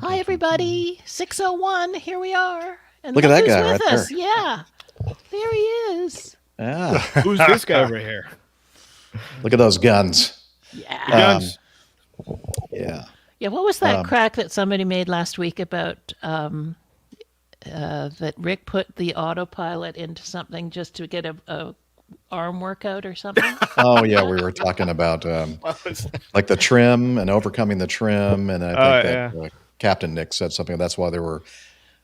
Hi, everybody. 6:01. Here we are. And Look at that guy with right us. there. Yeah. There he is. Yeah. Who's this guy over here? Look at those guns. Yeah. Guns. Yeah. Yeah. What was that crack that somebody made last week about that Rick put the autopilot into something just to get a arm workout or something? Oh, yeah. We were talking about like the trim and overcoming the trim. And I think that Captain Nick said something. That's why there were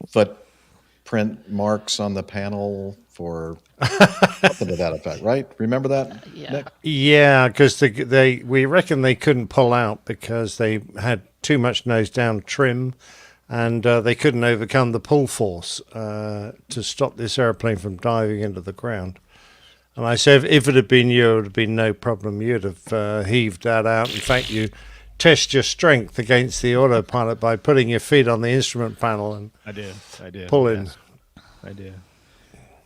footprint marks on the panel for something to that effect, right? Remember that, Nick? Yeah, because we reckon they couldn't pull out because they had too much nose down trim, and they couldn't overcome the pull force to stop this airplane from diving into the ground. And I said, if it had been you, it would have been no problem. You'd have heaved that out. In fact, you test your strength against the autopilot by putting your feet on the instrument panel and I did. pulling. Yes. I did.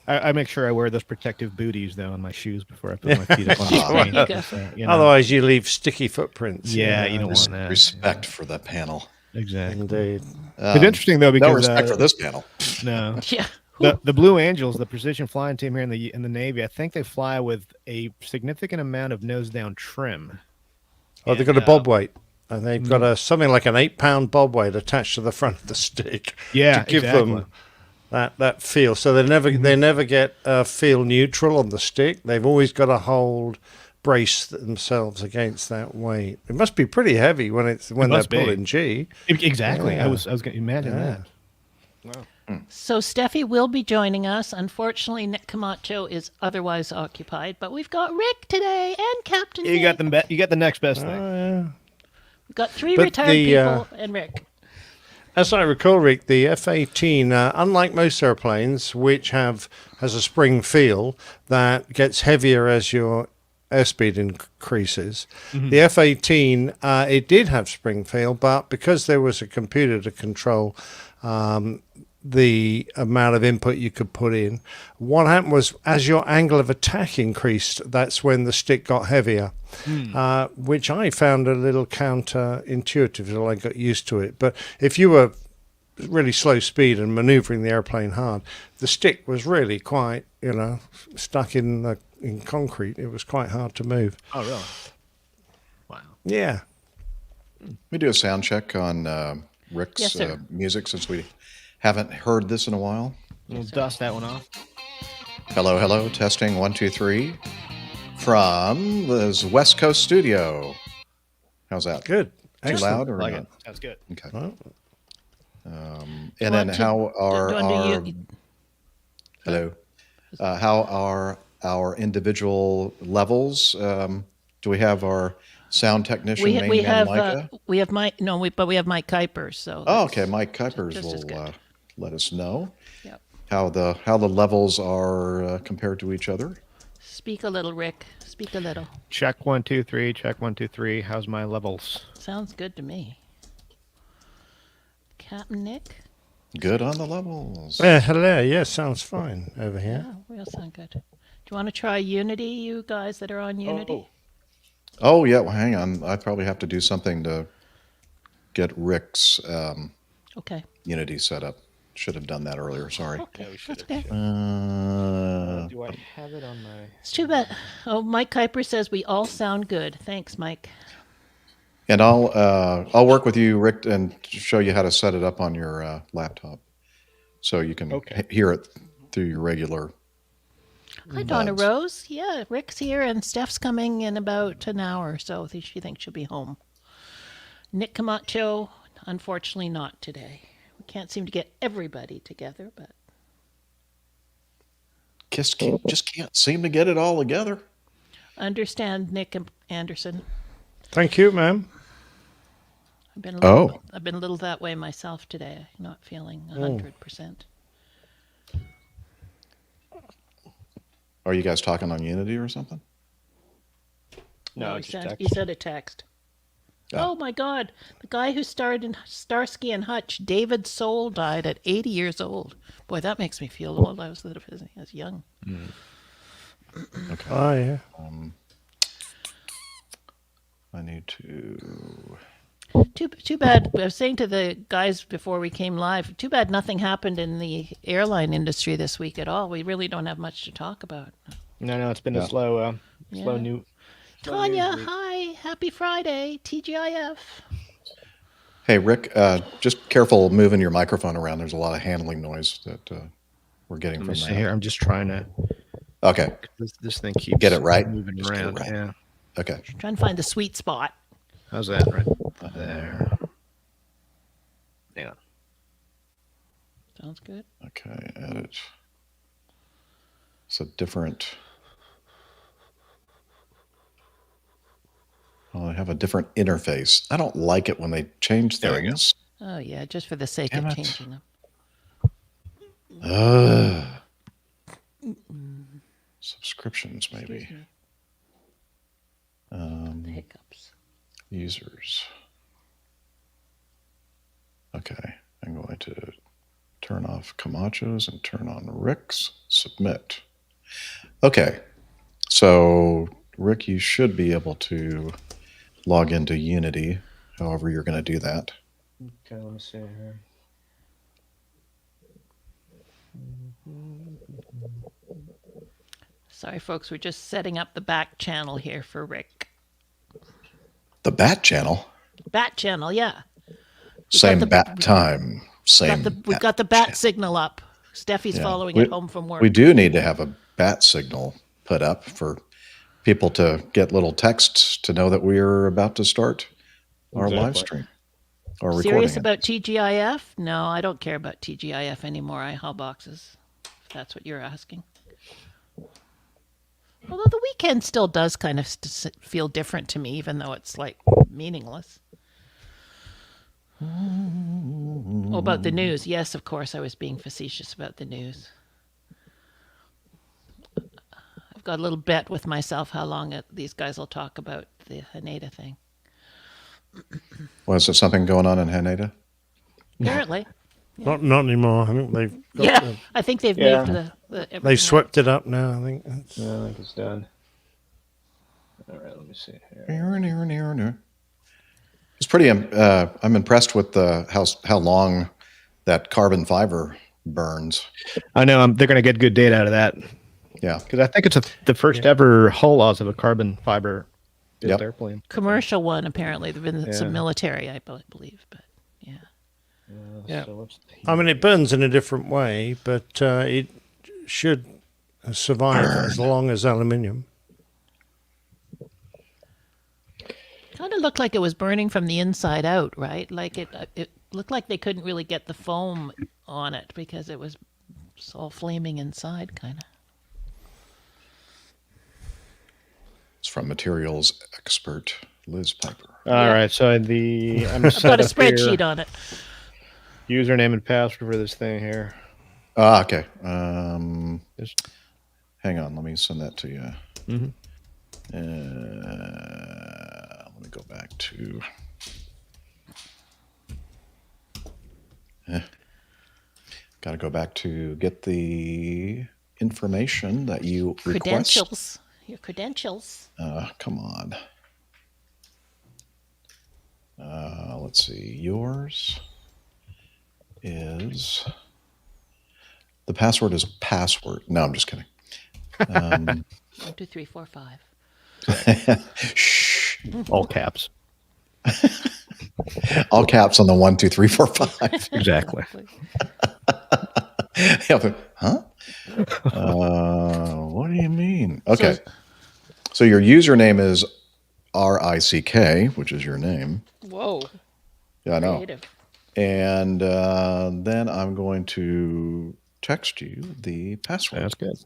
I make sure I wear those protective booties, though, on my shoes before I put my feet up on the screen. Otherwise, you leave sticky footprints. Yeah, you don't want that. Respect for the panel. Exactly. Indeed. It's interesting, though, because... No respect for this panel. No. Yeah. The Blue Angels, the precision flying team here in the Navy, I think they fly with a significant amount of nose-down trim. Oh, they've got a bob weight. And they've got something like an 8-pound bob weight attached to the front of the stick. Yeah, to give them that feel. So they never get feel neutral on the stick. They've always got to brace themselves against that weight. It must be pretty heavy when they're pulling G. Exactly. Yeah. I was going to imagine that. Wow. So Steffi will be joining us. Unfortunately, Nick Camacho is otherwise occupied, but we've got Rick today and Captain Nick. You got the next best thing. Yeah. We've got three retired people and Rick. As I recall, Rick, the F-18, unlike most airplanes, which has a spring feel that gets heavier as your airspeed increases, the F-18, it did have spring feel, but because there was a computer to control the amount of input you could put in, what happened was as your angle of attack increased, that's when the stick got heavier, which I found a little counterintuitive until I got used to it. But if you were really slow speed and maneuvering the airplane hard, the stick was really quite, stuck in concrete. It was quite hard to move. Oh, really? Wow. Yeah. We do a sound check on Rick's music since we haven't heard this in a while. We'll dust that one off. Hello, hello. Testing 1, 2, 3 from the West Coast studio. How's that? Good. Too loud or like not? it. Sounds good. Okay. Well, And then how are our individual levels? Do we have our sound technician? We have Micah? we have Mike. No, but we have Mike Kuipers. So Okay. Mike Kuipers will let us know Yep. how the levels are compared to each other. Speak a little, Rick. Speak a little. Check 1, 2, 3. Check 1, 2, 3. How's my levels? Sounds good to me. Captain Nick. Good on the levels. hello. Yeah, sounds fine over here. Yeah, we all sound good. Do you want to try Unity, you guys that are on Unity? Oh yeah. Well, hang on. I probably have to do something to get Rick's Okay. Unity set up. Should have done that earlier. Sorry. Okay, should that's have. okay. Do I have it on my... It's too bad. Oh, Mike Kuiper says we all sound good. Thanks, Mike. And I'll work with you, Rick, and show you how to set it up on your laptop, so you can hear it through your regular. Hi, Donna Rose. Yeah, Rick's here, and Steph's coming in about an hour or so. She thinks she'll be home. Nick Camacho, unfortunately, not today. We can't seem to get everybody together, but Just can't seem to get it all together. understand Nick Anderson. Thank you, ma'am. I've been a little that way myself today. Not feeling 100%. Are you guys talking on Unity or something? No, he just text. sent a text. Oh my God! The guy who starred in Starsky and Hutch, David Soul, died at 80 years old. Boy, that makes me feel old. I was young. Okay. Oh yeah. I need to. Too bad. I was saying to the guys before we came live, too bad nothing happened in the airline industry this week at all. We really don't have much to talk about. No, it's been Yeah. a slow Yeah. new. Tanya, news week. hi. Happy Friday. TGIF. Hey, Rick, just careful moving your microphone around. There's a lot of handling noise that we're getting Let from me see that. here. I'm just trying to. Okay. This thing keeps Get it right. moving Just get it around. right. Yeah. Okay. Trying to find the sweet spot. How's that? Right there. Hang on. Sounds good. Okay. Edit. It's a different. Oh, I have a different interface. I don't like it when they change There we go. things. Oh, yeah, just for the sake Damn of it. changing them. Subscriptions, maybe. Excuse me. The hiccups. Users. Okay. I'm going to turn off Camacho's and turn on Rick's. Submit. Okay. So, Rick, you should be able to log into Unity, however you're going to do that. Okay, let me see here. Sorry, folks. We're just setting up the back channel here for Rick. The bat channel. Bat channel, yeah. Same the- bat time. Same. We've got the bat signal up. Steffi's Yeah. following We- it home from work. We do need to have a bat signal put up for people to get little texts to know that we're about to start our live Exactly. stream or recording. Serious it. about TGIF? No, I don't care about TGIF anymore. I haul boxes. If that's what you're asking. Although the weekend still does kind of feel different to me, even though it's like meaningless. Oh, about the news. Yes, of course, I was being facetious about the news. I've got a little bet with myself how long these guys will talk about the Haneda thing. Was there something going on in Haneda? Apparently. Not anymore. I think they've got Yeah, I think they've Yeah. moved the they've swept it up now. I think. That's, Yeah, I think it's done. All right, let me see here. It's pretty. I'm impressed with how long that carbon fiber burns. I know they're going to get good data out of that Yeah. because I think it's the first ever hull loss of a carbon fiber built Yep. airplane. commercial one. Apparently, there've been some Yeah. military, I believe, but yeah. Yeah. So what's the I mean, it burns in a different way, but it should survive as long as aluminium. Kind of looked like it was burning from the inside out, right? Like it looked like they couldn't really get the foam on it because it was all flaming inside, kind of. It's from materials expert Liz Piper. All right, so I'm I've got a set up spreadsheet here. on it. Username and password for this thing here. Okay. Just- Hang on. Let me send that to you. Mhm. Let me go back to. Got to go back to get the information that you request. Credentials. Your credentials. Come on. Let's see. Yours is. The password is password. No, I'm just kidding. 1, 2, 3, 4, 5. Shh. All caps. All caps on the 1, 2, 3, 4, 5. Exactly. Huh? What do you mean? Okay. So your username is RICK, which is your name. Whoa. Yeah, I know. Creative. And then I'm going to text you the password. That's good.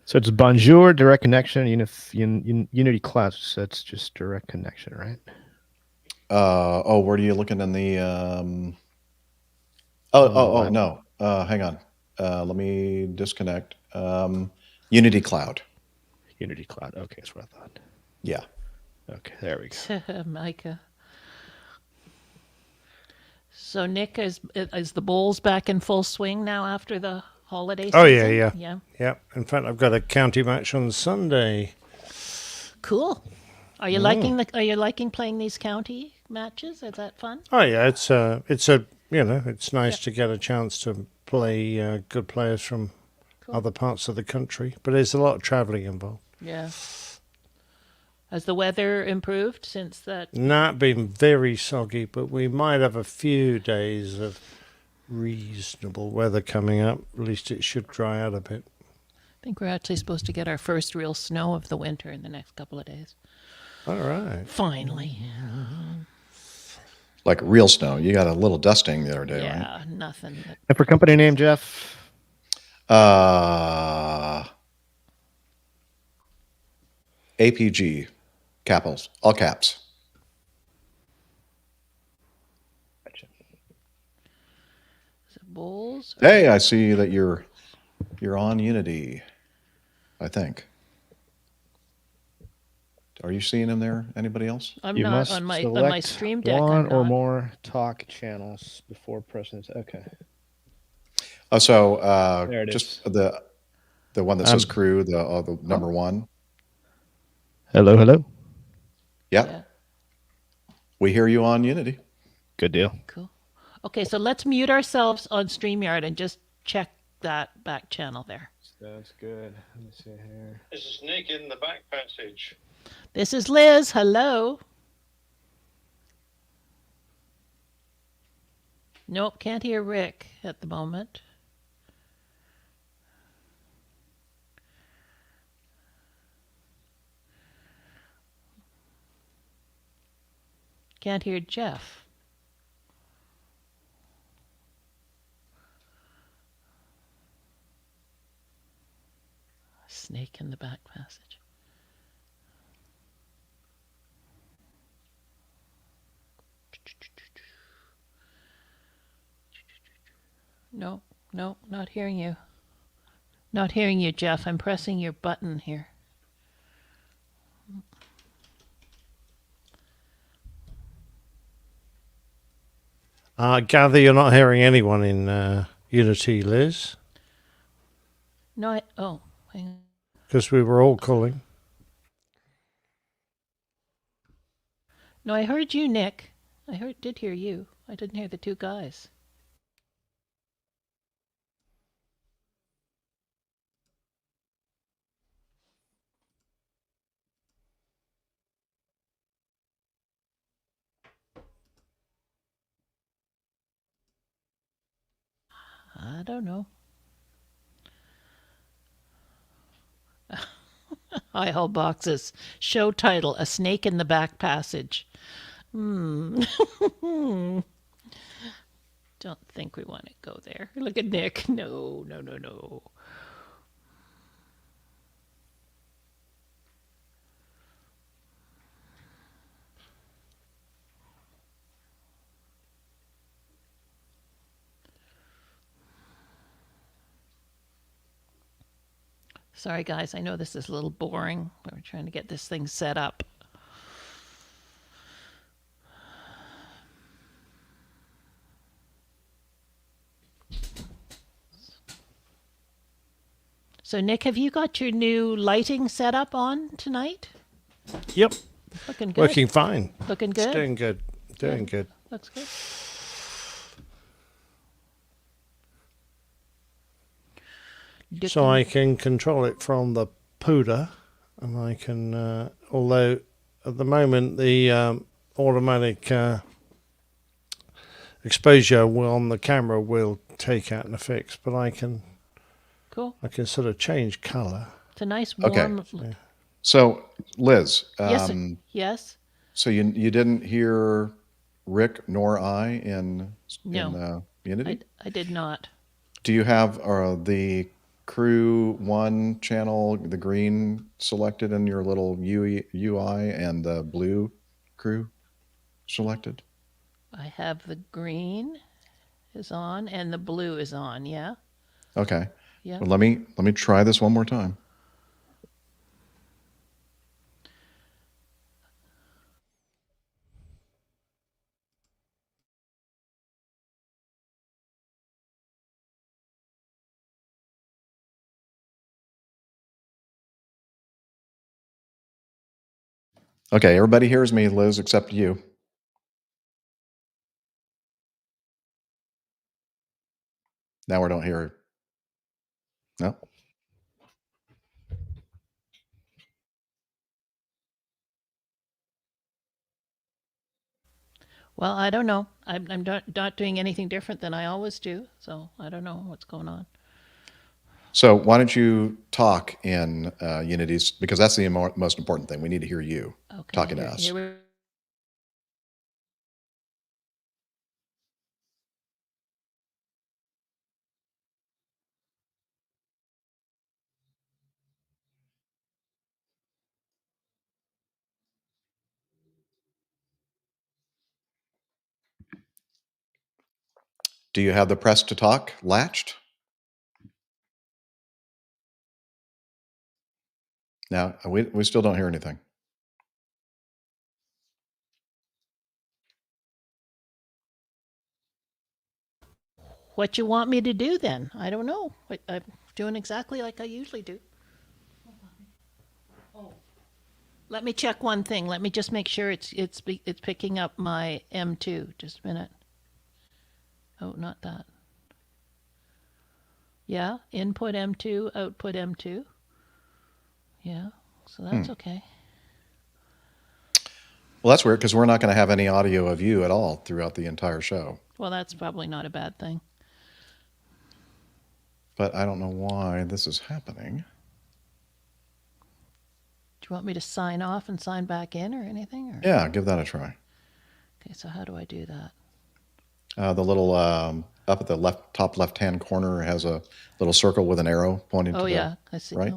So it's Bonjour, direct connection, Unity class. That's just direct connection, right? Where are you looking in the? No. Hang on. Let me disconnect. Unity Cloud. Unity Cloud. Okay, that's what I thought. Yeah. Okay, there we go. Micah. So Nick, is the bowls back in full swing now after the holiday season? Oh, yeah. Yeah. Yeah. In fact, I've got a county match on Sunday. Cool. Are you liking Are you liking playing these county matches? Is that fun? Oh yeah, it's it's nice to get a chance to play good players from Cool. other parts of the country, but there's a lot of travelling involved. Yeah. Has the weather improved since that? Not been very soggy, but we might have a few days of reasonable weather coming up. At least it should dry out a bit. I think we're actually supposed to get our first real snow of the winter in the next couple of days. All right. Finally. Like real snow. You got a little dusting the other day, right? Yeah, nothing. And for company name, Jeff? APG, capitals, all caps. Is it Bulls? Hey, I see that you're on Unity, I think. Are you seeing him there? Anybody else? I'm You not must on my select Stream Deck. one I'm or not. more talk channels before pressing. Okay. Oh, so There it just is. the one that says crew, the number one. Hello, hello. Yeah, Yeah, we hear you on Unity. Good deal. cool. Okay, so let's mute ourselves on StreamYard and just check that back channel there. That's good. Let me see here. This is Nick in the back passage. This is Liz. Hello. Nope, can't hear Rick at the moment. Can't hear Jeff. Snake in the back passage. No, no, not hearing you. Not hearing you, Jeff. I'm pressing your button here. I gather you're not hearing anyone in Unity, Liz, No, hang on. because we were all calling. No, I heard you, Nick. Did hear you. I didn't hear the two guys. I don't know. Hi, Hall Boxes. Show title: A Snake in the Back Passage. Don't think we want to go there. Look at Nick. No, no, no, no. Sorry, guys. I know this is a little boring, but we're trying to get this thing set up. So, Nick, have you got your new lighting set up on tonight? Yep, Looking good. working fine. Looking It's good. doing good. Doing good. Looks good. So I can control it from the PUDA, and I can, although at the moment the automatic exposure on the camera will take out and fix, but I can Cool. sort of change color. It's a nice Okay. warm. So, Liz, Yes. Yes. so you didn't hear Rick nor I in No. Unity? I did not. Do you have the crew one channel, the green selected in your little UI and the blue crew selected? I have the green is on and the blue is on. Yeah. Okay. Yeah. Well, let me try this one more time. Okay, everybody hears me, Liz, except you. Now we don't hear her. No. Well, I don't know. I'm not doing anything different than I always do, so I don't know what's going on. So why don't you talk in Unity's, because that's the most important thing. We need to hear you talking to us. Here we Do you have the press to talk latched? Now, we still don't hear anything. What you want me to do then? I don't know. I'm doing exactly like I usually do. Oh, let me check one thing. Let me just make sure it's picking up my M2. Just a minute. Oh, not that. Yeah, input M2, output M2. Yeah, so that's okay. Well, that's weird because we're not going to have any audio of you at all throughout the entire show. Well, that's probably not a bad thing. But I don't know why this is happening. Do you want me to sign off and sign back in or anything? Or? Yeah, give that a try. Okay, so how do I do that? The little up at the top left-hand corner has a little circle with an arrow pointing to Oh, the yeah, I see. right.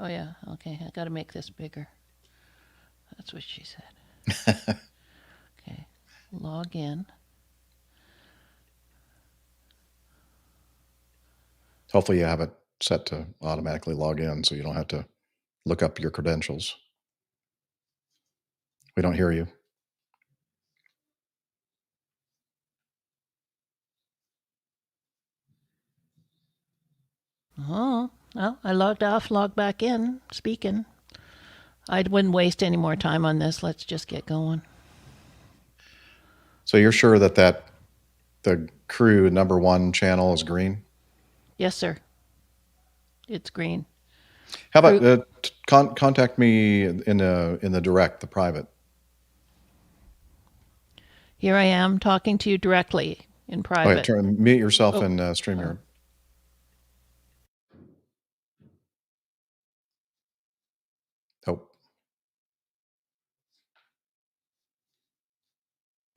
Oh, yeah, okay, I got to make this bigger. That's what she said. Okay, log in. Hopefully you have it set to automatically log in so you don't have to look up your credentials. We don't hear you. Oh, well, I logged off, logged back in, speaking. I wouldn't waste any more time on this. Let's just get going. So you're sure that the crew #1 channel is green? Yes, sir. It's green. How about contact me in the direct, the private? Here I am talking to you directly in private. Okay, mute yourself in StreamYard. Oh.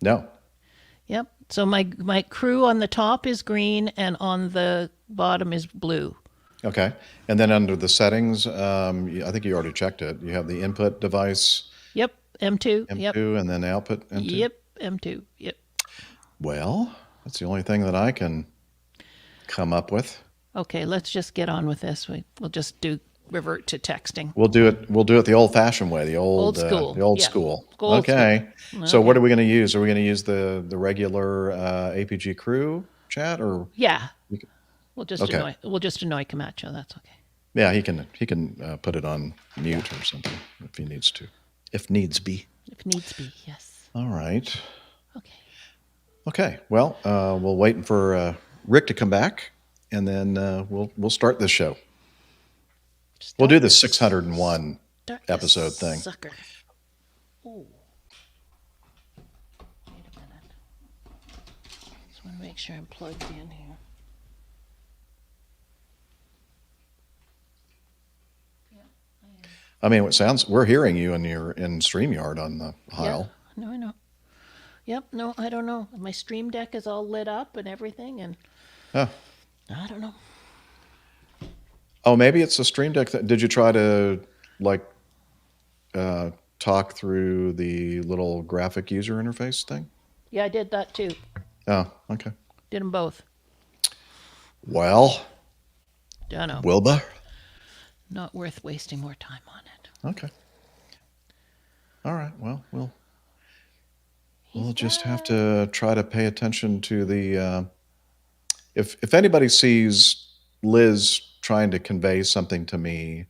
No. Yep. So my crew on the top is green and on the bottom is blue. Okay. And then under the settings, I think you already checked it. You have the input device. Yep. M2. M2, Yep. and then output M2. Yep. M2. Yep. Well, that's the only thing that I can come up with. Okay, let's just get on with this. We'll just revert to texting. We'll do it the old-fashioned way, the old school. the old Yeah. school. Old Okay. school. So what Okay. are we going to use? Are we going to use the regular APG crew chat, or Yeah. We'll just Okay. annoy Camacho. That's okay. yeah, he can put it on mute or something if he needs to, if needs be. If needs be, yes. All right. Okay. Okay. Well, we'll wait for Rick to come back, and then we'll start this show. We'll do the 601 episode thing. Sucker. Ooh. Wait a minute. Just want to make sure I'm plugged in here. I mean, we're hearing you in StreamYard on the Heil. Yeah. No, I know. Yep. No, I don't know. My Stream Deck is all lit up and everything, and Oh. I don't know. Oh, maybe it's the Stream Deck. Did you try to talk through the little graphic user interface thing? Yeah, I did that too. Oh, okay. Did them both. Well, Don't know. Wilbur. Not worth wasting more time on it. Okay. All right. Well, we'll just have to try to pay attention to the. If anybody sees Liz trying to convey something to me,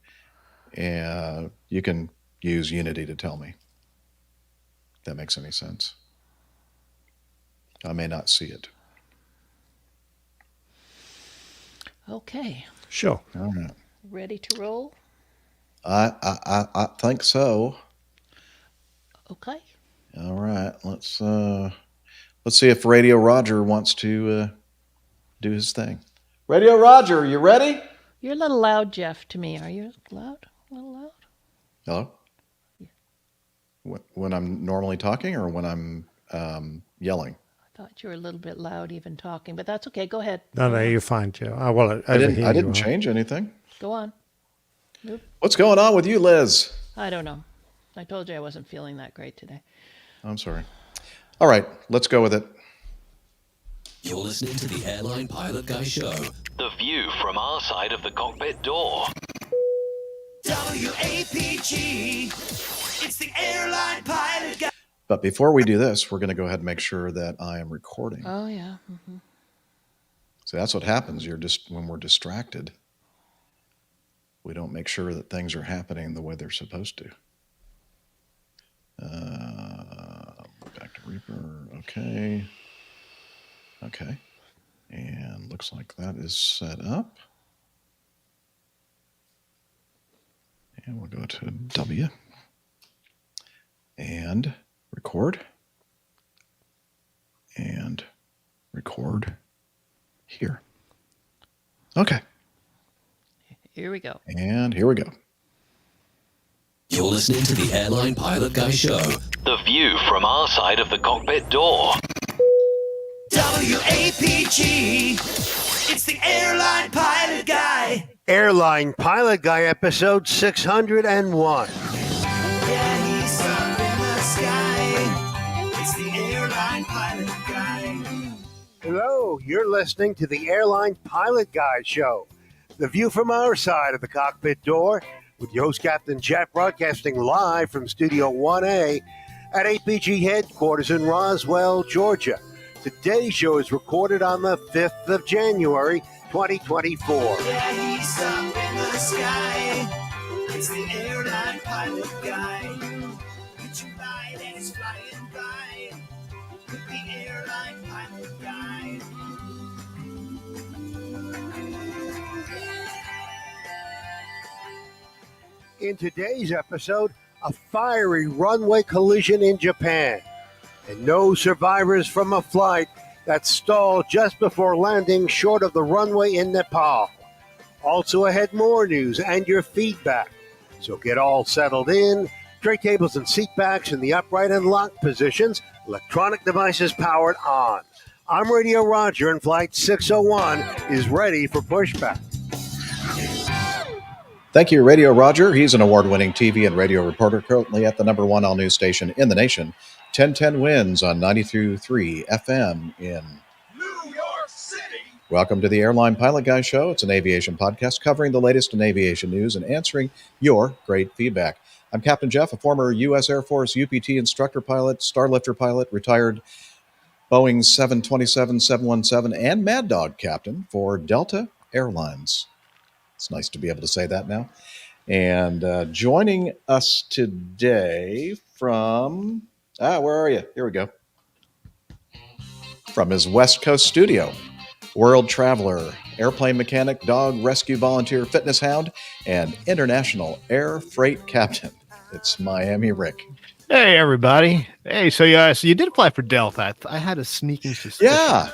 you can use Unity to tell me. If that makes any sense. I may not see it. Okay. Sure. All right. Ready to roll? I think so. Okay. All right. Let's see if Radio Roger wants to do his thing. Radio Roger, you ready? You're a little loud, Jeff, to me. Are you loud? A little loud? Hello? When I'm normally talking or when I'm yelling? I thought you were a little bit loud even talking, but that's okay. Go ahead. No, you're fine, Joe. Oh, well, over I here didn't you are. change anything. Go on. What's going on with you, Liz? I don't know. I told you I wasn't feeling that great today. I'm sorry. All right, let's go with it. You're listening to the Airline Pilot Guy Show. The view from our side of the cockpit door. WAPG, it's the Airline Pilot Guy. But before we do this, we're going to go ahead and make sure that I am recording. Oh, yeah. Mm-hmm. So that's what happens. When we're distracted, we don't make sure that things are happening the way they're supposed to. Back to Reaper. Okay. Okay. And looks like that is set up. And we'll go to W. And record. And record here. Okay. Here we go. And here we go. You're listening to the Airline Pilot Guy Show. The view from our side of the cockpit door. WAPG, it's the Airline Pilot Guy. Airline Pilot Guy episode 601. Yeah, he's up in the sky. It's the Airline Pilot Guy. Hello, you're listening to the Airline Pilot Guy show. The view from our side of the cockpit door with your host, Captain Jeff, broadcasting live from Studio 1A at APG headquarters in Roswell, Georgia. Today's show is recorded on the 5th of January, 2024. Yeah, he's up in the sky. It's the Airline Pilot Guy. Get your light and it's flying by. With the Airline Pilot Guy. In today's episode, a fiery runway collision in Japan, and no survivors from a flight that stalled just before landing short of the runway in Nepal. Also ahead, more news and your feedback. So get all settled in, tray tables and seat backs in the upright and locked positions, electronic devices powered on. I'm Radio Roger, and Flight 601 is ready for pushback. Thank you, Radio Roger. He's an award-winning TV and radio reporter, currently at the number one all-news station in the nation, 1010 Wins on 92.3 FM in New York City. Welcome to the Airline Pilot Guy Show. It's an aviation podcast covering the latest in aviation news and answering your great feedback. I'm Captain Jeff, a former U.S. Air Force UPT instructor pilot, Starlifter pilot, retired Boeing 727-717, and Mad Dog captain for Delta Airlines. It's nice to be able to say that now. And joining us today from, where are you? Here we go. From his West Coast studio, world traveler, airplane mechanic, dog rescue volunteer, fitness hound, and international air freight captain. It's Miami Rick. Hey, everybody. Hey, so you did apply for Delta. I had a sneaking suspicion. Yeah.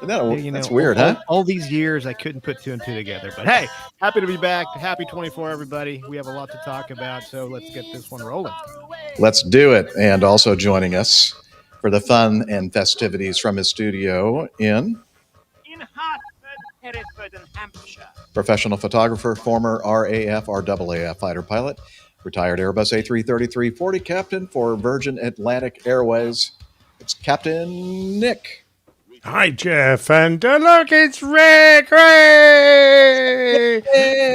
No, You know, that's weird, all, huh? All these years, I couldn't put two and two together. But hey, happy to be back. Happy 24, everybody. We have a lot to talk about, so let's get this one rolling. Let's do it. And also joining us for the fun and festivities from his studio in Hartford, Hereford, and Hampshire. professional photographer, former RAF fighter pilot, retired Airbus A330-340 captain for Virgin Atlantic Airways. It's Captain Nick. Hi, Jeff, and look, it's Rick. Ray!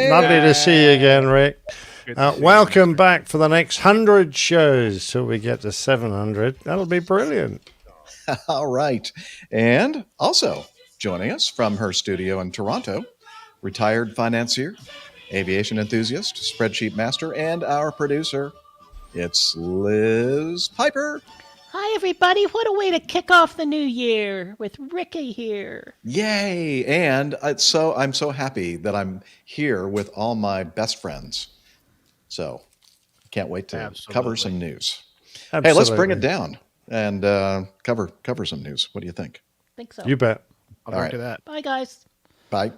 Lovely to see you again, Rick. Good to see you. Welcome back for the next 100 shows till we get to 700. That'll be brilliant. All right. And also joining us from her studio in Toronto, retired financier, aviation enthusiast, spreadsheet master, and our producer, it's Liz Piper. Hi, everybody. What a way to kick off the new year with Ricky here. Yay! And I'm so happy that I'm here with all my best friends. So can't wait to cover some news. Absolutely. Hey, let's bring it down and cover some news. What do you think? Think so. You bet. I'll All drink right. to that. Bye, guys. Bye.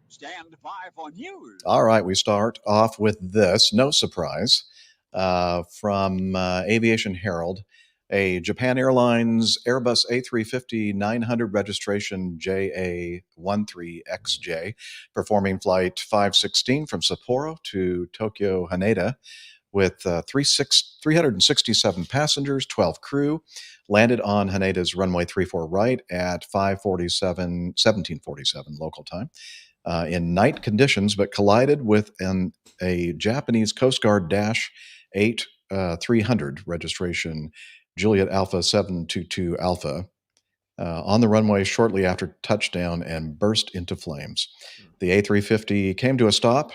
Stand by for news. All right, we start off with this. No surprise, from Aviation Herald. A Japan Airlines Airbus A350-900 registration JA13XJ performing flight 516 from Sapporo to Tokyo Haneda with 367 passengers, 12 crew, landed on Haneda's runway 34 right at 1747 local time. In night conditions, but collided with a Japanese Coast Guard Dash 8 300 registration Juliet Alpha 722 Alpha on the runway shortly after touchdown and burst into flames. The A350 came to a stop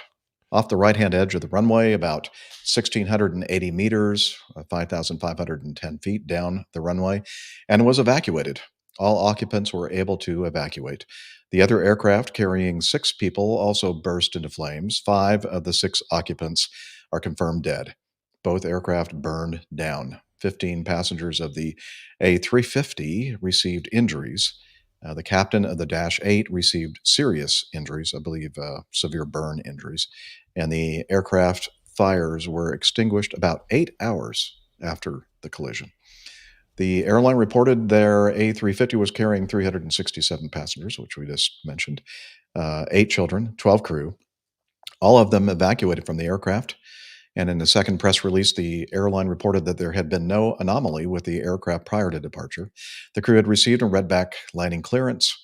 off the right-hand edge of the runway, about 1,680 meters, 5,510 feet down the runway, and was evacuated. All occupants were able to evacuate. The other aircraft, carrying 6 people, also burst into flames. 5 of the 6 occupants are confirmed dead. Both aircraft burned down. 15 passengers of the A350 received injuries. The captain of the Dash 8 received serious injuries, I believe severe burn injuries, and the aircraft fires were extinguished about 8 hours after the collision. The airline reported their A350 was carrying 367 passengers, which we just mentioned, 8 children, 12 crew, all of them evacuated from the aircraft. And in the second press release, the airline reported that there had been no anomaly with the aircraft prior to departure. The crew had received and read back landing clearance.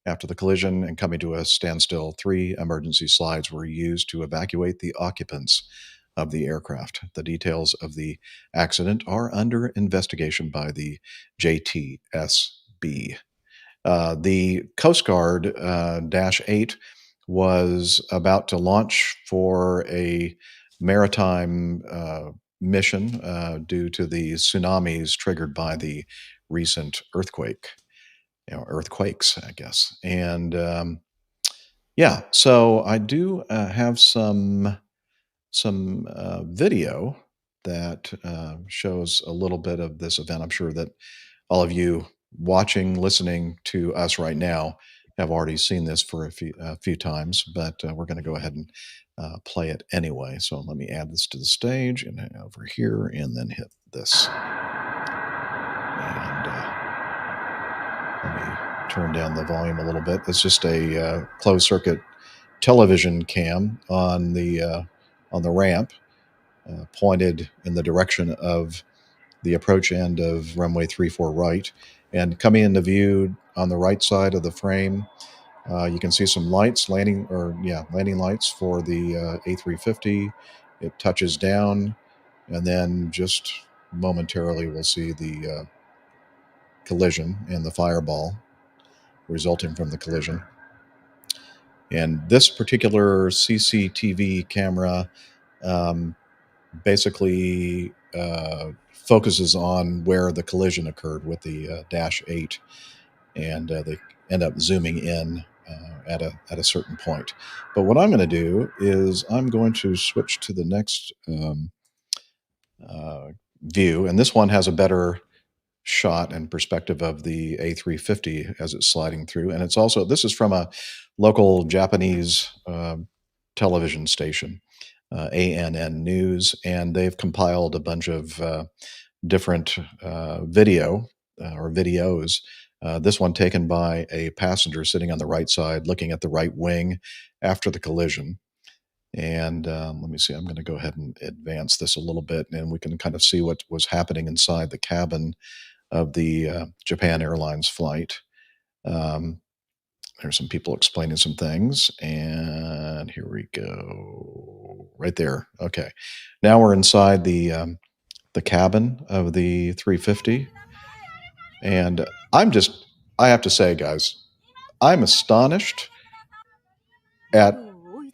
After the collision and coming to a standstill, 3 emergency slides were used to evacuate the occupants of the aircraft. The details of the accident are under investigation by the JTSB. The Coast Guard Dash 8 was about to launch for a maritime mission due to the tsunamis triggered by the recent earthquakes, I guess. And so I do have some video that shows a little bit of this event. I'm sure that all of you watching, listening to us right now have already seen this for a few times, but we're going to go ahead and play it anyway. So let me add this to the stage and over here, and then hit this. And let me turn down the volume a little bit. It's just a closed circuit television cam on the ramp, pointed in the direction of the approach end of runway 34 right, and coming into view on the right side of the frame, you can see some lights, landing lights for the A350. It touches down, and then just momentarily we'll see the collision and the fireball resulting from the collision. And this particular CCTV camera basically focuses on where the collision occurred with the Dash 8, and they end up zooming in at a certain point. But what I'm going to do is I'm going to switch to the next view, and this one has a better shot and perspective of the A350 as it's sliding through. And it's also, this is from a local Japanese television station, ANN News, and they've compiled a bunch of different videos. This one taken by a passenger sitting on the right side, looking at the right wing after the collision. And let me see, I'm going to go ahead and advance this a little bit, and we can kind of see what was happening inside the cabin of the Japan Airlines flight. there's some people explaining some things, and here we go. Right there. Okay. Now we're inside the cabin of the 350, and I have to say, guys, I'm astonished at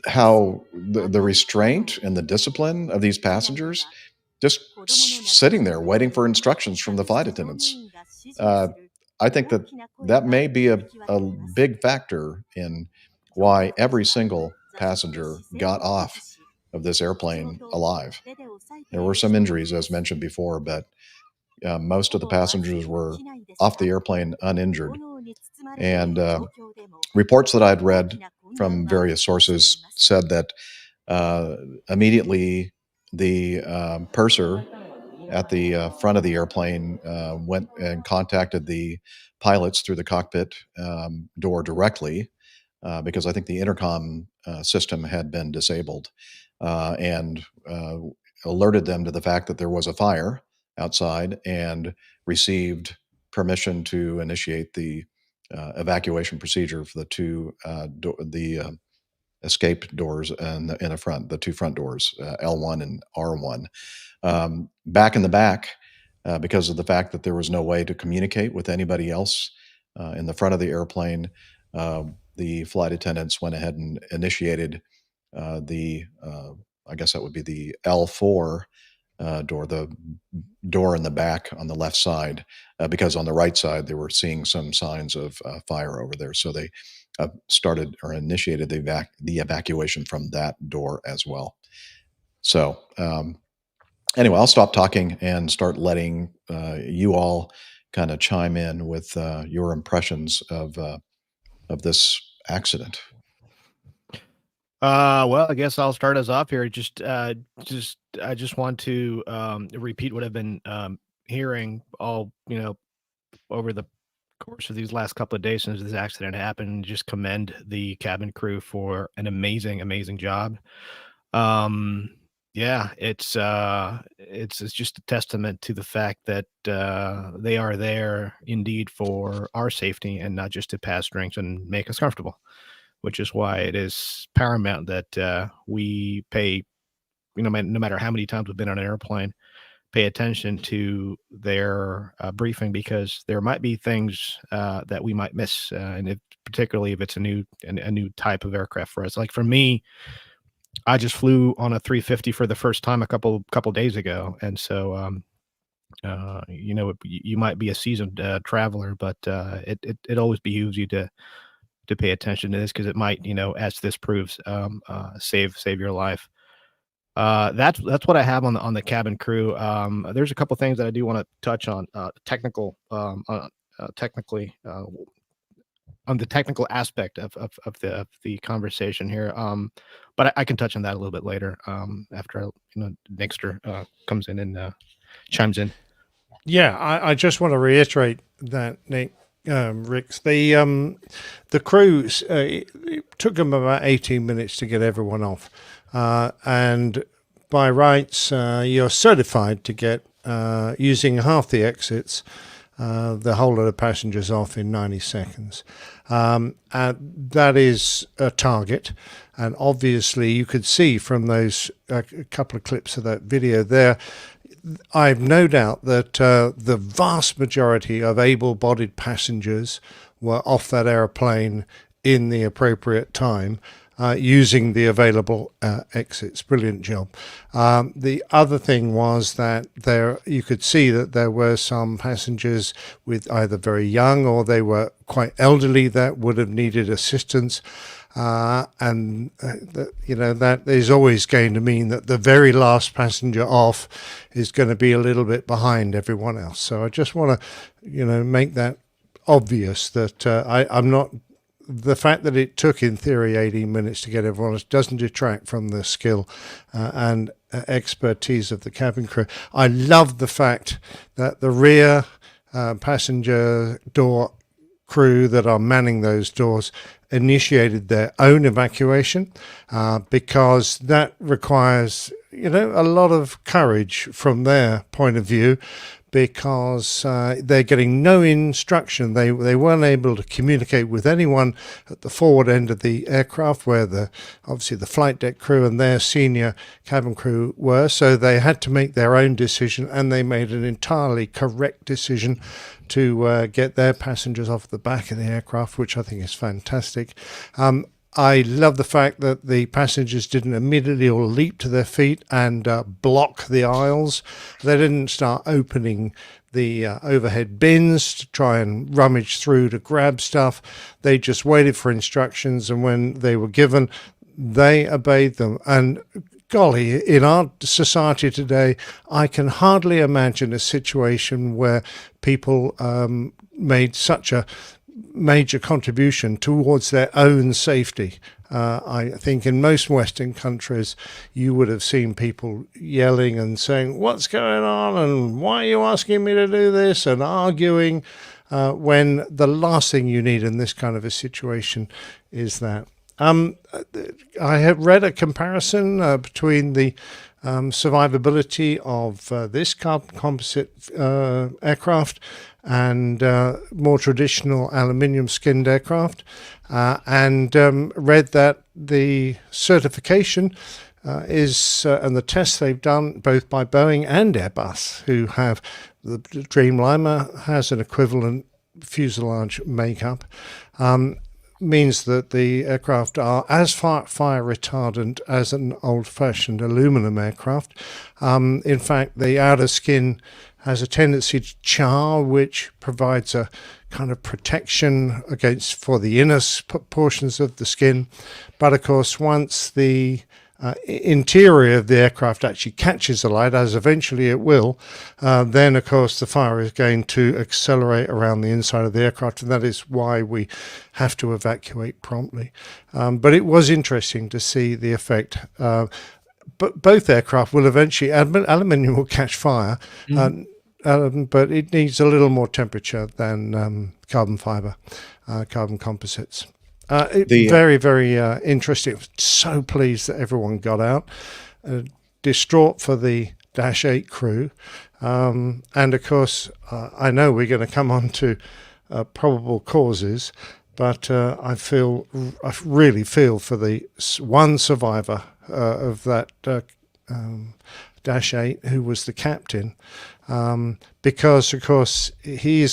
how the restraint and the discipline of these passengers, just sitting there waiting for instructions from the flight attendants. I think that may be a big factor in why every single passenger got off of this airplane alive. There were some injuries, as mentioned before, but most of the passengers were off the airplane uninjured. And reports that I'd read from various sources said that immediately the purser at the front of the airplane went and contacted the pilots through the cockpit door directly, because I think the intercom system had been disabled, and alerted them to the fact that there was a fire outside, and received permission to initiate the evacuation procedure for the two escape doors in the front, the two front doors, L1 and R1. Back in the back, because of the fact that there was no way to communicate with anybody else in the front of the airplane, the flight attendants went ahead and initiated I guess that would be the L4 door, the door in the back on the left side, because on the right side they were seeing some signs of fire over there. So they started or initiated the evacuation from that door as well. So anyway, I'll stop talking and start letting you all kind of chime in with your impressions of this accident. Well, I guess I'll start us off here. I just want to repeat what I've been hearing all over the course of these last couple of days since this accident happened, and just commend the cabin crew for an amazing job. Yeah, it's just a testament to the fact that they are there indeed for our safety and not just to pass drinks and make us comfortable, which is why it is paramount that we pay, no matter how many times we've been on an airplane, pay attention to their briefing, because there might be things that we might miss, and particularly if it's a new type of aircraft for us. Like for me, I just flew on a 350 for the first time a couple days ago, and so you might be a seasoned traveler, but it always behooves you to pay attention to this, because it might, as this proves, save your life. That's what I have on the cabin crew. There's a couple things that I do want to touch on technically on the technical aspect of the conversation here. But I can touch on that a little bit later after Nixter comes in and chimes in. Yeah, I just want to reiterate that, Nick, Ricks, the crews, it took them about 18 minutes to get everyone off. And by rights, you're certified to get, using half the exits, the whole of the passengers off in 90 seconds. And that is a target. And obviously, you could see from those couple of clips of that video there, I've no doubt that the vast majority of able-bodied passengers were off that airplane in the appropriate time, using the available exits. Brilliant job. The other thing was that you could see that there were some passengers with either very young or they were quite elderly that would have needed assistance. That is always going to mean that the very last passenger off is going to be a little bit behind everyone else. So I just want to, make that obvious that I'm not. The fact that it took, in theory, 18 minutes to get everyone else doesn't detract from the skill and expertise of the cabin crew. I love the fact that the rear passenger door crew that are manning those doors initiated their own evacuation, because that requires a lot of courage from their point of view, because they're getting no instruction. They weren't able to communicate with anyone at the forward end of the aircraft, where obviously the flight deck crew and their senior cabin crew were. So they had to make their own decision, and they made an entirely correct decision to get their passengers off the back of the aircraft, which I think is fantastic. I love the fact that the passengers didn't immediately all leap to their feet and block the aisles. They didn't start opening the overhead bins to try and rummage through to grab stuff. They just waited for instructions, and when they were given, they obeyed them. And golly, in our society today, I can hardly imagine a situation where people made such a major contribution towards their own safety. I think in most Western countries, you would have seen people yelling and saying, "What's going on? And why are you asking me to do this?" and arguing, when the last thing you need in this kind of a situation is that. I have read a comparison between the survivability of this carbon composite aircraft and more traditional aluminium skinned aircraft, and read that the certification and the tests they've done both by Boeing and Airbus, who have the Dreamliner has an equivalent fuselage makeup, means that the aircraft are as fire retardant as an old-fashioned aluminum aircraft. In fact, the outer skin has a tendency to char, which provides a kind of protection for the inner portions of the skin. But of course, once the interior of the aircraft actually catches the light, as eventually it will, then of course the fire is going to accelerate around the inside of the aircraft, and that is why we have to evacuate promptly. But it was interesting to see the effect. But both aircraft will eventually, aluminium will catch fire, but it needs a little more temperature than carbon fiber, carbon composites. Very, very interesting. So pleased that everyone got out. Distraught for the Dash 8 crew. And of course, I know we're going to come on to probable causes, but I really feel for the one survivor of that Dash 8, who was the captain. Because, of course, he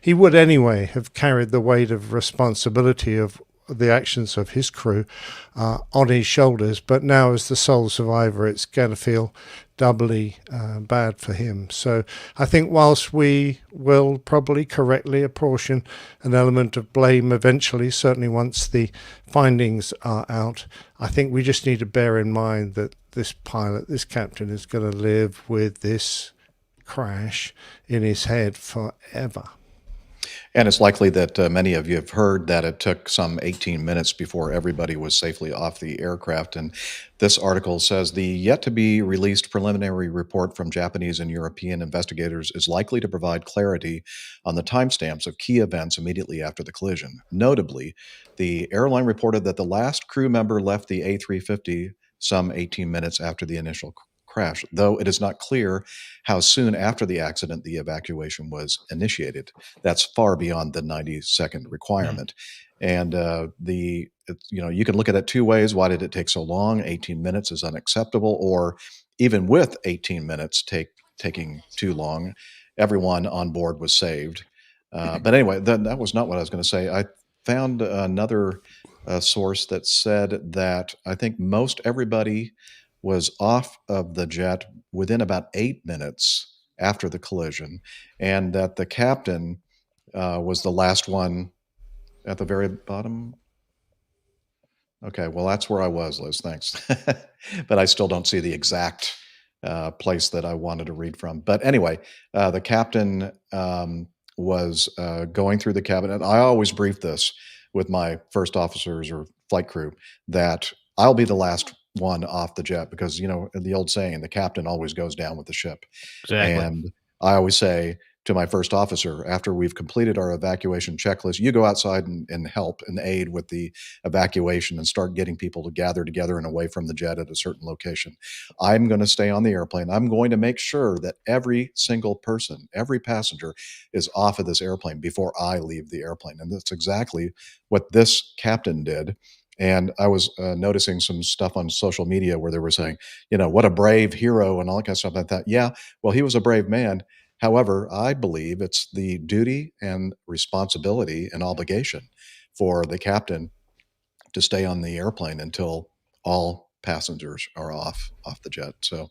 would anyway have carried the weight of responsibility of the actions of his crew on his shoulders. But now, as the sole survivor, it's going to feel doubly bad for him. So I think whilst we will probably correctly apportion an element of blame eventually, certainly once the findings are out, I think we just need to bear in mind that this captain, is going to live with this crash in his head forever. And it's likely that many of you have heard that it took some 18 minutes before everybody was safely off the aircraft. And this article says the yet-to-be-released preliminary report from Japanese and European investigators is likely to provide clarity on the timestamps of key events immediately after the collision. Notably, the airline reported that the last crew member left the A350 some 18 minutes after the initial crash, though it is not clear how soon after the accident the evacuation was initiated. That's far beyond the 90-second requirement. And you can look at it two ways. Why did it take so long? 18 minutes is unacceptable, or even with 18 minutes taking too long, everyone on board was saved. But anyway, that was not what I was going to say. I found another source that said that I think most everybody was off of the jet within about 8 minutes after the collision, and that the captain was the last one at the very bottom. Okay, well, that's where I was, Liz. Thanks. But I still don't see the exact place that I wanted to read from. But anyway, the captain was going through the cabin. And I always brief this with my first officers or flight crew that I'll be the last one off the jet because, the old saying, the captain always goes down with the ship. Exactly. And I always say, to my first officer, after we've completed our evacuation checklist, you go outside and help and aid with the evacuation and start getting people to gather together and away from the jet at a certain location. I'm going to stay on the airplane. I'm going to make sure that every single person, every passenger is off of this airplane before I leave the airplane. And that's exactly what this captain did. And I was noticing some stuff on social media where they were saying, what a brave hero and all that kind of stuff like that. Yeah, well, he was a brave man. However, I believe it's the duty and responsibility and obligation for the captain to stay on the airplane until all passengers are off the jet. So,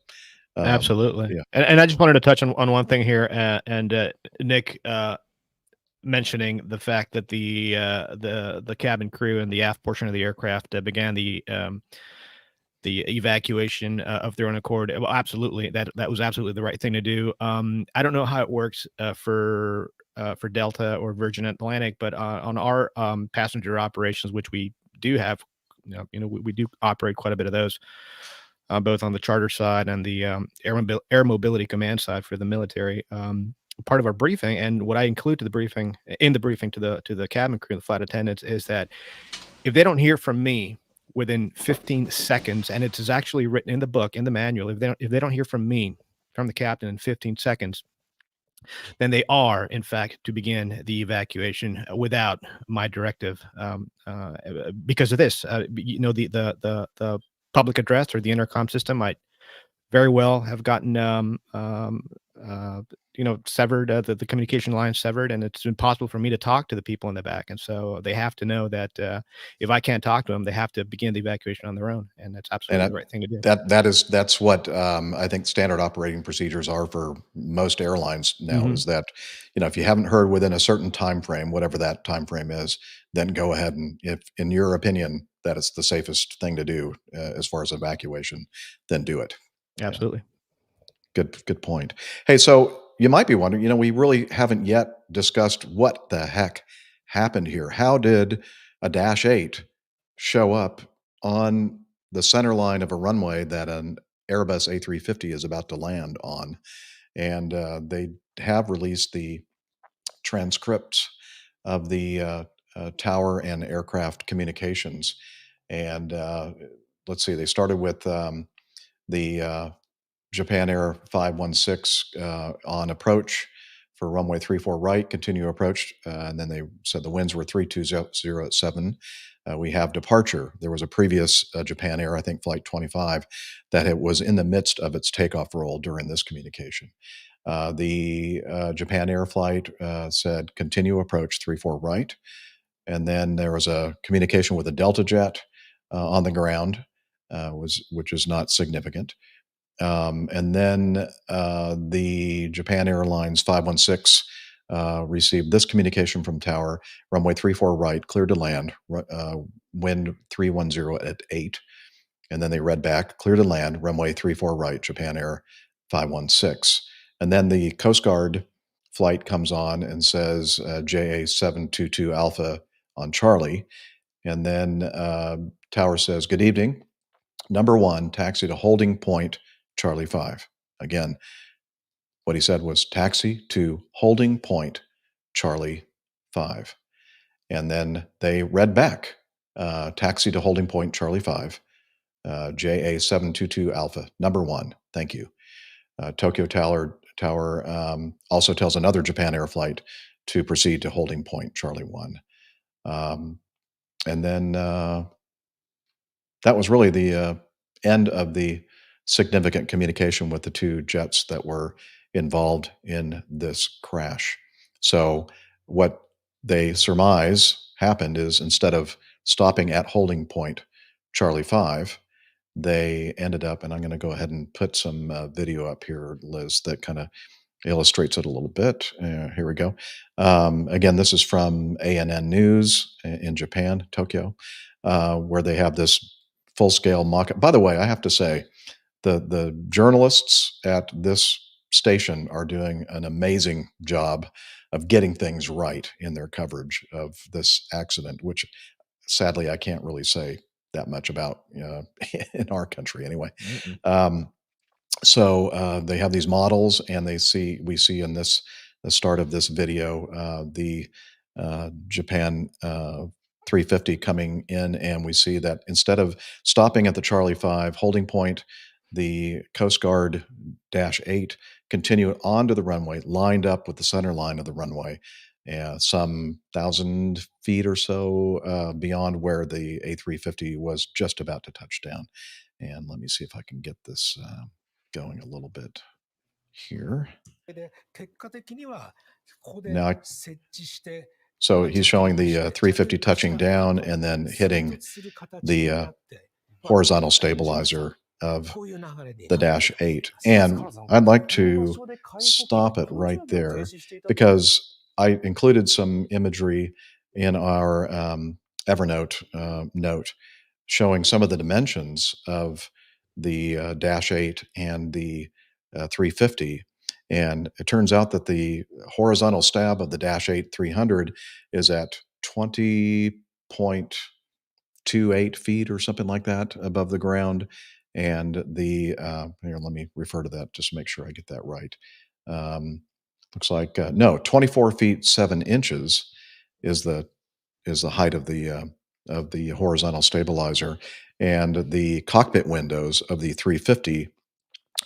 Absolutely. yeah. And I just wanted to touch on one thing here, and Nick mentioning the fact that the cabin crew and the aft portion of the aircraft began the evacuation of their own accord. Well, absolutely, that was absolutely the right thing to do. I don't know how it works for Delta or Virgin Atlantic, but on our passenger operations, which we do have, we do operate quite a bit of those, both on the charter side and the air mobility command side for the military. Part of our briefing, and what I include to the briefing to the cabin crew and the flight attendants, is that if they don't hear from me within 15 seconds, and it is actually written in the book, in the manual, if they don't hear from me, from the captain, in 15 seconds, then they are, in fact, to begin the evacuation without my directive, because of this. The public address or the intercom system might very well have gotten severed, the communication line severed, and it's impossible for me to talk to the people in the back. And so they have to know that if I can't talk to them, they have to begin the evacuation on their own, and that's absolutely the right thing to do. That's what I think standard operating procedures are for most airlines now. Mhm. Is that if you haven't heard within a certain time frame, whatever that time frame is, then go ahead and, if in your opinion that is the safest thing to do as far as evacuation, then do it. Absolutely. Good point. Hey, so you might be wondering, we really haven't yet discussed what the heck happened here. How did a Dash 8 show up on the center line of a runway that an Airbus A350 is about to land on? And they have released the transcripts of the tower and aircraft communications. And let's see, they started with the Japan Air 516 on approach for runway 34 right, continue approach. And then they said the winds were 3207 at 7. We have departure. There was a previous Japan Air, I think flight 25, that it was in the midst of its takeoff roll during this communication. The Japan Air flight said continue approach 34 right. And then there was a communication with a Delta jet on the ground, which is not significant. And then the Japan Airlines 516 received this communication from tower, runway 34 right, cleared to land, wind 310 at 8. And then they read back, clear to land, runway 34 right, Japan Air 516. And then the Coast Guard flight comes on and says JA 722 Alpha on Charlie. And then tower says, good evening. Number 1, taxi to holding point Charlie 5. Again, what he said was taxi to holding point Charlie 5. And then they read back taxi to holding point Charlie 5, JA 722 Alpha, number 1. Thank you. Tokyo Tower also tells another Japan Air flight to proceed to holding point Charlie 1. And then that was really the end of the significant communication with the two jets that were involved in this crash. So what they surmise happened is, instead of stopping at holding point Charlie 5, they ended up, and I'm going to go ahead and put some video up here, Liz, that kind of illustrates it a little bit. Here we go. Again, this is from ANN News in Japan, Tokyo, where they have this full-scale mock-up. By the way, I have to say, the journalists at this station are doing an amazing job of getting things right in their coverage of this accident, which sadly I can't really say that much about in our country anyway. So they have these models, and we see in this the start of this video, the Japan 350 coming in, and we see that instead of stopping at the Charlie 5 holding point, the Coast Guard Dash 8 continue onto the runway, lined up with the center line of the runway, some 1,000 feet or so beyond where the A350 was just about to touch down. And let me see if I can get this going a little bit here. Now, so he's showing the 350 touching down and then hitting the horizontal stabilizer of the Dash 8. And I'd like to stop it right there because I included some imagery in our Evernote note showing some of the dimensions of the Dash 8 and the 350. And it turns out that the horizontal stab of the Dash 8 300 is at 20.28 feet or something like that above the ground. And the, here, let me refer to that just to make sure I get that right. Looks like, no, 24 feet 7 inches is the height of the horizontal stabilizer. And the cockpit windows of the 350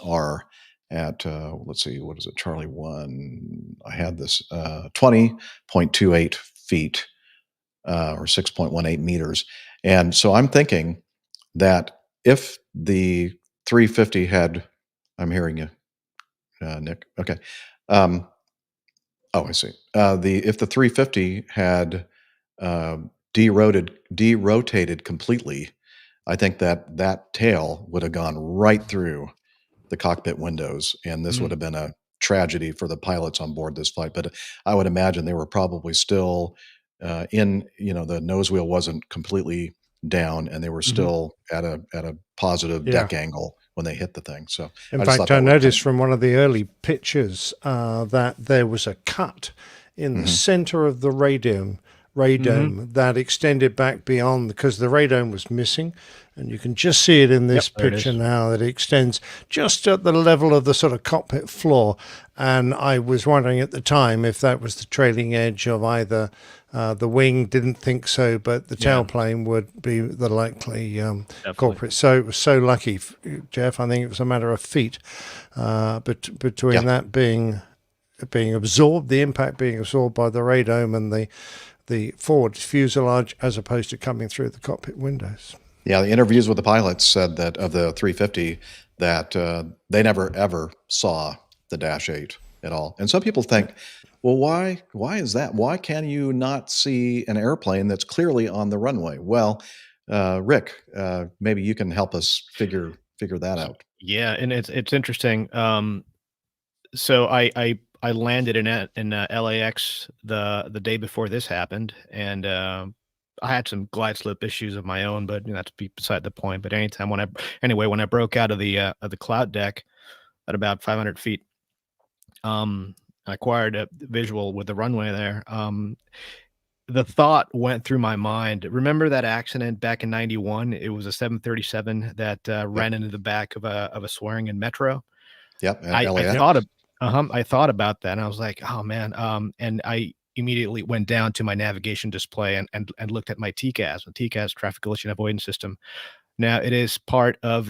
are at, let's see, what is it, Charlie 1? I had this 20.28 feet or 6.18 meters. And so I'm thinking that if the 350 had, I'm hearing you, Nick. Okay. Oh, I see. If the 350 had derotated completely, I think that tail would have gone right through the cockpit windows, and this would have been a tragedy for the pilots on board this flight. But I would imagine they were probably still in, the nose wheel wasn't completely down, and they were still at a positive deck angle when they hit the thing. So in fact, I noticed from one of the early pictures that there was a cut in the center of the radome that extended back beyond, because the radome was missing, and you can just see it in this picture now, that it extends just at the level of the sort of cockpit floor. And I was wondering at the time if that was the trailing edge of either the wing. Didn't think so, but the tailplane would be the likely culprit. So it was so lucky, Jeff. I think it was a matter of feet, but between that being absorbed, the impact being absorbed by the radome, and the forward fuselage, as opposed to coming through the cockpit windows. Yeah, the interviews with the pilots said that of the 350 that they never ever saw the Dash 8 at all. And some people think, well, why is that? Why can you not see an airplane that's clearly on the runway? Well, Rick, maybe you can help us figure that out. Yeah, and it's interesting. So I landed in LAX the day before this happened, and I had some glide slip issues of my own, but that's beside the point. But when I broke out of the cloud deck at about 500 feet, I acquired a visual with the runway there. The thought went through my mind. Remember that accident back in '91? It was a 737 that ran into the back of a Swearingen Metro. Yep, I LAX. thought about that, and I was like, oh man. And I immediately went down to my navigation display and looked at my TCAS, traffic collision avoidance system. Now it is part of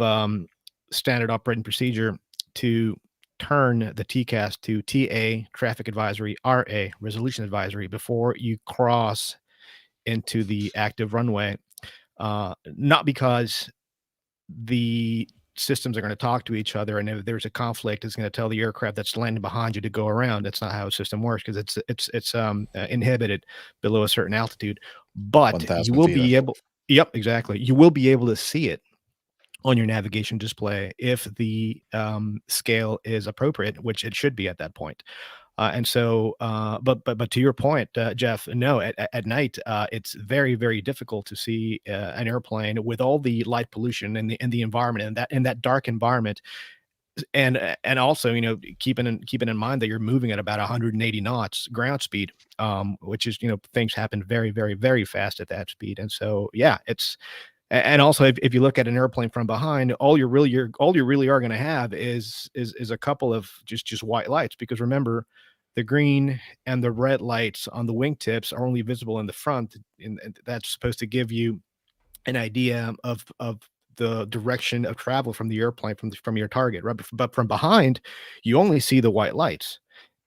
standard operating procedure to turn the TCAS to TA, traffic advisory, RA, resolution advisory, before you cross into the active runway. Not because the systems are going to talk to each other, and if there's a conflict, it's going to tell the aircraft that's landing behind you to go around. That's not how a system works, because it's inhibited below a certain altitude. But you will be able, exactly. You will be able to see it on your navigation display if the scale is appropriate, which it should be at that point. And so, but to your point, Jeff, no, at night, it's very, very difficult to see an airplane with all the light pollution and the environment, and in that dark environment. And also, keeping in mind that you're moving at about 180 knots ground speed, which is, things happen very, very, very fast at that speed. And so, yeah, and also, if you look at an airplane from behind, all you really are going to have is a couple of just white lights, because remember, the green and the red lights on the wingtips are only visible in the front, and that's supposed to give you an idea of the direction of travel from the airplane from your target, right? But from behind, you only see the white lights,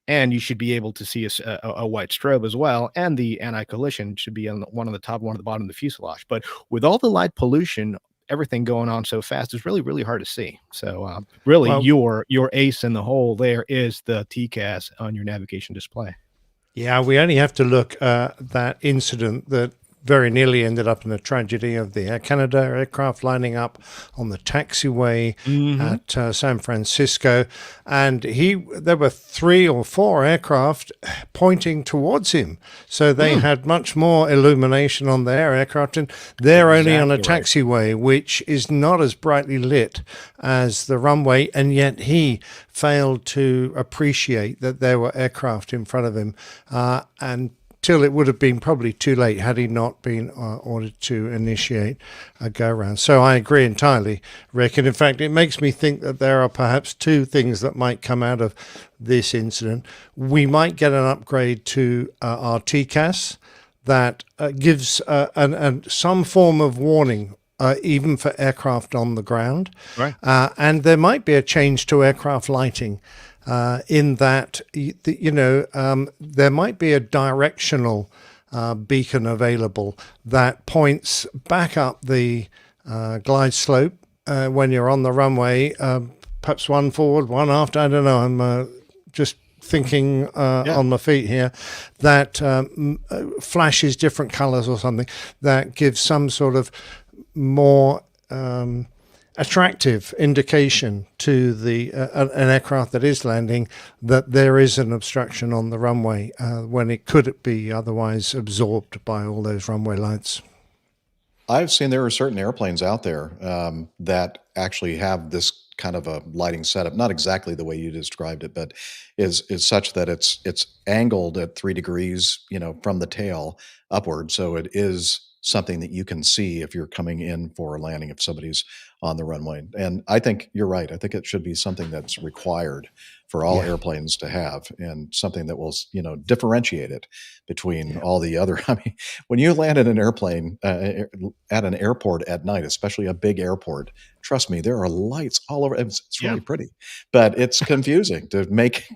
and you should be able to see a white strobe as well, and the anti-collision should be on one on the top, one on the bottom of the fuselage. But with all the light pollution, everything going on so fast, it's really, really hard to see. So really, Well- your ace in the hole there is the TCAS on your navigation display. Yeah, we only have to look at that incident that very nearly ended up in the tragedy of the Air Canada aircraft lining up on the taxiway at San Francisco, and there were 3 or 4 aircraft pointing towards him, so they had much more illumination on their aircraft, and they're only on a taxiway, which is not as brightly lit as the runway, and yet he failed to appreciate that there were aircraft in front of him, and till it would have been probably too late had he not been ordered to initiate a go-round. So I agree entirely, Rick. And in fact, it makes me think that there are perhaps 2 things that might come out of this incident. We might get an upgrade to our TCAS that gives some form of warning, even for aircraft on the ground. Right. And there might be a change to aircraft lighting. In that, there might be a directional beacon available that points back up the glide slope when you're on the runway, perhaps one forward, one after. I don't know. I'm just thinking on my feet here. That flashes different colors or something that gives some sort of more attractive indication to the an aircraft that is landing that there is an obstruction on the runway when it could be otherwise absorbed by all those runway lights. I've seen there are certain airplanes out there that actually have this kind of a lighting setup, not exactly the way you described it, but is such that it's angled at 3 degrees, from the tail upward. So it is something that you can see if you're coming in for a landing, if somebody's on the runway. And I think you're right. I think it should be something that's required for all airplanes to have, and something that will, differentiate it between all the other. I mean, when you land in an airplane at an airport at night, especially a big airport, trust me, there are lights all over. It's really pretty, but it's confusing to make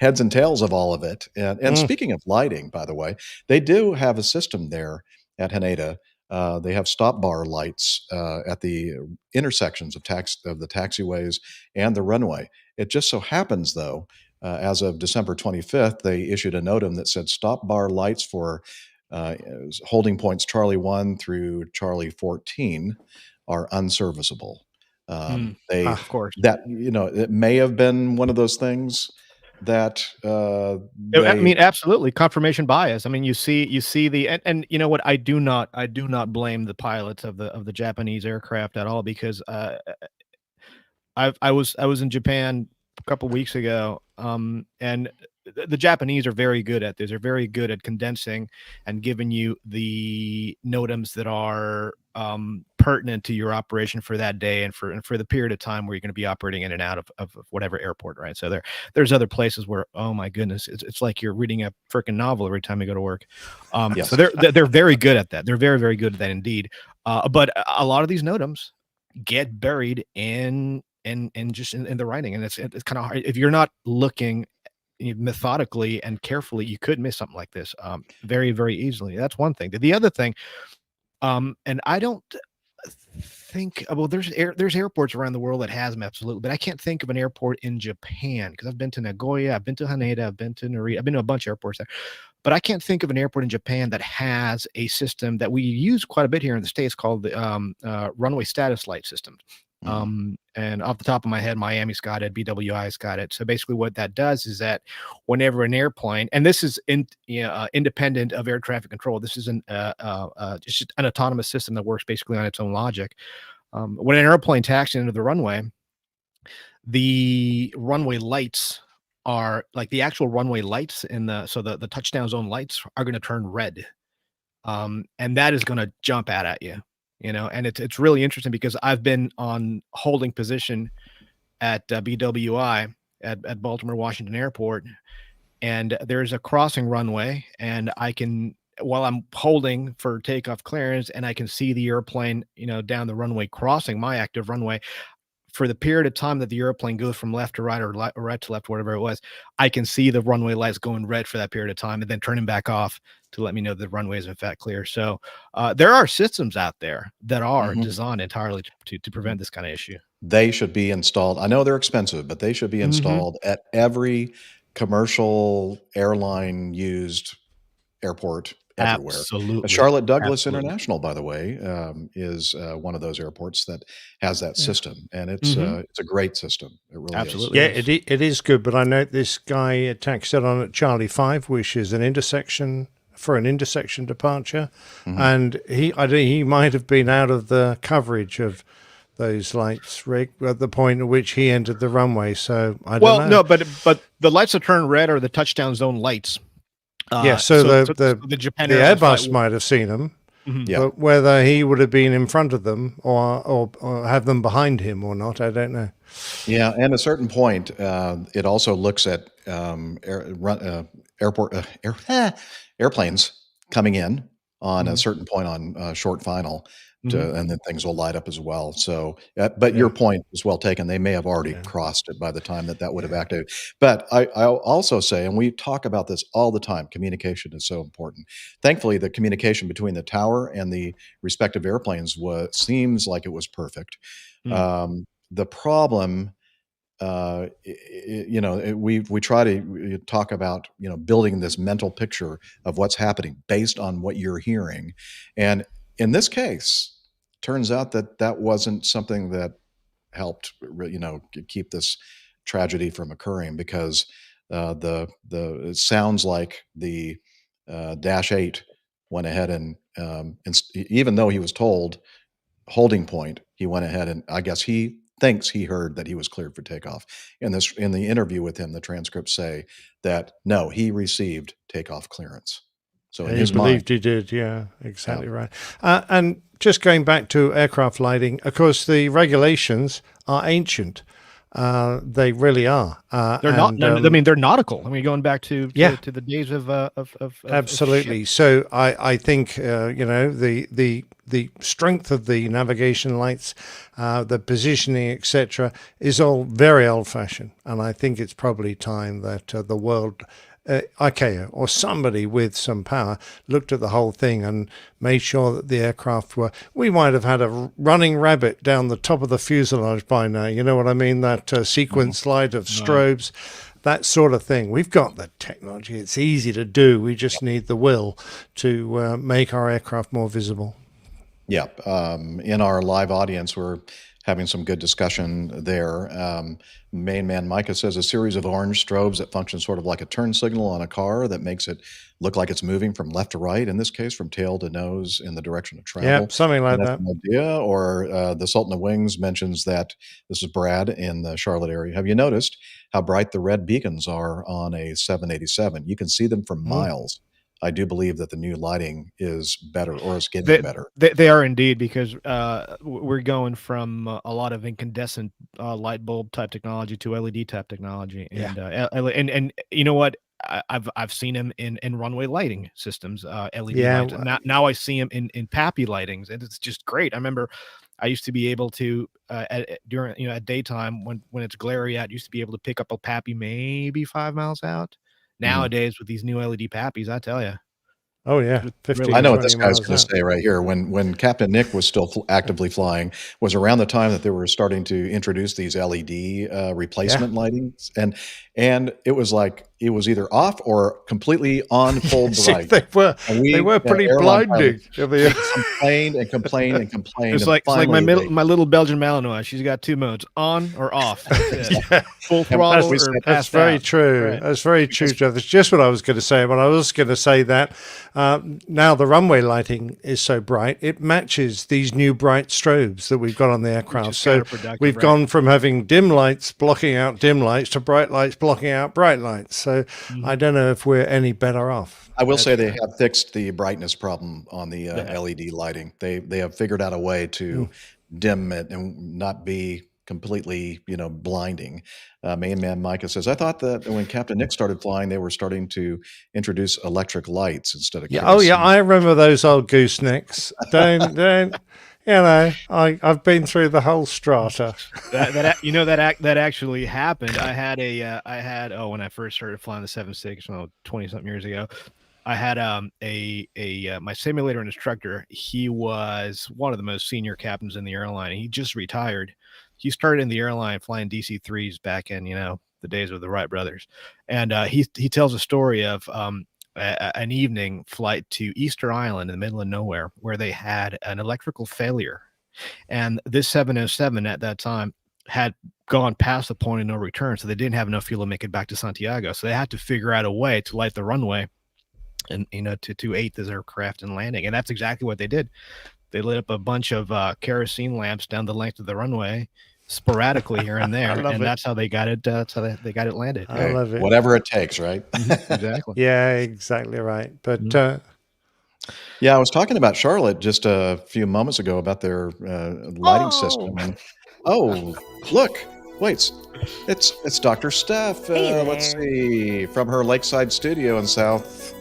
heads and tails of all of it. And speaking of lighting, by the way, they do have a system there at Haneda. They have stop bar lights at the intersections of the taxiways and the runway. It just so happens, though, as of December 25th, they issued a notum that said stop bar lights for holding points Charlie 1 through Charlie 14 are unserviceable. Of course. It may have been one of those things that I mean, absolutely confirmation bias. I mean, you see the and you know what? I do not blame the pilots of the Japanese aircraft at all, because I was in Japan a couple weeks ago, and the Japanese are very good at this. They're very good at condensing and giving you the notams that are pertinent to your operation for that day and for the period of time where you're going to be operating in and out of whatever airport, right? So there's other places where, oh my goodness, it's like you're reading a freaking novel every time you go to work. Yes. So they're very good at that. They're very, very good at that indeed. But a lot of these notams get buried in the writing, and it's kind of hard if you're not looking methodically and carefully. You could miss something like this very, very easily. That's one thing. The other thing, and I don't think, well, there's airports around the world that has them, absolutely, but I can't think of an airport in Japan, because I've been to Nagoya, I've been to Haneda, I've been to Narita, I've been to a bunch of airports there, but I can't think of an airport in Japan that has a system that we use quite a bit here in the States called the runway status light system. And off the top of my head, Miami's got it, BWI's got it. So basically what that does is that whenever an airplane, and this is independent of air traffic control, this is just an autonomous system that works basically on its own logic. When an airplane taxis into the runway lights are like the actual runway lights so the touchdown zone lights are going to turn red. And that is going to jump out at you. And it's really interesting because I've been on holding position at Baltimore Washington Airport, and the runway lights are going to turn red. And that is going to jump out at you. And it's really interesting because I've been on holding position at Baltimore Washington Airport, and the runway lights are going to turn red. And that is going to jump out at you. And it's really interesting because I've been on holding position at BWI at Baltimore Washington Airport, and there's a crossing runway, and I can, while I'm holding for takeoff clearance, and I can see the airplane, down the runway crossing my active runway. For the period of time that the airplane goes from left to right or right to left, whatever it was, I can see the runway lights going red for that period of time and then turning back off to let me know the runway is in fact clear. So there are systems out there that are designed entirely to prevent this kind of issue. They should be installed. I know they're expensive, but they should be installed at every commercial airline used airport everywhere. Absolutely. Charlotte Douglas Absolutely. International, by the way, is one of those airports that has that system, and it's a great system. It really Absolutely. is. Yeah, it is good. But I note this guy taxed it on at Charlie 5, which is an intersection departure, and he might have been out of the coverage of those lights, Rick, at the point at which he entered the runway. So I don't know. No, but the lights that turn red are the touchdown zone lights. So the Japan the Airlines Airbus flight- might have seen them, Yeah. but whether he would have been in front of them or have them behind him or not, I don't know. Yeah, and at a certain point, it also looks at airplanes coming in on a certain point on short final, and then things will light up as well. So, but your point is well taken. They may have already crossed it by the time that would have activated. But I'll also say, and we talk about this all the time, communication is so important. Thankfully, the communication between the tower and the respective airplanes seems like it was perfect. The problem, we try to talk about building this mental picture of what's happening based on what you're hearing, and in this case, turns out that wasn't something that helped keep this tragedy from occurring, because it sounds like the Dash 8 went ahead and even though he was told holding point, he went ahead and I guess he thinks he heard that he was cleared for takeoff. In the interview with him, the transcripts say that no, he received takeoff clearance. So in He his believed mind, he did. Yeah, exactly right. And just going back to aircraft lighting, of course, the regulations are ancient. They really are. They're not. I mean, they're nautical. I mean, going back to the days of absolutely. So I think the strength of the navigation lights, the positioning, etc., is all very old fashioned, and I think it's probably time that the world. ICAO or somebody with some power looked at the whole thing and made sure that the aircraft were. We might have had a running rabbit down the top of the fuselage by now. You know what I mean? That sequence slide of strobes, that sort of thing. We've got the technology. It's easy to do. We just need the will to make our aircraft more visible. Yeah. In our live audience, we're having some good discussion there. Main man Micah says a series of orange strobes that function sort of like a turn signal on a car that makes it look like it's moving from left to right, in this case from tail to nose in the direction of travel. Yeah, something like that. An idea. Or the Sultan of Wings mentions that, this is Brad in the Charlotte area, have you noticed how bright the red beacons are on a 787? You can see them for miles. I do believe that the new lighting is better, or is getting better. They are indeed, because we're going from a lot of incandescent light bulb type technology to LED type technology, and you know what? I've seen them in runway lighting systems, LED lights. Now I see them in PAPI lightings, and it's just great. I remember I used to be able to during at daytime when it's glary out, used to be able to pick up a PAPI maybe 5 miles out. Nowadays, with these new LED PAPIs, I tell you. Oh yeah, 15, I know what this 20 guy's miles going to out. say right here. When Captain Nick was still actively flying, was around the time that they were starting to introduce these LED replacement lightings, and it was like it was either off or completely on full bright. they were pretty blinding. Complained and complained and complained. It's like my little Belgian Malinois. She's got two modes: on or off. Full throttle. That's very true. Right. That's very true, Jeff. That's just what I was going to say. But I was going to say that now the runway lighting is so bright, it matches these new bright strobes that we've got on the aircraft. So we've gone from having dim lights blocking out dim lights to bright lights blocking out bright lights. So I don't know if we're any better off. I will say they have fixed the brightness problem on the LED lighting. They have figured out a way to dim it and not be completely, blinding. Main Man Micah says, I thought that when Captain Nick started flying, they were starting to introduce electric lights instead of Yeah. Oh, yeah. kerosene. I remember those old goosenecks. Don't. I've been through the whole strata. that actually happened. I had when I first started flying the 7.6, 20 something years ago, I had my simulator instructor. He was one of the most senior captains in the airline. He just retired. He started in the airline flying DC-3s back in the days of the Wright brothers, and he tells a story of an evening flight to Easter Island in the middle of nowhere where they had an electrical failure, and this 707 at that time had gone past the point of no return, so they didn't have enough fuel to make it back to Santiago. So they had to figure out a way to light the runway and to aid this aircraft in landing, and that's exactly what they did. They lit up a bunch of kerosene lamps down the length of the runway, sporadically here and there, and that's how they got it. They got it landed. I love it. Whatever it takes, right? Exactly. Yeah, exactly right. But Yeah, I was talking about Charlotte just a few moments ago about their lighting system. And look, wait, it's Dr. Steph. Let's see, from her lakeside studio in South.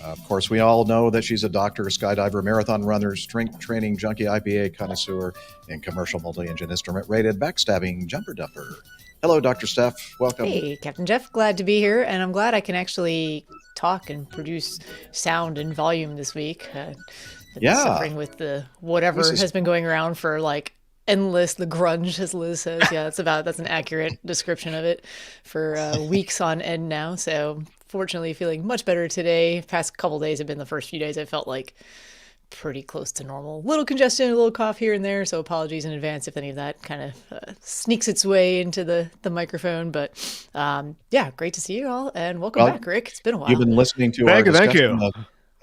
Of course, we all know that she's a doctor, skydiver, marathon runner, strength training junkie, IPA connoisseur, and commercial multi-engine instrument rated backstabbing jumper dumper. Hello, Dr. Steph. Welcome. Hey, Captain Jeff. Glad to be here, and I'm glad I can actually talk and produce sound and volume this week. Suffering with the whatever has been going around for like endless, the grunge, as Liz says. Yeah, that's an accurate description of it for weeks on end now. So fortunately feeling much better today. Past couple days have been the first few days I felt like pretty close to normal. Little congestion, a little cough here and there, so apologies in advance if any of that kind of sneaks its way into the microphone. But great to see you all, and welcome back, Rick. It's been a while. You've been listening to our discussion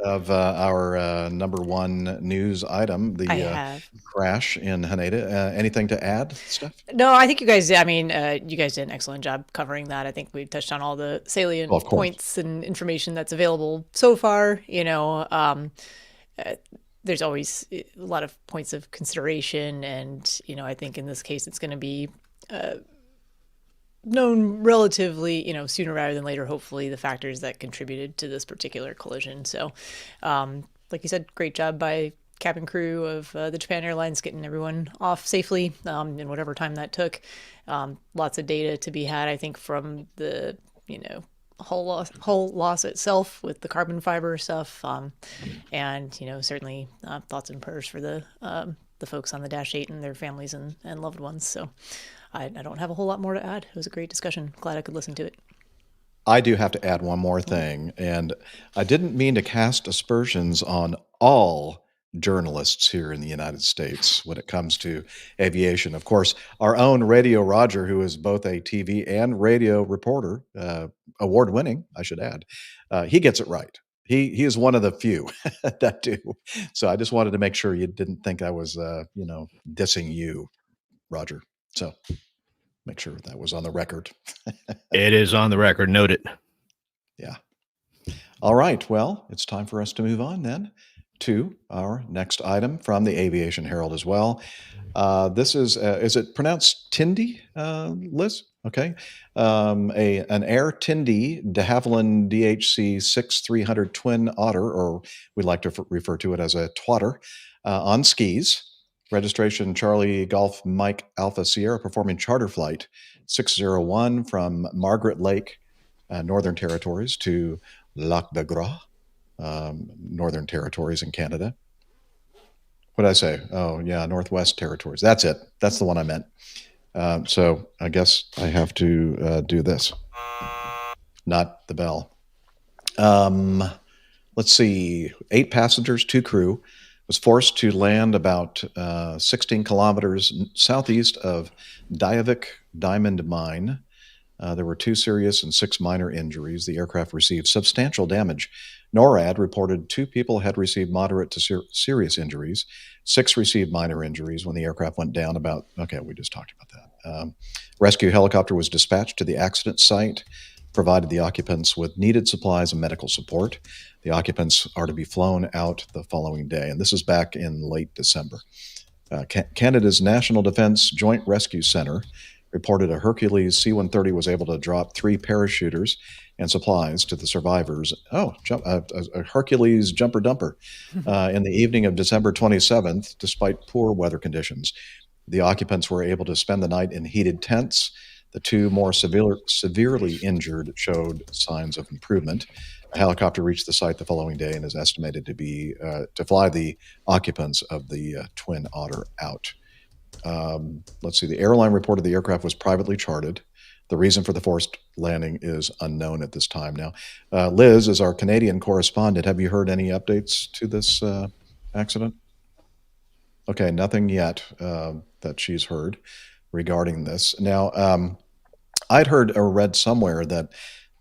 of our number one news item, the crash in Haneda. Anything to add, Steph? No, I think you guys did an excellent job covering that. I think we touched on all the salient points and information that's available so far. There's always a lot of points of consideration, and I think in this case it's going to be known relatively sooner rather than later, hopefully, the factors that contributed to this particular collision. So like you said, great job by cabin crew of the Japan Airlines getting everyone off safely in whatever time that took. Lots of data to be had, I think, from the whole loss itself with the carbon fiber stuff, and certainly thoughts and prayers for the folks on the Dash 8 and their families and loved ones. So I don't have a whole lot more to add. It was a great discussion. Glad I could listen to it. I do have to add one more thing, and I didn't mean to cast aspersions on all journalists here in the United States when it comes to aviation. Of course, our own Radio Roger, who is both a TV and radio reporter, award-winning, I should add, he gets it right. He is one of the few that do. So I just wanted to make sure you didn't think I was, dissing you, Roger. So make sure that was on the record. It is on the record. Note it. Yeah. All right. Well, it's time for us to move on then to our next item from the Aviation Herald as well. This is it pronounced Tindy, Liz? Okay. An Air Tindy de Havilland DHC 6300 Twin Otter, or we like to refer to it as a twatter, on skis. Registration Charlie Golf Mike Alpha Sierra, performing charter flight 601 from Margaret Lake, Northern Territories, to Lac de Gras, Northern Territories in Canada. What did I say? Oh, yeah, Northwest Territories. That's it. That's the one I meant. So I guess I have to do this, not the bell. Let's see. 8 passengers, 2 crew. Was forced to land about 16 kilometers southeast of Diavik Diamond Mine. There were 2 serious and 6 minor injuries. The aircraft received substantial damage. NORAD reported 2 people had received moderate to serious injuries. 6 received minor injuries when the aircraft went down we just talked about that. Rescue helicopter was dispatched to the accident site, provided the occupants with needed supplies and medical support. The occupants are to be flown out the following day, and this is back in late December. Canada's National Defense Joint Rescue Center reported a Hercules C-130 was able to drop 3 parachuters and supplies to the survivors. A Hercules jumper dumper in the evening of December 27th, despite poor weather conditions. The occupants were able to spend the night in heated tents. The 2 more severely injured showed signs of improvement. A helicopter reached the site the following day and is estimated to fly the occupants of the Twin Otter out. Let's see. The airline reported the aircraft was privately chartered. The reason for the forced landing is unknown at this time. Now, Liz is our Canadian correspondent. Have you heard any updates to this accident? Okay, nothing yet that she's heard regarding this. Now, I'd heard or read somewhere that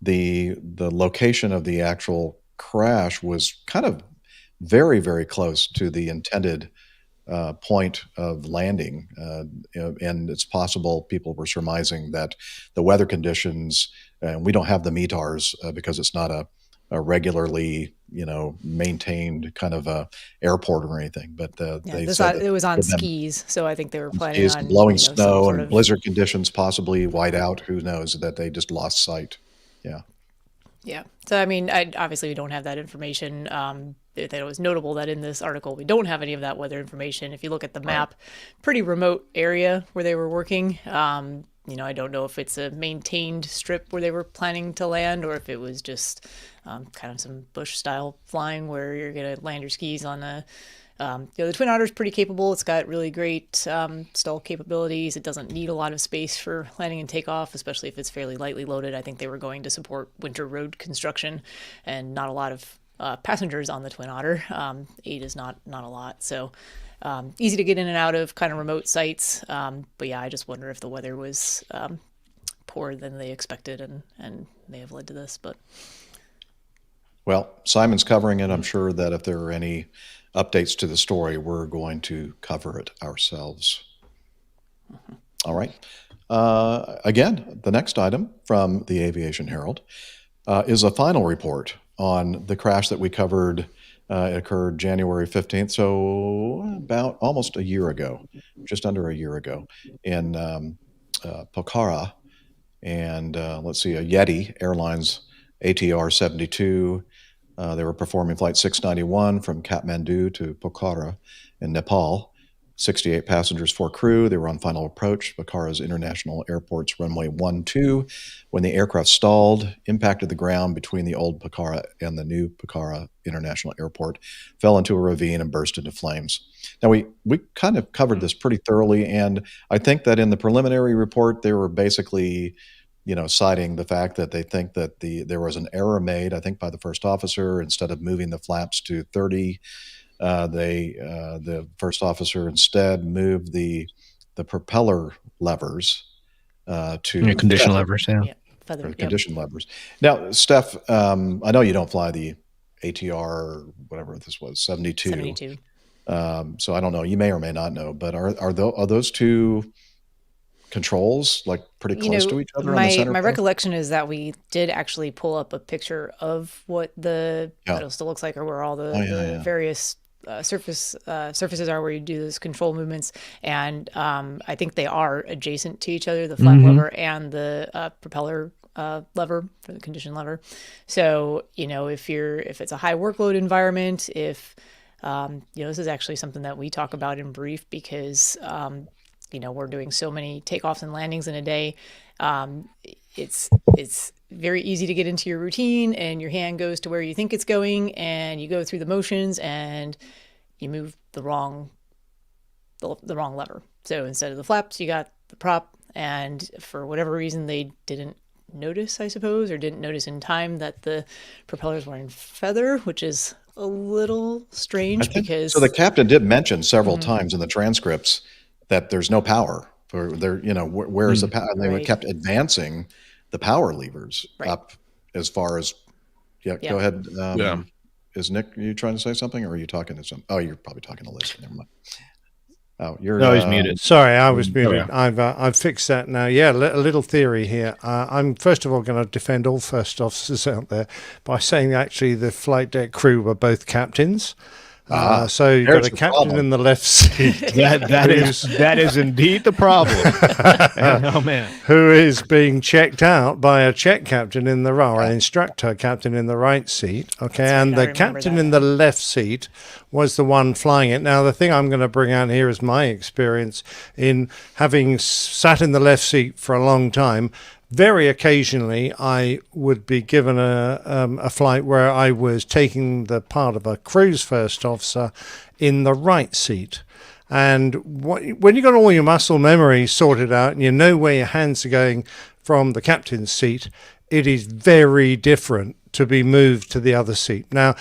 the location of the actual crash was kind of very, very close to the intended point of landing, and it's possible people were surmising that the weather conditions, and we don't have the METARs because it's not a regularly maintained kind of a airport or anything, but they said it was on with them skis, so I think they were planning on blowing some snow sort and of blizzard conditions, possibly whiteout, who knows, that they just lost sight. Yeah. So, I mean, obviously we don't have that information. It was notable that in this article we don't have any of that weather information. If you look at the map, pretty remote area where they were working. I don't know if it's a maintained strip where they were planning to land or if it was just kind of some bush style flying where you're going to land your skis on a the Twin Otter is pretty capable. It's got really great stall capabilities. It doesn't need a lot of space for landing and takeoff, especially if it's fairly lightly loaded. I think they were going to support winter road construction and not a lot of passengers on the Twin Otter. 8 is not a lot. So easy to get in and out of kind of remote sites. But yeah, I just wonder if the weather was poorer than they expected and may have led to this. But Well, Simon's covering it. I'm sure that if there are any updates to the story, we're going to cover it ourselves. All right. Again, the next item from the Aviation Herald is a final report on the crash that we covered. It occurred January 15th, so about almost a year ago, just under a year ago, in Pokhara. And let's see, a Yeti Airlines ATR 72. They were performing Flight 691 from Kathmandu to Pokhara in Nepal. 68 passengers, 4 crew. They were on final approach, Pokhara's International Airport's runway 12, when the aircraft stalled, impacted the ground between the old Pokhara and the new Pokhara International Airport, fell into a ravine and burst into flames. Now, we kind of covered this pretty thoroughly, and I think that in the preliminary report, they were basically citing the fact that they think that there was an error made, I think, by the first officer. Instead of moving the flaps to 30, the first officer instead moved the propeller levers to condition levers, condition levers. Now, Steph, I know you don't fly the ATR, whatever this was, 72. 72. So I don't know. You may or may not know, but are those two controls like pretty close to each other? My recollection is that we did actually pull up a picture of what the pedestal looks like, or where all the various surfaces are where you do those control movements, and I think they are adjacent to each other, the flap lever and the propeller lever for the condition lever. So if it's a high workload environment, if this is actually something that we talk about in brief because we're doing so many takeoffs and landings in a day. It's very easy to get into your routine, and your hand goes to where you think it's going, and you go through the motions, and you move the wrong lever. So instead of the flaps, you got the prop, and for whatever reason, they didn't notice, I suppose, or didn't notice in time that the propellers were in feather, which is a little strange because. So the captain did mention several times in the transcripts that there's no power for there. Where's the power? And they kept advancing the power levers up as far as. Yeah. Go ahead. Is Nick, you trying to say something, or are you talking to some? Oh, you're probably talking to Liz. Never mind. Oh, he's muted. Sorry, I was muted. I've fixed that now. Yeah, a little theory here. I'm first of all going to defend all first officers out there by saying actually the flight deck crew were both captains. So you've got there's a the captain problem. in the left seat. that is indeed the problem. Oh man, Who is being checked out by a check captain in the right, or an instructor captain in the right seat. Okay, That's right, and I the remember captain that. in the left seat was the one flying it. Now, the thing I'm going to bring out here is my experience in having sat in the left seat for a long time. Very occasionally, I would be given a flight where I was taking the part of a cruise first officer in the right seat. And when you've got all your muscle memory sorted out and you know where your hands are going from the captain's seat, it is very different to be moved to the other seat. Now,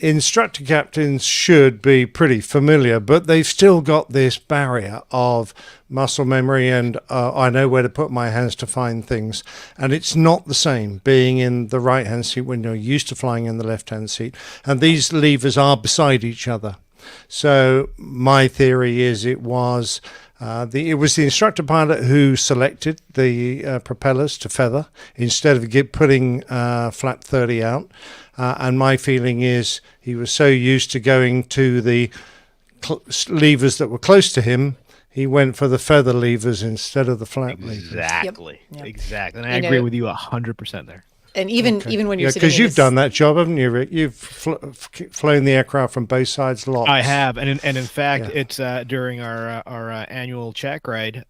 instructor captains should be pretty familiar, but they've still got this barrier of muscle memory and I know where to put my hands to find things. And it's not the same being in the right-hand seat when you're used to flying in the left-hand seat. And these levers are beside each other. So my theory is it was the instructor pilot who selected the propellers to feather instead of putting flap 30 out. And my feeling is he was so used to going to the levers that were close to him, he went for the feather levers instead of the flap levers. exactly, Yep. exactly. And I You agree know- with you 100% there. And even when you're sitting Because in you've this- done that job, haven't you, Rick? You've flown the aircraft from both sides lots. I have, and in fact, Yeah. it's during our annual check ride.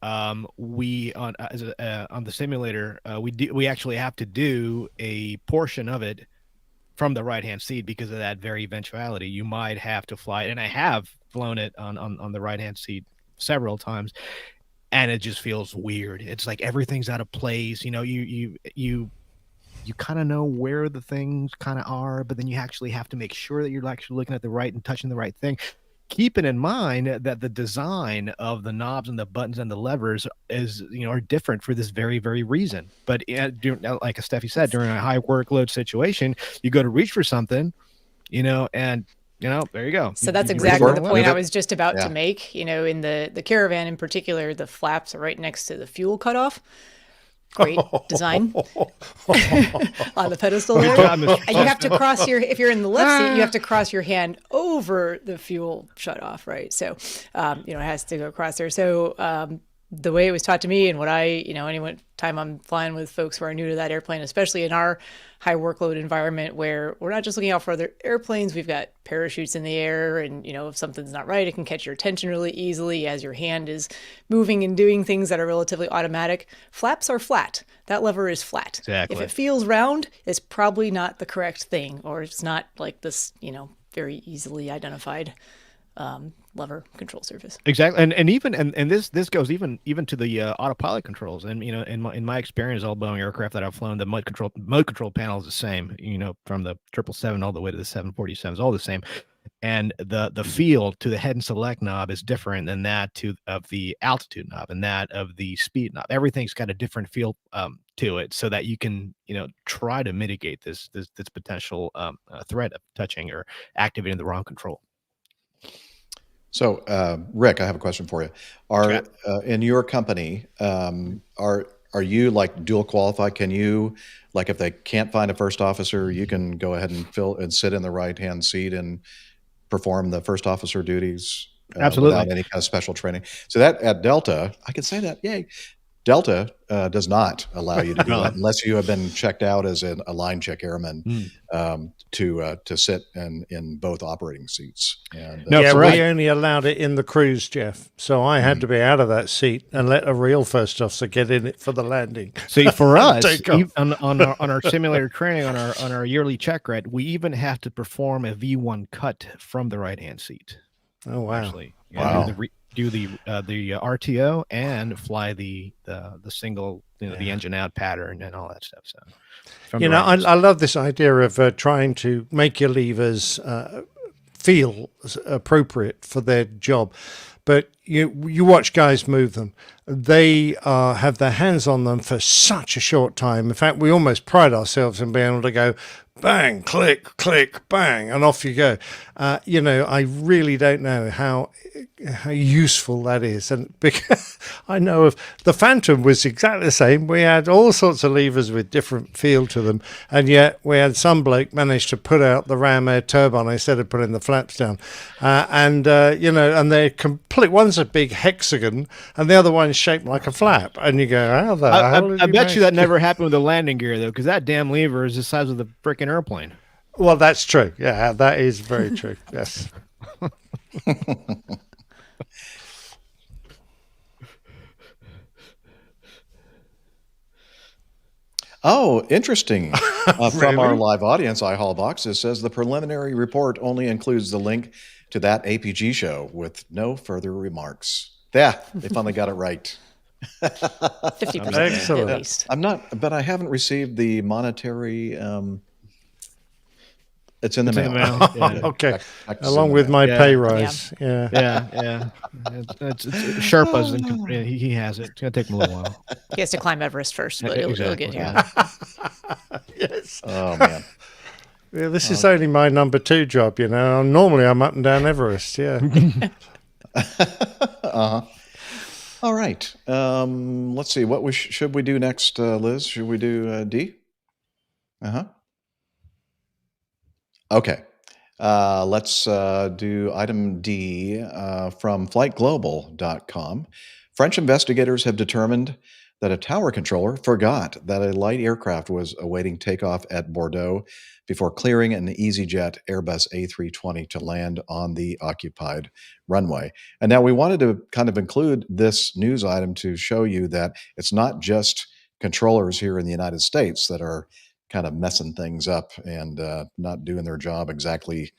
We on the simulator, we actually have to do a portion of it from the right hand seat because of that very eventuality. You might have to fly it, and I have flown it on the right hand seat several times, and it just feels weird. It's like everything's out of place. You know, you kind of know where the things kind of are, but then you actually have to make sure that you're actually looking at the right and touching the right thing. Keeping in mind that the design of the knobs and the buttons and the levers are different for this very, very reason. But like Steffi said, during a high workload situation, you go to reach for something, and there you go. So that's You exactly reach the for it. point I was just about Yeah. to make. In the Caravan in particular, the flaps are right next to the fuel cutoff. Great design on the pedestal there. job, Mr. And you have to cross if you're in the left seat, you have to cross your hand over the fuel shut off, right? So, it has to go across there. So, the way it was taught to me and what any time I'm flying with folks who are new to that airplane, especially in our high workload environment where we're not just looking out for other airplanes, we've got parachutes in the air and, if something's not right, it can catch your attention really easily as your hand is moving and doing things that are relatively automatic. Flaps are flat. That lever is flat. Exactly. If it feels round, it's probably not the correct thing, or it's not like this, very easily identified lever control surface. Exactly, and even and this goes even to the autopilot controls. And in my experience, all Boeing aircraft that I've flown, the mode control panel is the same. From the 777 all the way to the 747s, all the same. And the feel to the head and select knob is different than that of the altitude knob and that of the speed knob. Everything's got a different feel to it, so that you can try to mitigate this potential threat of touching or activating the wrong control. So, Rick, I have a question for you. Are in your company, are you like dual qualified? Can you, like, if they can't find a first officer, you can go ahead and fill and sit in the right hand seat and perform the first officer duties Absolutely. without any kind of special training? So that at Delta, I can say that, yay. Delta does not allow you to do that unless you have been checked out as a line check airman to sit in both operating seats. And, No, yeah, correct. we only allowed it in the cruise, Jeff. So I had to be out of that seat and let a real first officer get in it for the landing. See, for us, Take off. on our simulator training on our yearly check ride, we even have to perform a V1 cut from the right hand seat. Oh, wow. Actually, Wow. do the RTO and fly the single the engine out pattern and all that stuff. So, from the right hand I love this idea of trying to make your levers feel appropriate for their job. But you watch guys move them. They have their hands on them for such a short time. In fact, we almost pride ourselves in being able to go bang, click, click, bang, and off you go. I really don't know how useful that is, and because I know of the Phantom was exactly the same. We had all sorts of levers with different feel to them, and yet we had some bloke managed to put out the ram air turbine instead of putting the flaps down, and they're complete. One's a big hexagon, and the other one's shaped like a flap, and you go, how the hell did I you bet manage you that to-" never happened with the landing gear though, because that damn lever is the size of the freaking airplane. Well, that's true. Yeah, that is very true. Yes. Oh, interesting. From our Really? live audience, iHall Boxes says the preliminary report only includes the link to that APG show with no further remarks. Yeah, they finally got it right. 50% Excellent. at least. But I haven't received the monetary. It's in the It's in mail. the mail. Yeah. Okay. Check is in Along the with mail. my Yeah. pay rise. Yeah. Yeah. It's Sherpa's. He has it. It's going to take him a little while. He has to climb Everest first, but it'll Exactly. get here. Yeah. Yes. Oh man. Yeah, this is only my number 2 job, Normally I'm up and down Everest, yeah. Uh-huh. All right. Let's see. What should we do next, Liz? Should we do D? Uh-huh. Okay. Let's do item D from flightglobal.com. French investigators have determined that a tower controller forgot that a light aircraft was awaiting takeoff at Bordeaux before clearing an EasyJet Airbus A320 to land on the occupied runway. And now we wanted to kind of include this news item to show you that it's not just controllers here in the United States that are kind of messing things up and not doing their job exactly,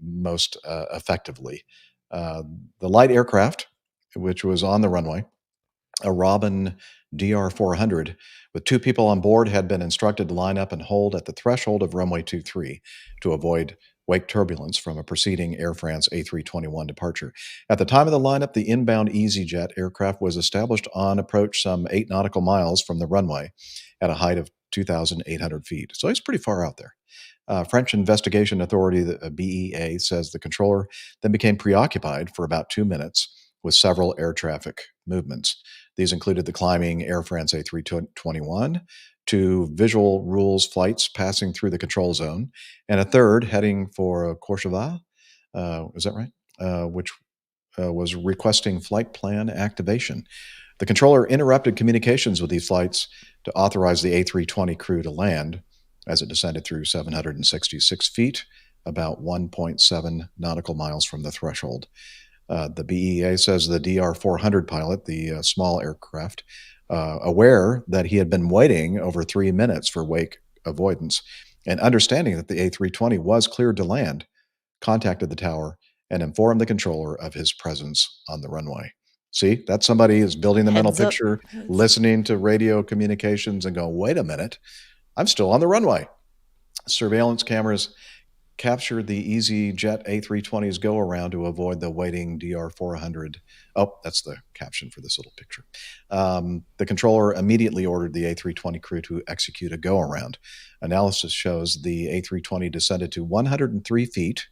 most effectively. The light aircraft, which was on the runway, a Robin DR400 with 2 people on board, had been instructed to line up and hold at the threshold of runway 23 to avoid wake turbulence from a preceding Air France A321 departure. At the time of the lineup, the inbound EasyJet aircraft was established on approach some 8 nautical miles from the runway at a height of 2,800 feet. So it's pretty far out there. French investigation authority, the BEA, says the controller then became preoccupied for about 2 minutes with several air traffic movements. These included the climbing Air France A321, 2 visual rules flights passing through the control zone, and a third heading for Courchevel, is that right? Which was requesting flight plan activation. The controller interrupted communications with these flights to authorize the A320 crew to land as it descended through 766 feet, about 1.7 nautical miles from the threshold. The BEA says the DR400 pilot, the small aircraft, aware that he had been waiting over 3 minutes for wake avoidance and understanding that the A320 was cleared to land, contacted the tower and informed the controller of his presence on the runway. See, that's somebody who's building the mental Heads up. picture, listening to radio communications and going, wait a minute, I'm still on the runway. Surveillance cameras captured the EasyJet A320's go-around to avoid the waiting DR400. Oh, that's the caption for this little picture. The controller immediately ordered the A320 crew to execute a go-around. Analysis shows the A320 descended to 103 feet,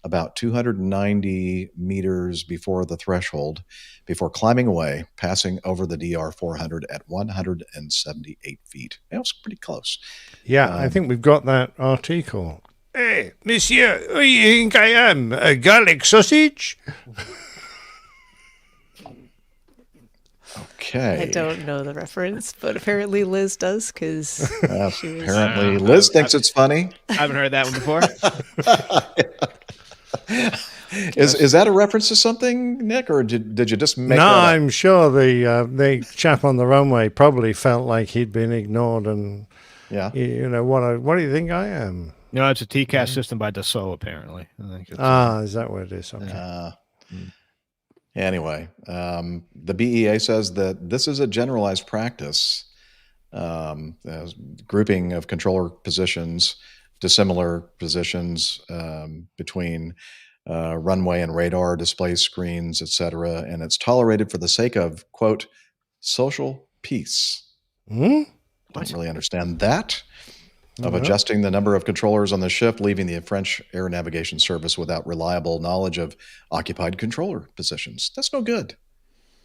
about 290 meters before the threshold, before climbing away, passing over the DR400 at 178 feet. That was pretty close. Yeah, I think we've got that article. Hey, monsieur, who do you think I am? A garlic sausage? Okay. I don't know the reference, but apparently Liz does because Apparently, Liz thinks it's funny. I haven't heard that one before. Is that a reference to something, Nick, or did you just make No, that up? I'm sure the chap on the runway probably felt like he'd been ignored and, Yeah. what do you think I am? No, it's a TCAS system by Dassault, apparently. I think it's, Is that what it is? Okay. Anyway, the BEA says that this is a generalized practice, grouping of controller positions, dissimilar positions between runway and radar display screens, etc., and it's tolerated for the sake of, quote, social peace. Don't really understand that. of adjusting the number of controllers on the ship, leaving the French Air Navigation Service without reliable knowledge of occupied controller positions. That's no good.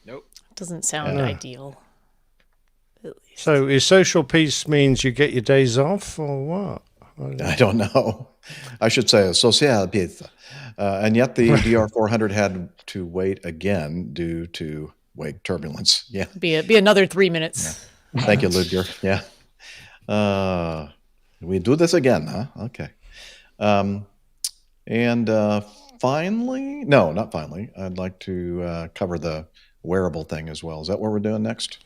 Nope. Doesn't sound ideal. At least. So is social peace means you get your days off or what? I don't know. I should say social peace. And yet the DR400 had to wait again due to wake turbulence. Yeah. Be another 3 minutes. Yeah. Thank you, Ludger. Yeah. We do this again, huh? Okay. And finally, no, not finally. I'd like to cover the wearable thing as well. Is that what we're doing next?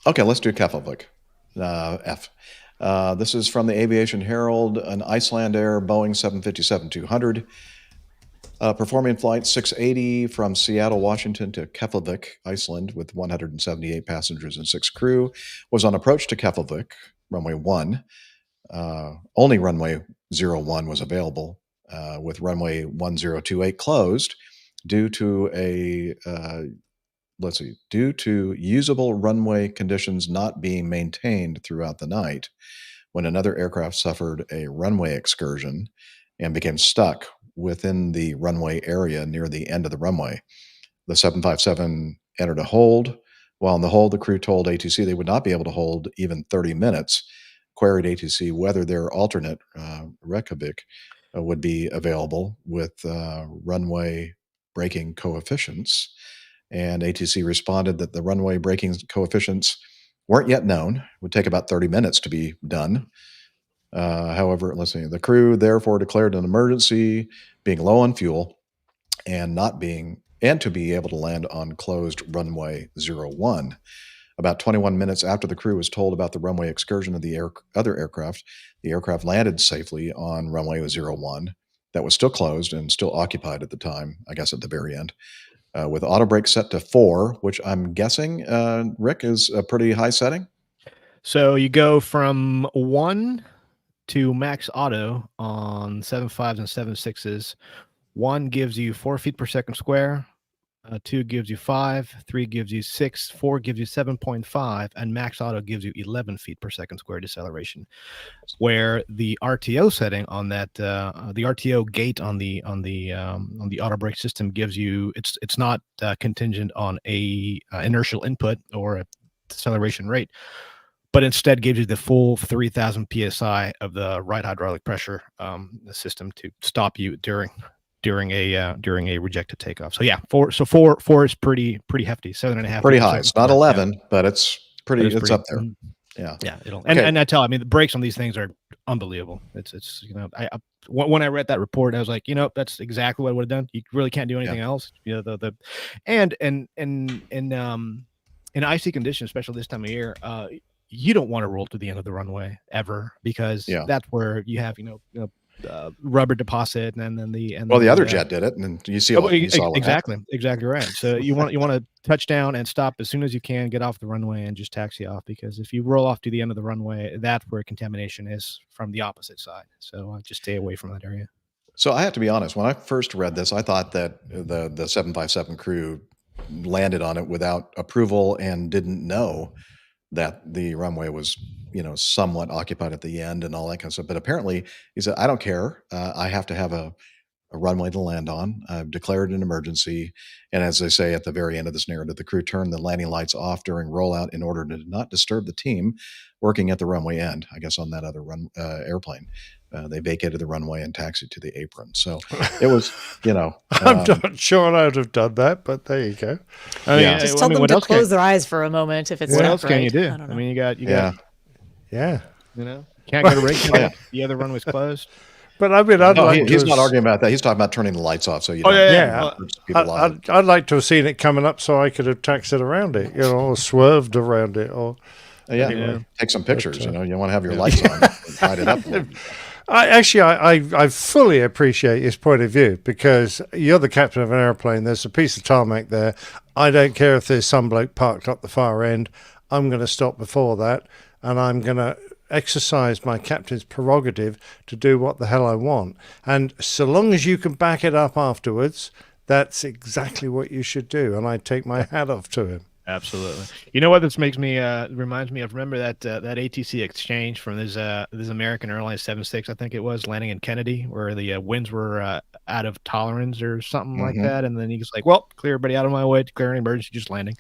Okay, let's do Keflavik. F. This is from the Aviation Herald, an Iceland Air Boeing 757-200. Performing flight 680 from Seattle, Washington to Keflavik, Iceland, with 178 passengers and 6 crew, was on approach to Keflavik, runway 1. Only runway 01 was available, with runway 1028 closed due to due to usable runway conditions not being maintained throughout the night, when another aircraft suffered a runway excursion and became stuck within the runway area near the end of the runway. The 757 entered a hold. While in the hold, the crew told ATC they would not be able to hold even 30 minutes, queried ATC whether their alternate Reykjavik would be available with runway braking coefficients. And ATC responded that the runway braking coefficients weren't yet known. It would take about 30 minutes to be done. However, let's see, the crew therefore declared an emergency, being low on fuel and to be able to land on closed runway 01. About 21 minutes after the crew was told about the runway excursion of the other aircraft, the aircraft landed safely on runway 01 that was still closed and still occupied at the time, I guess at the very end. With auto brake set to 4, which I'm guessing, Rick, is a pretty high setting. So you go from 1 to max auto on 7.5s and 7.6s. 1 gives you 4 feet per second square. 2 gives you 5. 3 gives you 6. 4 gives you 7.5, and max auto gives you 11 feet per second square deceleration. Where the RTO setting on that, the RTO gate on the auto brake system gives you, it's not contingent on a inertial input or a deceleration rate, but instead gives you the full 3,000 psi of the right hydraulic pressure system to stop you during a rejected takeoff. So yeah, 4 is pretty hefty. 7.5. Pretty high. It's not 11, but it's pretty. It's up there. Yeah. Yeah. And I mean, the brakes on these things are unbelievable. It's I when I read that report, I was like, that's exactly what I would have done. You really can't do anything else. And in icy conditions, especially this time of year, you don't want to roll to the end of the runway ever, because that's where you have rubber deposit, and then the other jet did it, and you saw exactly right. So you want to touch down and stop as soon as you can, get off the runway and just taxi off, because if you roll off to the end of the runway, that's where contamination is from the opposite side. So just stay away from that area. So I have to be honest, when I first read this, I thought that the 757 crew landed on it without approval and didn't know that the runway was somewhat occupied at the end and all that kind of stuff. But apparently he said, I don't care. I have to have a runway to land on. I've declared an emergency. And as they say at the very end of this narrative, the crew turned the landing lights off during rollout in order to not disturb the team working at the runway end, I guess on that other airplane. They vacated the runway and taxied to the apron. So it was, I'm not sure I'd have done that, but there you go. Just tell them to close their eyes for a moment if it's what not else right. Can you do? I don't know. I mean, you got yeah. Can't go to rate. The other runway's closed. But I mean, he's not arguing about that. He's talking about turning the lights off. So you I'd like to have seen it coming up so I could have taxied around it, or swerved around it, or take some pictures. You want to have your lights on, light it up a little bit. I fully appreciate his point of view, because you're the captain of an airplane. There's a piece of tarmac there. I don't care if there's some bloke parked up the far end. I'm going to stop before that, and I'm going to exercise my captain's prerogative to do what the hell I want. And so long as you can back it up afterwards, that's exactly what you should do. And I take my hat off to him. Absolutely. You know what this makes me reminds me of? Remember that that ATC exchange from this American Airlines 76, I think it was, landing in Kennedy, where the winds were out of tolerance or something like that, and then he's like, "Well, clear everybody out of my way, declare an emergency, just landing."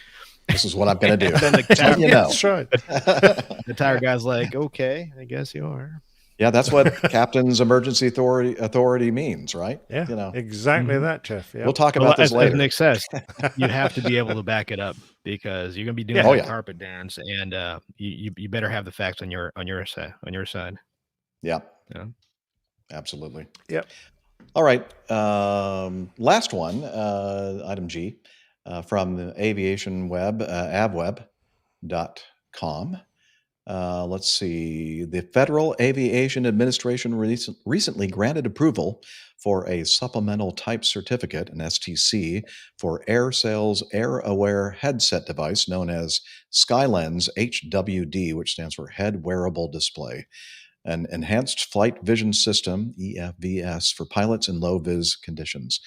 This is what I'm going to do. Then the tower, That's right. the tower guy's like, "Okay, I guess you are." Yeah, that's what Captain's Emergency Authority means, right? Yeah, You know, exactly that, Jeff. Yeah. we'll talk about this as later. Nick says, you have to be able to back it up because you're going to be doing a carpet dance, and you better have the facts on your side. Yeah. Yeah. Absolutely. Yep. All right. Last one, item G, from the aviation web, avweb.com. Let's see. The Federal Aviation Administration recently granted approval for a supplemental type certificate, an STC, for AirSail's Air Aware headset device known as SkyLens HWD, which stands for Head Wearable Display, an enhanced flight vision system, EFVS, for pilots in low-vis conditions.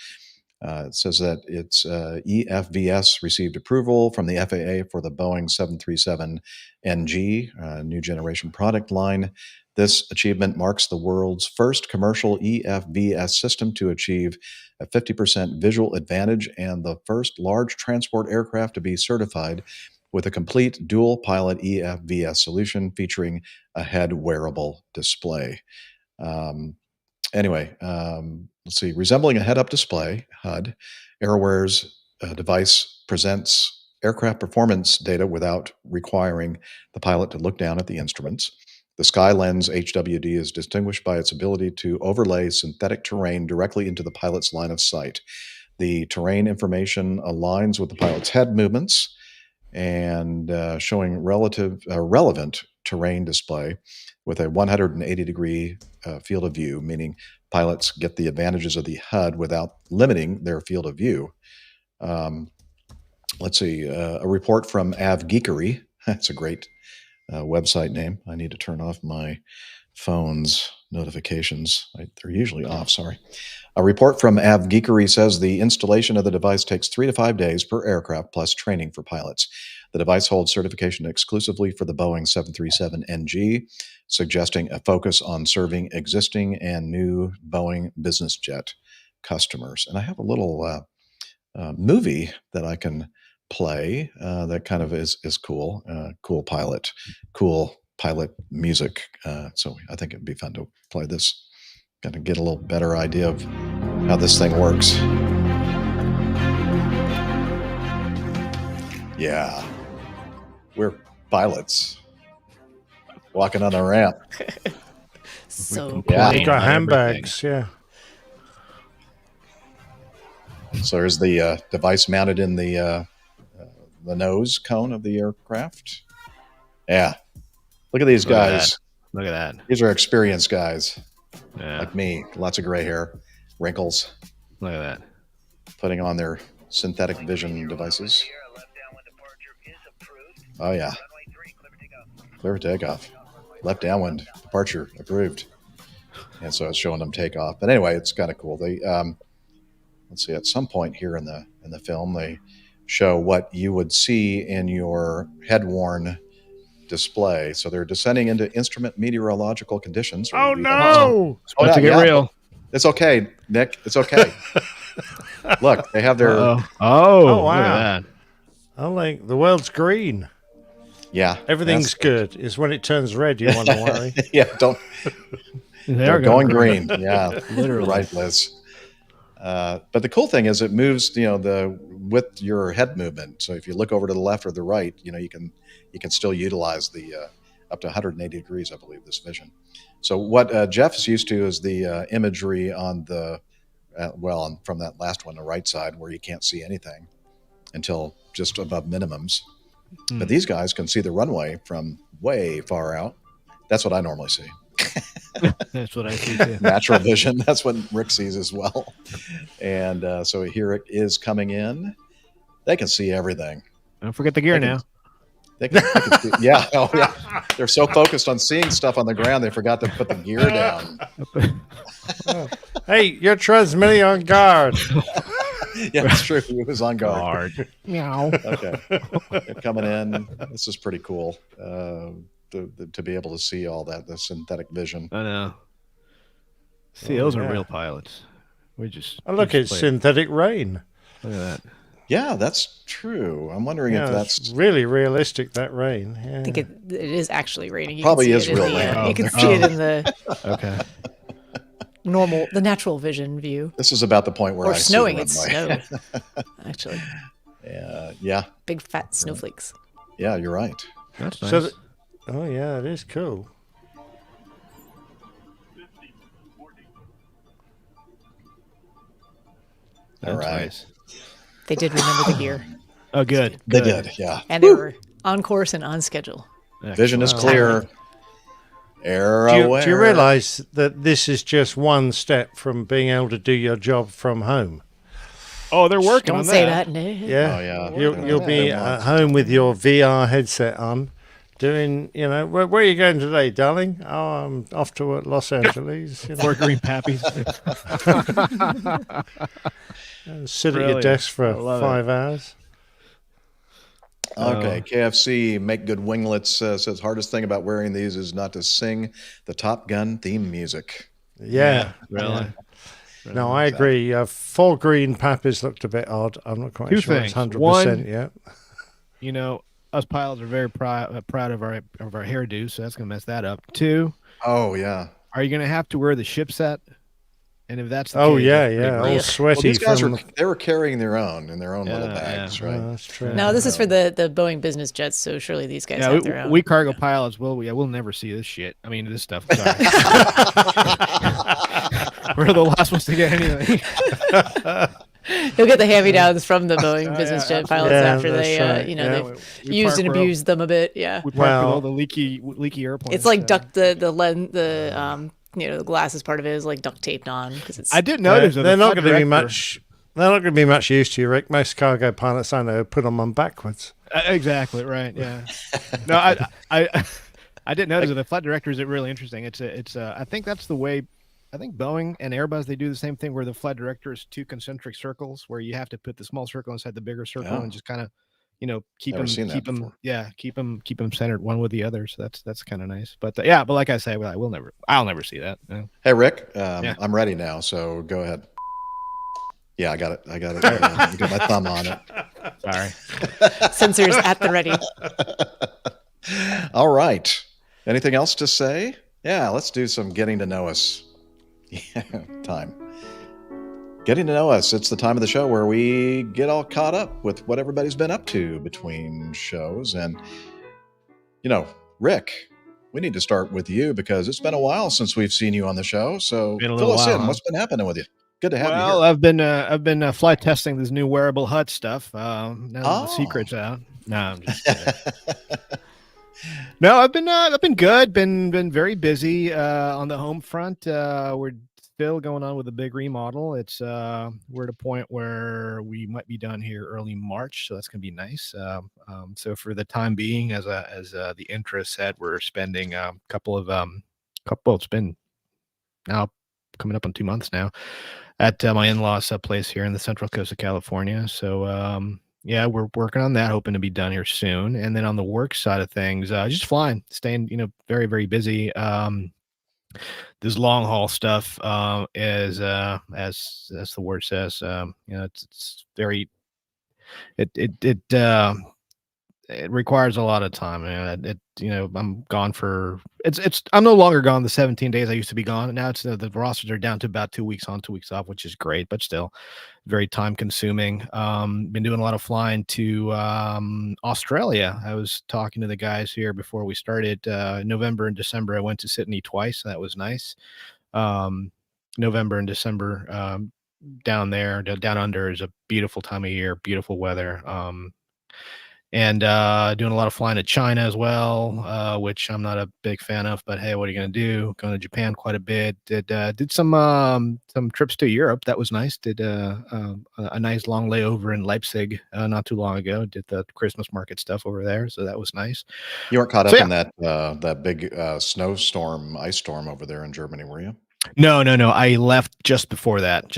It says that its EFVS received approval from the FAA for the Boeing 737NG, new generation product line. This achievement marks the world's first commercial EFVS system to achieve a 50% visual advantage and the first large transport aircraft to be certified with a complete dual pilot EFVS solution featuring a head wearable display. Let's see. Resembling a head-up display, HUD, AirAware's device presents aircraft performance data without requiring the pilot to look down at the instruments. The SkyLens HWD is distinguished by its ability to overlay synthetic terrain directly into the pilot's line of sight. The terrain information aligns with the pilot's head movements and showing relevant terrain display with a 180-degree field of view, meaning pilots get the advantages of the HUD without limiting their field of view. Let's see, a report from AvGeekery. That's a great website name. I need to turn off my phone's notifications. They're usually off, sorry. A report from AvGeekery says the installation of the device takes 3 to 5 days per aircraft plus training for pilots. The device holds certification exclusively for the Boeing 737NG, suggesting a focus on serving existing and new Boeing business jet customers. And I have a little movie that I can play that kind of is cool. Cool pilot music. So I think it'd be fun to play this. Kind of get a little better idea of how this thing works. Yeah. We're pilots walking on the ramp. So Yeah. We've got handbags, yeah. So there's the device mounted in the nose cone of the aircraft. Yeah. Look at these guys. Look at that. These are experienced guys. Yeah. Like me. Lots of gray hair, wrinkles. Look at that. Putting on their synthetic vision devices. Oh, yeah. Clear for takeoff. Left downwind departure approved. And so it's showing them takeoff. But anyway, it's kind of cool. They let's see, at some point here in the film, they show what you would see in your head-worn display. So they're descending into instrument meteorological conditions. Oh, no! It's about to get real. It's okay, Nick. It's okay. Look, they have their... Oh, wow. Look at that. I like the world's green. Yeah. Everything's good. It's when it turns red you want to worry. Yeah, they're going green. Yeah, Literally. Right, Liz. But the cool thing is it moves, with your head movement. So if you look over to the left or the right, you can still utilize the up to 180 degrees, I believe, this vision. So what Jeff is used to is the imagery on the from that last one, the right side, where you can't see anything until just above minimums. But these guys can see the runway from way far out. That's what I normally see. That's what I see too. Natural vision. That's what Rick sees as well. And so here it is coming in. They can see everything. Don't forget the gear now. They can see, yeah. Oh, yeah. They're so focused on seeing stuff on the ground, they forgot to put the gear down. Hey, you're transmitting on guard. Yeah, it's true. He was on guard. Guard. Meow. Okay. They're coming in. This is pretty cool to be able to see all that, the synthetic vision. I know. See, those are yeah. real pilots. We just. Oh, look, we it's just played- synthetic rain. Look at that. Yeah, that's true. I'm wondering Yeah, if it's that's really realistic, that rain. Yeah. I think it is actually raining. You Probably can see is it in real the, rain. You can Oh, see it in the Okay. the natural vision view. this is about the point where Or I see snowing. the It's runway. snowed. Actually, Yeah, big fat snowflakes. yeah, you're right. That's nice. So oh, yeah, it is cool. All That's right. nice. They did remember the gear, Oh, good. They Good. did, yeah. and they were on course and on schedule. Vision is Wow. clear. Air Do aware. you realize that this is just one step from being able to do your job from home? Oh, they're working Don't on say that. that, Nick. Yeah. Oh, yeah. You'll be at home with your VR headset on, doing, where are you going today, darling? Oh, I'm off to Los Angeles. For green pappies. Sit at your Brilliant. desk I for love 5 hours. Okay, KFC Make Good Winglets says hardest thing about wearing these is not to sing the Top Gun theme music. Yeah. Really. No, I agree. Full green pappies looked a bit odd. I'm not quite Two sure things. it's 100% One- yet. You know, us pilots are very proud of our hairdo, so that's gonna mess that up. Two, Oh yeah. are you gonna have to wear the ship set? And if that's the Oh, case, yeah, that's pretty yeah. great. All Well, sweaty these guys from were they were carrying their own in their own little Yeah, bags, yeah. right? that's true. No, this is for the Boeing business jets, so surely these guys Yeah, have their own. we cargo pilots we'll never see this shit. I mean, this stuff. Sorry. We're the last ones to get anything. You'll get the hand-me-downs from the Boeing Oh, business yeah, jet pilots absolutely. after Yeah, they, that's right. Yeah. they've We used park and where all- abused them a bit. Yeah, We parked Well- with all the leaky airplanes. it's like so. duct the glasses part of it is like duct taped on because it's. I did notice that They're the not flight going to be director- much. They're not going to be much use to you, Rick. Most cargo pilots I know put them on backwards. Exactly right. Yeah. No, I did notice that the flight director is really interesting. It's I think that's the way. I think Boeing and Airbus they do the same thing where the flight director is two concentric circles where you have to put the small circle inside the bigger circle Oh. and just kind of keep Never seen that them before. keep them centered one with the other. So that's kind of nice. But but like I say, I'll never see that. No. Hey Rick, Yeah. I'm ready now, so go ahead. Yeah, I got it. I got my thumb on it. Sorry. Sensors at the ready. All right. Anything else to say? Yeah, let's do some getting to know us. Yeah, time. Getting to know us. It's the time of the show where we get all caught up with what everybody's been up to between shows. And, Rick, we need to start with you because it's been a while since we've seen you on the show. So Been a fill little us while, in. huh? What's been happening with you? Good to have Well, you here. I've been flight testing this new wearable HUD stuff. Now that Oh. the secret's out. No, I'm just kidding. No, I've been good. Been very busy on the home front. We're still going on with the big remodel. It's we're at a point where we might be done here early March, so that's gonna be nice. So for the time being, as the intro said, we're spending a couple. It's been now coming up on 2 months now at my in-laws place here in the Central Coast of California. So yeah, we're working on that, hoping to be done here soon. And then on the work side of things, just flying, staying, very, very busy. This long haul stuff is, as the word says, it's very, it requires a lot of time. I'm gone for I'm no longer gone the 17 days I used to be gone. Now it's the rosters are down to about 2 weeks on, 2 weeks off, which is great, but still very time consuming. Been doing a lot of flying to Australia. I was talking to the guys here before we started. November and December, I went to Sydney twice. That was nice. November and December down there, down under is a beautiful time of year, beautiful weather. And doing a lot of flying to China as well, which I'm not a big fan of. But hey, what are you going to do? Going to Japan quite a bit. Did some trips to Europe. That was nice. Did a nice long layover in Leipzig not too long ago. Did the Christmas market stuff over there, so that was nice. You weren't caught up So, in that big snowstorm, ice storm over there in Germany, were you? No. I left just before that.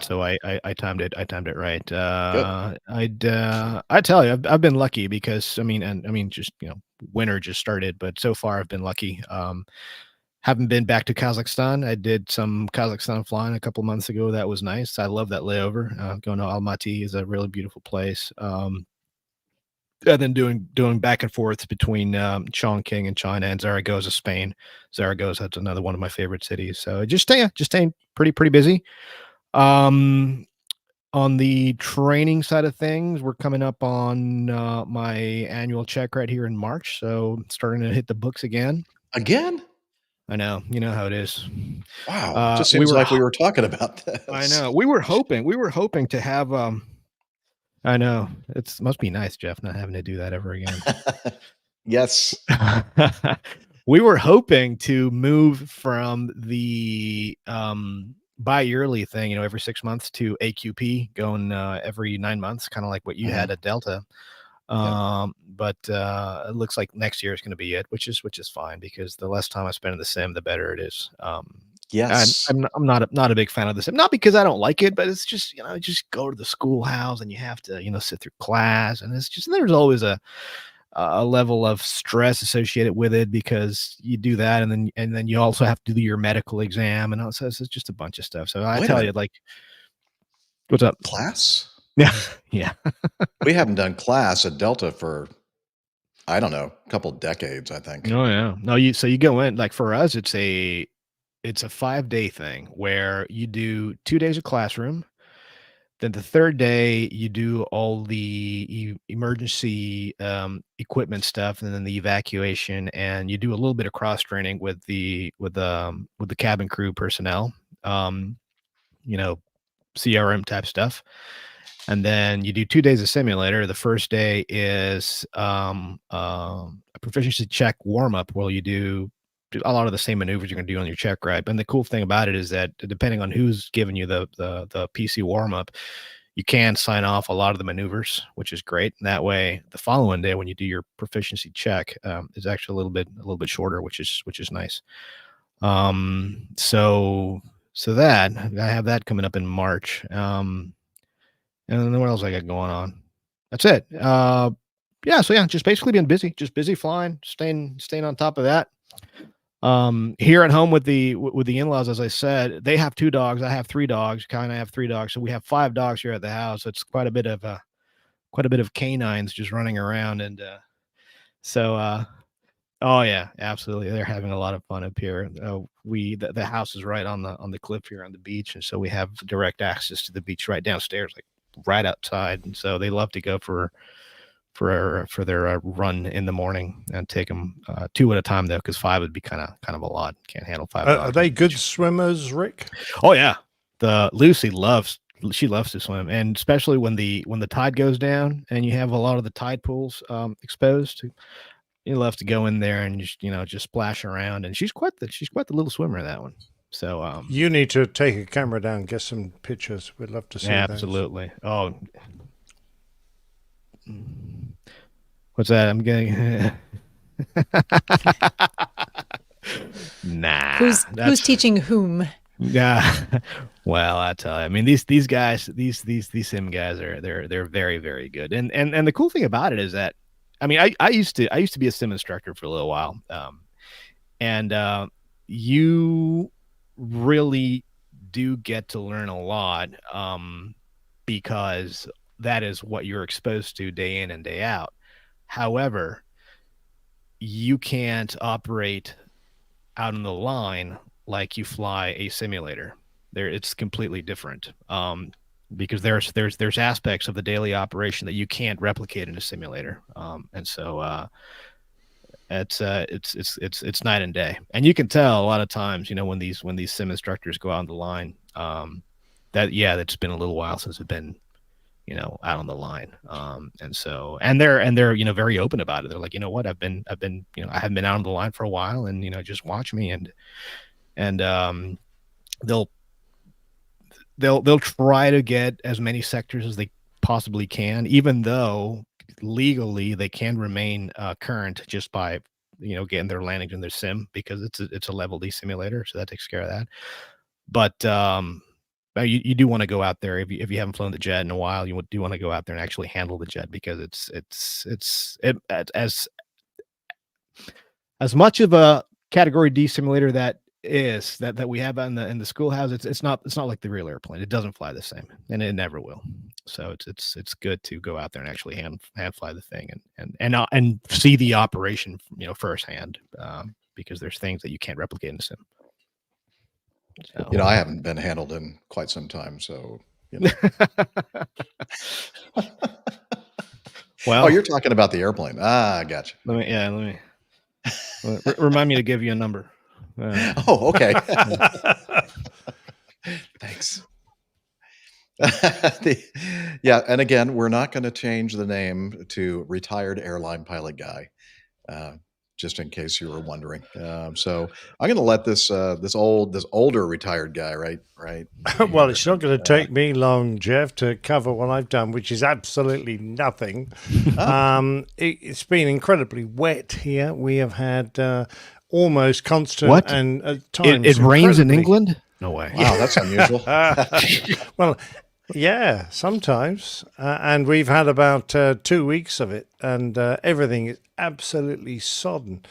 So I timed it. I timed it right. I tell you, I've been lucky because just winter just started, but so far I've been lucky. Haven't been back to Kazakhstan. I did some Kazakhstan flying a couple months ago. That was nice. I love that layover. Going to Almaty is a really beautiful place. And then doing back and forth between Chongqing in China and Zaragoza, Spain. Zaragoza, that's another one of my favorite cities. So just staying pretty busy. On the training side of things, we're coming up on my annual check right here in March. So starting to hit the books again. Again? I know. You know how it is. Wow. It just seems like we were talking about this. I know. We were hoping to have I know. It must be nice, Jeff, not having to do that ever again. Yes. We were hoping to move from the bi-yearly thing, every 6 months to AQP, going every 9 months, kind of like what you had at Delta. But it looks like next year is going to be it, which is fine, because the less time I spend in the sim, the better it is. Yes. I'm not a big fan of the sim, not because I don't like it, but it's just, just go to the schoolhouse and you have to, sit through class, and there's always a level of stress associated with it, because you do that and then you also have to do your medical exam, and also it's just a bunch of stuff. So I tell you, like, what's up? Class? Yeah. We haven't done class at Delta for, I don't know, a couple decades, I think. Oh yeah. No, you go in, like, for us, it's a 5-day thing where you do 2 days of classroom. Then the third day you do all the emergency equipment stuff, and then the evacuation, and you do a little bit of cross training with the cabin crew personnel, CRM type stuff. And then you do 2 days of simulator. The first day is a proficiency check warm up, where you do a lot of the same maneuvers you're going to do on your check ride. And the cool thing about it is that, depending on who's giving you the PC warm up, you can sign off a lot of the maneuvers, which is great. And that way, the following day when you do your proficiency check, is actually a little bit shorter, which is nice. So that I have that coming up in March. And then what else I got going on? That's it. So just basically being busy, just busy flying, staying on top of that. Here at home with the in-laws, as I said, they have 2 dogs. I have 3 dogs. Kind of have 3 dogs, so we have 5 dogs here at the house. It's quite a bit of canines just running around, and oh yeah, absolutely, they're having a lot of fun up here. The house is right on the cliff here on the beach, and so we have direct access to the beach right downstairs, like right outside, and so they love to go for their run in the morning, and take them 2 at a time, though, because 5 would be kind of a lot. Can't handle 5 dogs. Are they good swimmers, Rick? Oh yeah, Lucy loves to swim, and especially when the tide goes down and you have a lot of the tide pools exposed. You love to go in there and just splash around, and she's quite the little swimmer, that one. So you need to take a camera down, get some pictures. We'd love to see those. Absolutely. Oh, what's that? I'm getting. Nah. Who's teaching whom? Yeah. Well, I tell you, I mean, these guys, these sim guys they're very, very good. And the cool thing about it is that, I mean, I used to be a sim instructor for a little while. And you really do get to learn a lot, because that is what you're exposed to day in and day out. However, you can't operate out on the line like you fly a simulator. It's completely different, because there's aspects of the daily operation that you can't replicate in a simulator, and so it's night and day. And you can tell a lot of times, when these sim instructors go out on the line, that's been a little while since it's been out on the line. And so, and they're very open about it. They're like, what, I've been I haven't been out on the line for a while, and just watch me, and they'll try to get as many sectors as they possibly can, even though legally they can remain current just by getting their landings in their sim, because it's a level D simulator, so that takes care of that. But you do want to go out there if you haven't flown the jet in a while. You do want to go out there and actually handle the jet, because it's as much of a category D simulator that we have in the schoolhouse. It's not like the real airplane. It doesn't fly the same, and it never will. So it's good to go out there and actually hand fly the thing and see the operation, firsthand, because there's things that you can't replicate in the sim. So. I haven't been handled in quite some time, so Well, oh, you're talking about the airplane. I gotcha. Let me remind me to give you a number. Oh, okay. Thanks. And again, we're not going to change the name to Retired Airline Pilot Guy, just in case you were wondering. So I'm going to let this older retired guy, right? Well, it's not going to take me long, Jeff, to cover what I've done, which is absolutely nothing. It's been incredibly wet here. We have had almost constant and at times it rains in England. No way. Wow, that's unusual. Well, yeah, sometimes. And we've had about 2 weeks of it, and everything is absolutely sodden.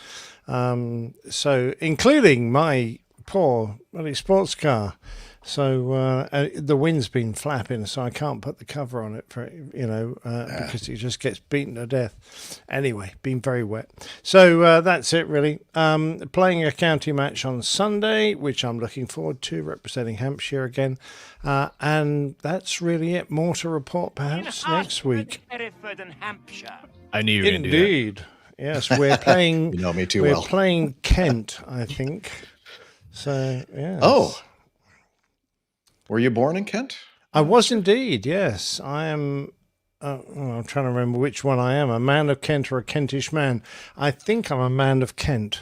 So, including my poor sports car. So the wind's been flapping, so I can't put the cover on it because it just gets beaten to death. Anyway, been very wet. So that's it, really. Playing a county match on Sunday, which I'm looking forward to, representing Hampshire again. And that's really it. More to report perhaps next week. Hereford and Hampshire. I knew you were going to do Indeed. Yes, we're playing. You know me too we're well. playing Kent, I think. So, yeah. Oh. Were you born in Kent? I was indeed, yes. I am, I'm trying to remember which one I am, a man of Kent or a Kentish man. I think I'm a man of Kent.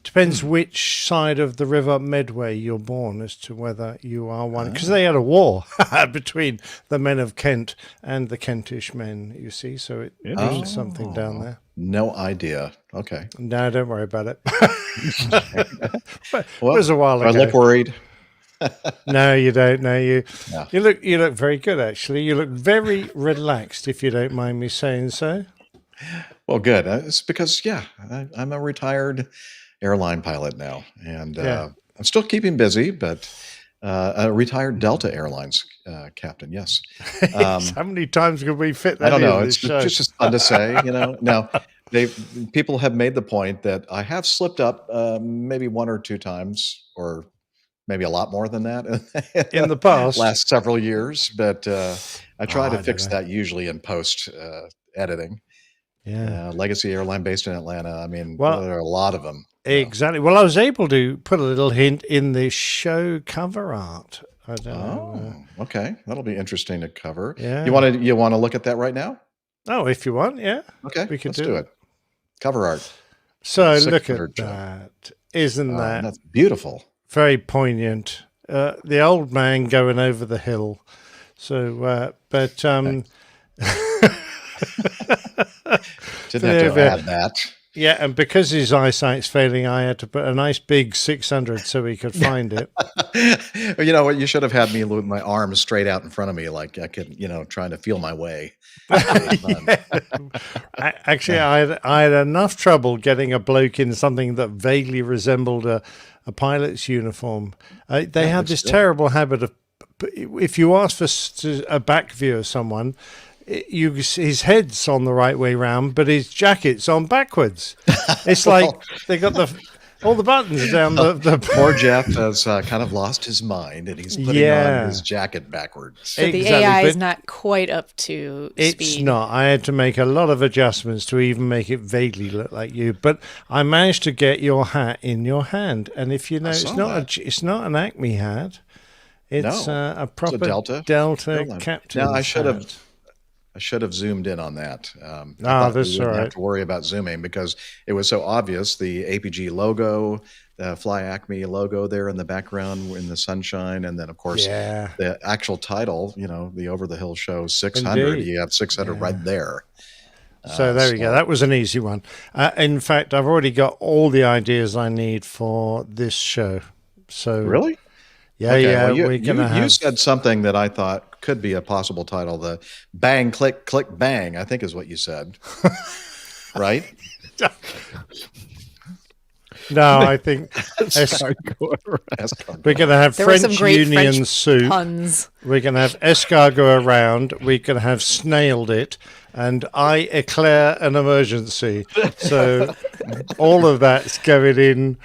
Depends which side of the River Medway you're born as to whether you are one. Because they had a war between the men of Kent and the Kentish men, you see. So it means something down there. No idea. Okay. No, don't worry about it. Well, it was a while ago. I look worried. No, you don't. No, you look very good, actually. You look very relaxed, if you don't mind me saying so. Well, good. It's because, I'm a retired airline pilot now, and I'm still keeping busy, but a retired Delta Airlines captain, yes. How many times could we fit that I don't know. in It's this show? just fun to say, Now, people have made the point that I have slipped up maybe one or two times, or maybe a lot more than that in the past, last several years, but I try to fix that usually in post editing. Yeah, Legacy Airline based in Atlanta. I mean, there are a lot of them. Exactly. Well, I was able to put a little hint in the show cover art. I don't know. Okay, that'll be interesting to cover. Yeah. You want to look at that right now? Oh, if you want, yeah. Okay, we could let's do it. Cover art. So look at that. Isn't that that's beautiful? Very poignant. The old man going over the hill. So, but didn't have to add that. Yeah, and because his eyesight's failing, I had to put a nice big 600 so he could find it. You know what? You should have had me with my arms straight out in front of me, like I could, trying to feel my way. Actually, I had enough trouble getting a bloke in something that vaguely resembled a pilot's uniform. They have this terrible habit of, if you ask for a back view of someone, his head's on the right way round, but his jacket's on backwards. It's like they got all the buttons down the poor Jeff has kind of lost his mind, and he's putting on his jacket backwards. So the AI is not quite up to speed. It's not. I had to make a lot of adjustments to even make it vaguely look like you. But I managed to get your hat in your hand, and if you know, it's not an Acme hat. It's a proper Delta captain. Now I should have zoomed in on that. That's all right. Have to worry about zooming because it was so obvious. The APG logo, the Fly Acme logo there in the background in the sunshine, and then of course the actual title. The Over the Hill Show 600. Indeed. You have 600 right there. So there we go. That was an easy one. In fact, I've already got all the ideas I need for this show. So Really? Yeah, Okay, yeah. well, We're gonna have. you said something that I thought could be a possible title. The bang, click, click, bang, I think is what you said. Right? No, I think we're going to have There were French some great Union French soup. puns. We're going to have escargot around. We're going to have snailed it, and I eclair an emergency. So all of that's going in.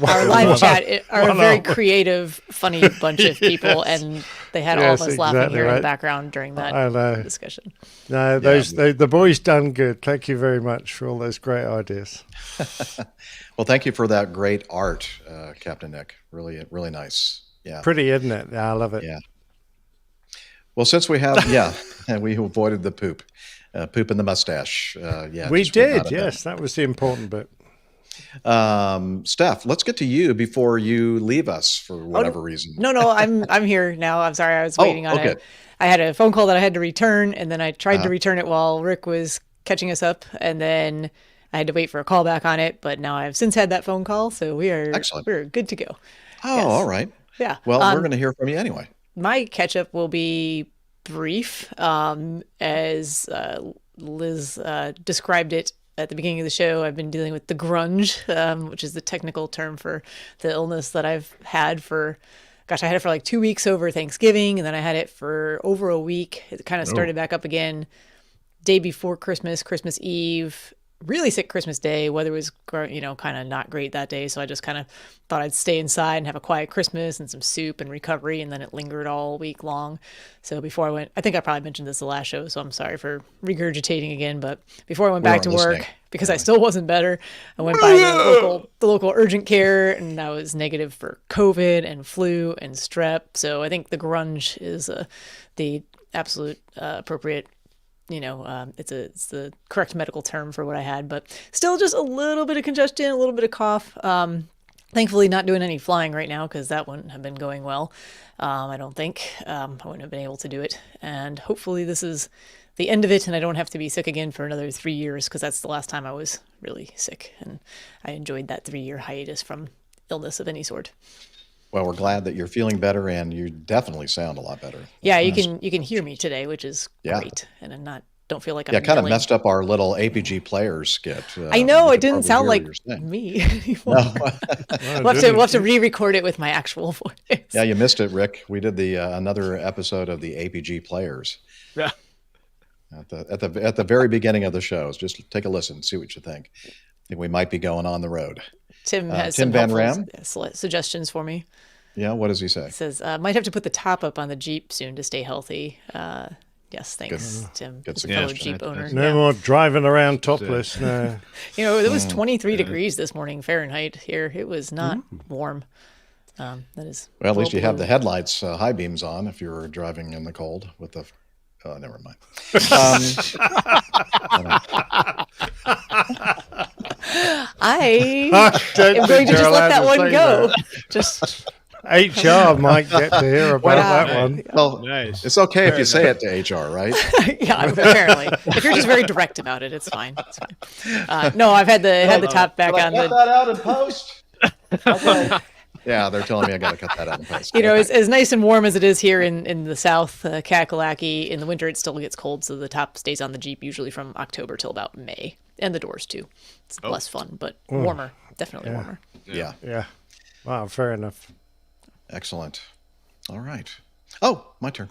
Our live chat are a very creative, funny bunch of people, and they had all of us laughing here in the background during that discussion. No, the boys done good. Thank you very much for all those great ideas. Well, thank you for that great art, Captain Nick. Really, really nice. Yeah. Pretty, isn't it? Yeah, I love it. Yeah. Well, since we have, and we avoided the poop in the mustache. We did. Yes, that was the important bit. Steph, let's get to you before you leave us for whatever reason. No, I'm here now. I'm sorry, I was waiting on it. I had a phone call that I had to return, and then I tried to return it while Rick was catching us up, and then I had to wait for a call back on it. But now I've since had that phone call, so we're good to go. Oh, yes. All right. Yeah. Well, we're going to hear from you anyway. My catch up will be brief, as Liz described it at the beginning of the show. I've been dealing with the grunge, which is the technical term for the illness that I've had for, I had it for like 2 weeks over Thanksgiving, and then I had it for over a week. It kind of started back up again day before Christmas, Christmas Eve. Really sick Christmas Day. Weather was, kind of not great that day. So I just kind of thought I'd stay inside and have a quiet Christmas and some soup and recovery. And then it lingered all week long. So before I went, I think I probably mentioned this the last show, so I'm sorry for regurgitating again. But before I went back to work, because I still wasn't better, I went by the local urgent care, and I was negative for COVID and flu and strep. So I think the grunge is the absolute appropriate, it's the correct medical term for what I had, but still just a little bit of congestion, a little bit of cough. Thankfully not doing any flying right now, because that wouldn't have been going well. I don't think I wouldn't have been able to do it. And hopefully this is the end of it, and I don't have to be sick again for another 3 years, because that's the last time I was really sick. And I enjoyed that 3-year hiatus from illness of any sort. Well, we're glad that you're feeling better, and you definitely sound a lot better. Yeah, you can hear me today, which is great, and I'm don't feel like I'm kind of messed up our little APG players skit. I know it didn't sound like me anymore. We'll have to re-record it with my actual voice. Yeah, you missed it, Rick. We did the another episode of the APG players. Yeah. At the very beginning of the show. Just take a listen, see what you think. I think we might be going on the road. Tim has Tim some Van Ram suggestions for me. Yeah, what does he say? He says, might have to put the top up on the Jeep soon to stay healthy. Yes, thanks, Tim. Good fellow Jeep owner. No more driving around topless. No. It was 23 degrees this morning Fahrenheit here. It was not warm. That is. Well, at least you have the headlights, high beams on if you're driving in the cold with the. Oh, never mind. I am going to just let that one go. Just HR might get to hear about that one. Well, nice. It's okay if you say it to HR, right? Yeah, apparently. If you're just very direct about it, it's fine. It's fine. No, I've had the top back on. Cut that out in post. Okay. Yeah, they're telling me I got to cut that out in post. As nice and warm as it is here in the South, Kakalaki, in the winter it still gets cold, so the top stays on the Jeep usually from October till about May, and the doors too. It's less fun, but warmer, definitely warmer. Yeah. Wow, fair enough. Excellent. All right. Oh, my turn.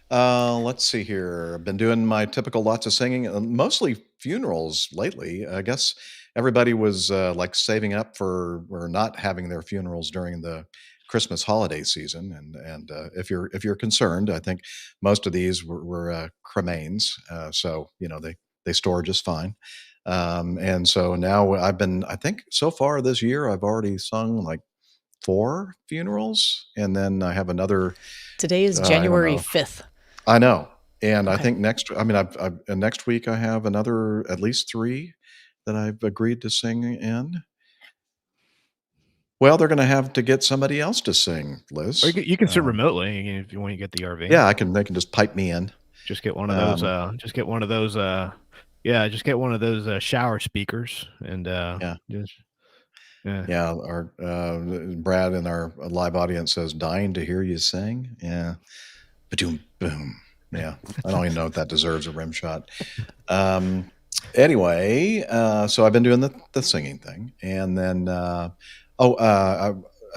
Let's see here. I've been doing my typical lots of singing, mostly funerals lately. I guess everybody was like saving up for or not having their funerals during the Christmas holiday season, and if you're concerned, I think most of these were cremains, so they store just fine. And so now I think so far this year I've already sung like 4 funerals, and then I have another. Today is January 5th. I know, and okay. I think next week I have another at least 3 that I've agreed to sing in. Well, they're going to have to get somebody else to sing, Liz. Or you can sit remotely if you want to get the RV. Yeah, they can just pipe me in. Just get one of those. Yeah, just get one of those shower speakers and Yeah. just yeah. Yeah, our Brad in our live audience says, "Dying to hear you sing." Yeah, boom, boom. Yeah, I don't even know if that deserves a rim shot. Anyway, so I've been doing the singing thing, and then I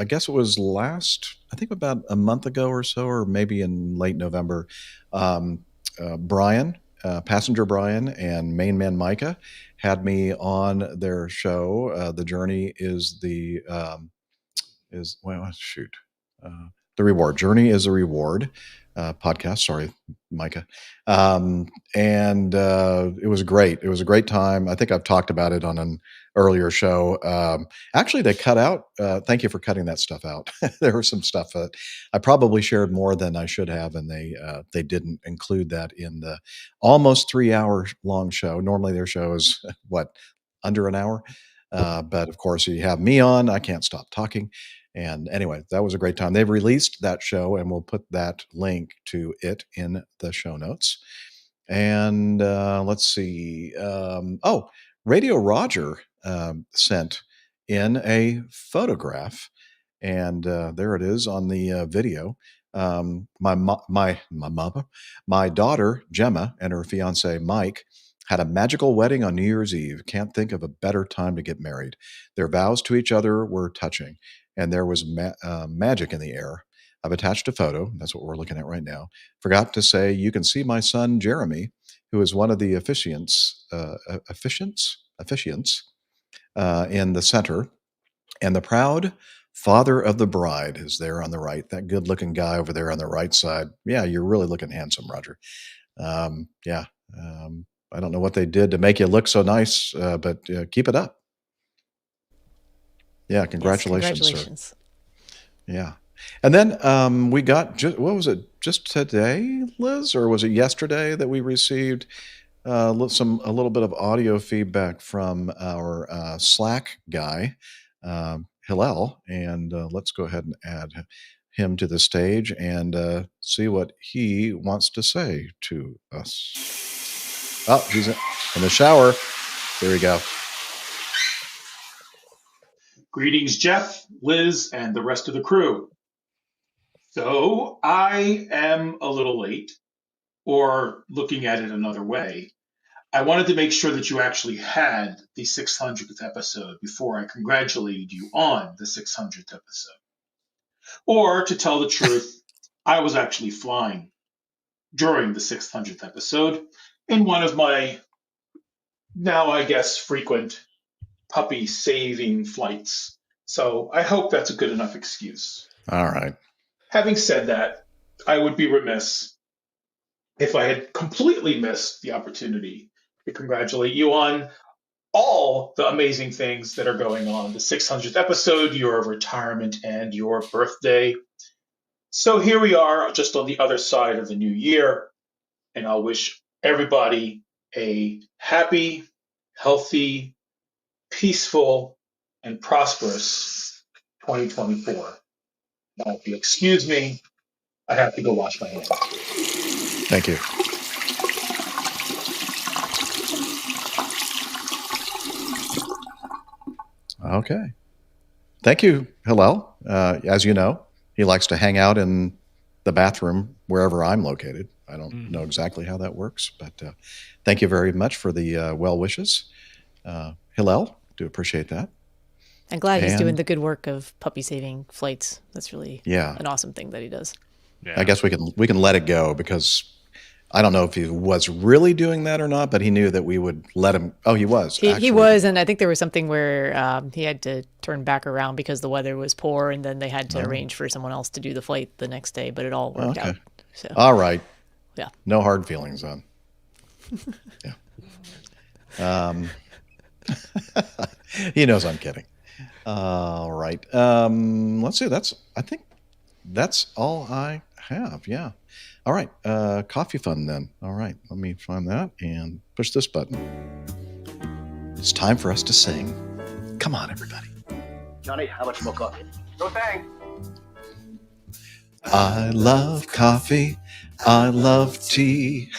guess it was I think about a month ago or so, or maybe in late November. Brian, passenger Brian, and main man Micah had me on their show. The Journey is shoot, the reward. Journey is a reward podcast. Sorry, Micah. And it was great. It was a great time. I think I've talked about it on an earlier show. Actually, they cut out. Thank you for cutting that stuff out. There was some stuff that I probably shared more than I should have, and they didn't include that in the almost 3 hour long show. Normally, their show is what, under an hour. But of course, you have me on. I can't stop talking. And anyway, that was a great time. They've released that show, and we'll put that link to it in the show notes. And let's see. Radio Roger sent in a photograph, and there it is on the video. My daughter Gemma and her fiance Mike had a magical wedding on New Year's Eve. Can't think of a better time to get married. Their vows to each other were touching, and there was magic in the air. I've attached a photo. That's what we're looking at right now. Forgot to say, you can see my son Jeremy, who is one of the officiants in the center, and the proud father of the bride is there on the right. That good-looking guy over there on the right side. Yeah, you're really looking handsome, Roger. Yeah. I don't know what they did to make you look so nice, but keep it up. Yeah, congratulations, yes, congratulations. Sir. Yeah. And then we got, what was it, just today, Liz, or was it yesterday that we received a little bit of audio feedback from our Slack guy, Hillel, and let's go ahead and add him to the stage and see what he wants to say to us. Oh, he's in the shower. There we go. Greetings, Jeff, Liz, and the rest of the crew. So I am a little late, or looking at it another way. I wanted to make sure that you actually had the 600th episode before I congratulated you on the 600th episode. Or, to tell the truth, I was actually flying during the 600th episode in one of my, now I guess, frequent puppy saving flights. So I hope that's a good enough excuse. All right. Having said that, I would be remiss if I had completely missed the opportunity to congratulate you on all the amazing things that are going on. The 600th episode, your retirement, and your birthday. So here we are, just on the other side of the new year, and I'll wish everybody a happy, healthy, peaceful, and prosperous 2024. Now, if you excuse me, I have to go wash my hands. Thank you. Okay. Thank you, Hillel. As you know, he likes to hang out in the bathroom wherever I'm located. I don't know exactly how that works, but thank you very much for the well wishes. Hillel, do appreciate that. I'm glad he's doing the good work of puppy saving flights. That's really an awesome thing that he does. Yeah. I guess we can let it go, because I don't know if he was really doing that or not, but he knew that we would let him. Oh, he was. He was, and I think there was something where he had to turn back around because the weather was poor, and then they had to arrange for someone else to do the flight the next day, but it all worked out. So. All right. Yeah. No hard feelings on. Yeah. He knows I'm kidding. All right. Let's see. I think that's all I have. Yeah. All right. Coffee fun then. All right. Let me find that and push this button. It's time for us to sing. Come on, everybody. Johnny, how much more coffee? No thanks. I love coffee. I love tea.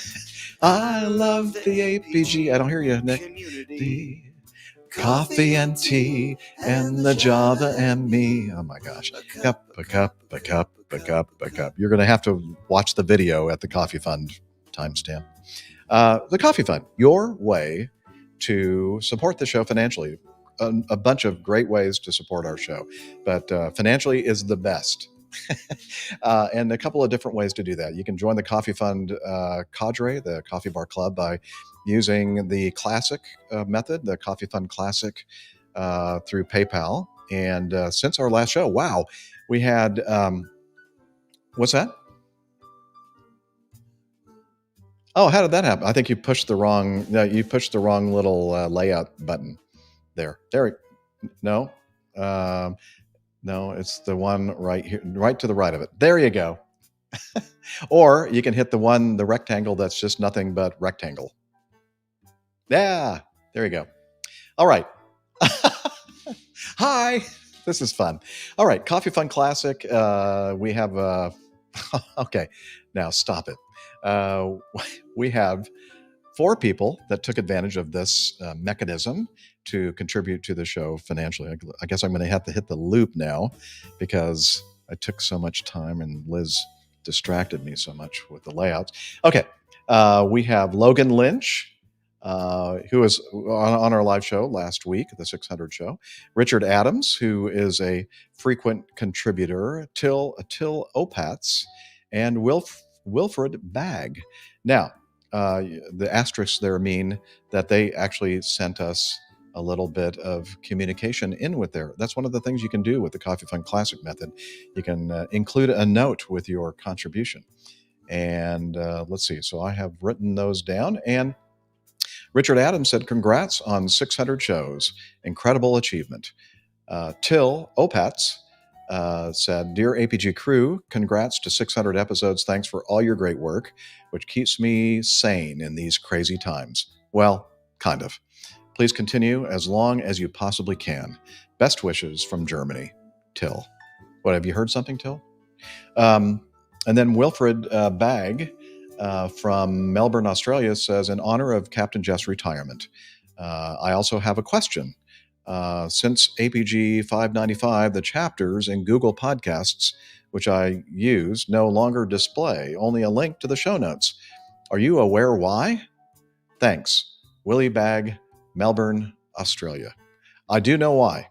I love the APG. I don't hear you, Nick. The coffee and tea and the Java and me. Oh my gosh. Cup, a cup, a cup, a cup, a cup. You're going to have to watch the video at the Coffee Fund timestamp. The Coffee Fund, your way to support the show financially. A bunch of great ways to support our show, but financially is the best. And a couple of different ways to do that. You can join the Coffee Fund cadre, the Coffee Bar Club, by using the classic method, the Coffee Fund Classic, through PayPal. And since our last show, wow, we had what's that? Oh, how did that happen? I think you pushed the wrong. No, you pushed the wrong little layout button there. No, no, it's the one right here, right to the right of it. There you go. Or you can hit the rectangle that's just nothing but rectangle. Yeah, there you go. All right. Hi. This is fun. All right, Coffee Fund Classic. We have. Okay, now stop it. We have 4 people that took advantage of this mechanism to contribute to the show financially. I guess I'm going to have to hit the loop now because I took so much time and Liz distracted me so much with the layouts. Okay, we have Logan Lynch, who was on our live show last week, the 600 show. Richard Adams, who is a frequent contributor. Till Opatz, and Wilfred Bagg. Now, the asterisks there mean that they actually sent us a little bit of communication in with there. That's one of the things you can do with the Coffee Fund Classic method. You can include a note with your contribution. And let's see. So I have written those down. And Richard Adams said, congrats on 600 shows. Incredible achievement. Till Opatz said, Dear APG crew, congrats to 600 episodes. Thanks for all your great work, which keeps me sane in these crazy times. Well, kind of. Please continue as long as you possibly can. Best wishes from Germany. Till. What, have you heard something, Till? And then Wilfred Bagg from Melbourne, Australia says, in honor of Captain Jeff's retirement, I also have a question. Since APG 595, the chapters in Google Podcasts, which I use, no longer display, only a link to the show notes. Are you aware why? Thanks. Willie Bagg, Melbourne, Australia. I do know why.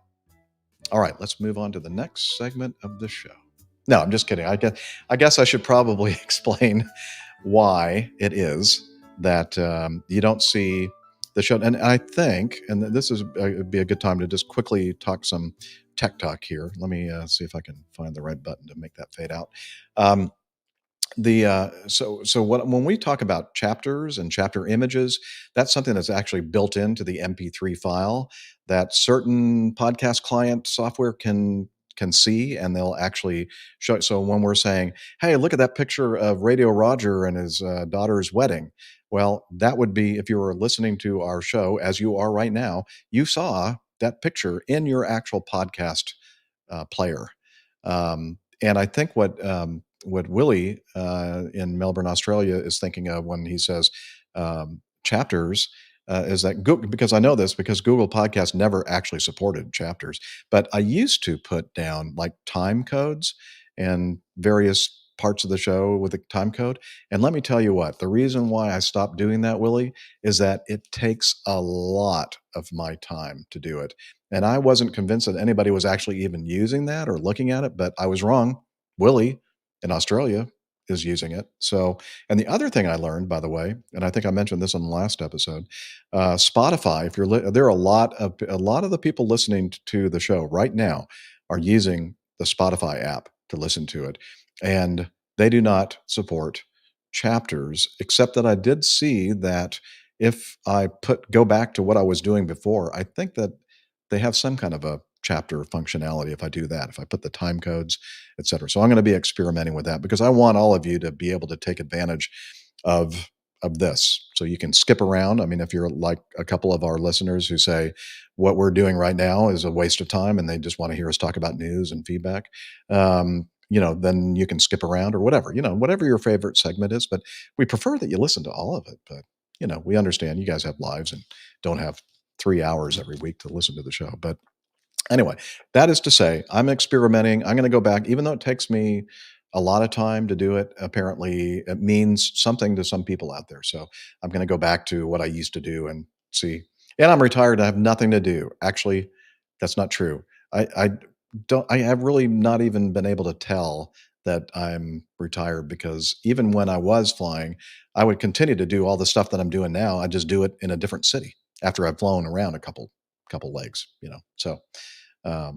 All right, let's move on to the next segment of the show. No, I'm just kidding. I guess I should probably explain why it is that you don't see the show. And I think, and this would be a good time to just quickly talk some tech talk here. Let me see if I can find the right button to make that fade out. When we talk about chapters and chapter images, that's something that's actually built into the MP3 file that certain podcast client software can see, and they'll actually show it. So when we're saying, hey, look at that picture of Radio Roger and his daughter's wedding. Well, that would be, if you were listening to our show, as you are right now, you saw that picture in your actual podcast player. And I think what Willie in Melbourne, Australia is thinking of when he says chapters is that because I know this because Google Podcasts never actually supported chapters, but I used to put down like time codes and various parts of the show with a time code. And let me tell you what, the reason why I stopped doing that, Willie, is that it takes a lot of my time to do it. And I wasn't convinced that anybody was actually even using that or looking at it, but I was wrong. Willie in Australia is using it. So, and the other thing I learned, by the way, and I think I mentioned this on the last episode, Spotify. If you're there are a lot of the people listening to the show right now are using the Spotify app to listen to it, and they do not support chapters. Except that I did see that if I go back to what I was doing before, I think that they have some kind of a chapter functionality if I do that, if I put the time codes, et cetera. So I'm going to be experimenting with that because I want all of you to be able to take advantage of this. So you can skip around. I mean, if you're like a couple of our listeners who say what we're doing right now is a waste of time and they just want to hear us talk about news and feedback, then you can skip around or whatever, whatever your favorite segment is. But we prefer that you listen to all of it. But, we understand you guys have lives and don't have 3 hours every week to listen to the show. But anyway, that is to say, I'm experimenting. I'm going to go back, even though it takes me a lot of time to do it. Apparently, it means something to some people out there. So I'm going to go back to what I used to do and see. And I'm retired. I have nothing to do. Actually, that's not true. I have really not even been able to tell that I'm retired, because even when I was flying, I would continue to do all the stuff that I'm doing now. I just do it in a different city after I've flown around a couple legs, So, yeah,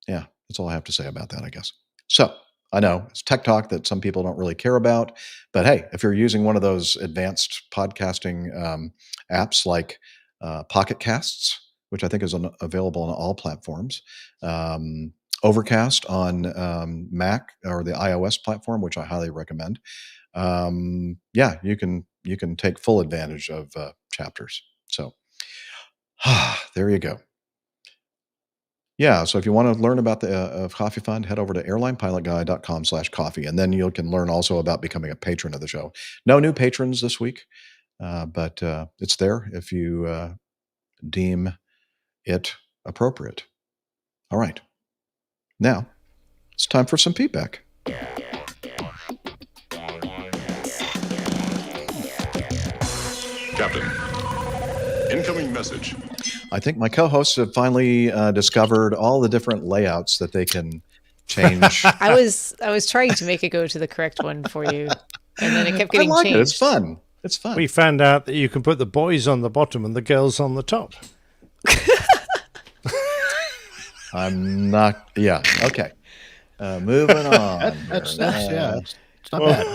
that's all I have to say about that, I guess. So I know it's tech talk that some people don't really care about, but hey, if you're using one of those advanced podcasting apps like Pocket Casts, which I think is available on all platforms, Overcast on Mac or the iOS platform, which I highly recommend. Yeah, you can take full advantage of chapters. So there you go. Yeah, so if you want to learn about the Coffee Fund, head over to airlinepilotguy.com/coffee, and then you can learn also about becoming a patron of the show. No new patrons this week, but it's there if you deem it appropriate. All right. Now, it's time for some feedback. Captain, incoming message. I think my co-hosts have finally discovered all the different layouts that they can change. I was trying to make it go to the correct one for you, and then it kept getting changed. It's fun. It's fun. We found out that you can put the boys on the bottom and the girls on the top. I'm not. Yeah. Okay. Moving on. That's it's not bad.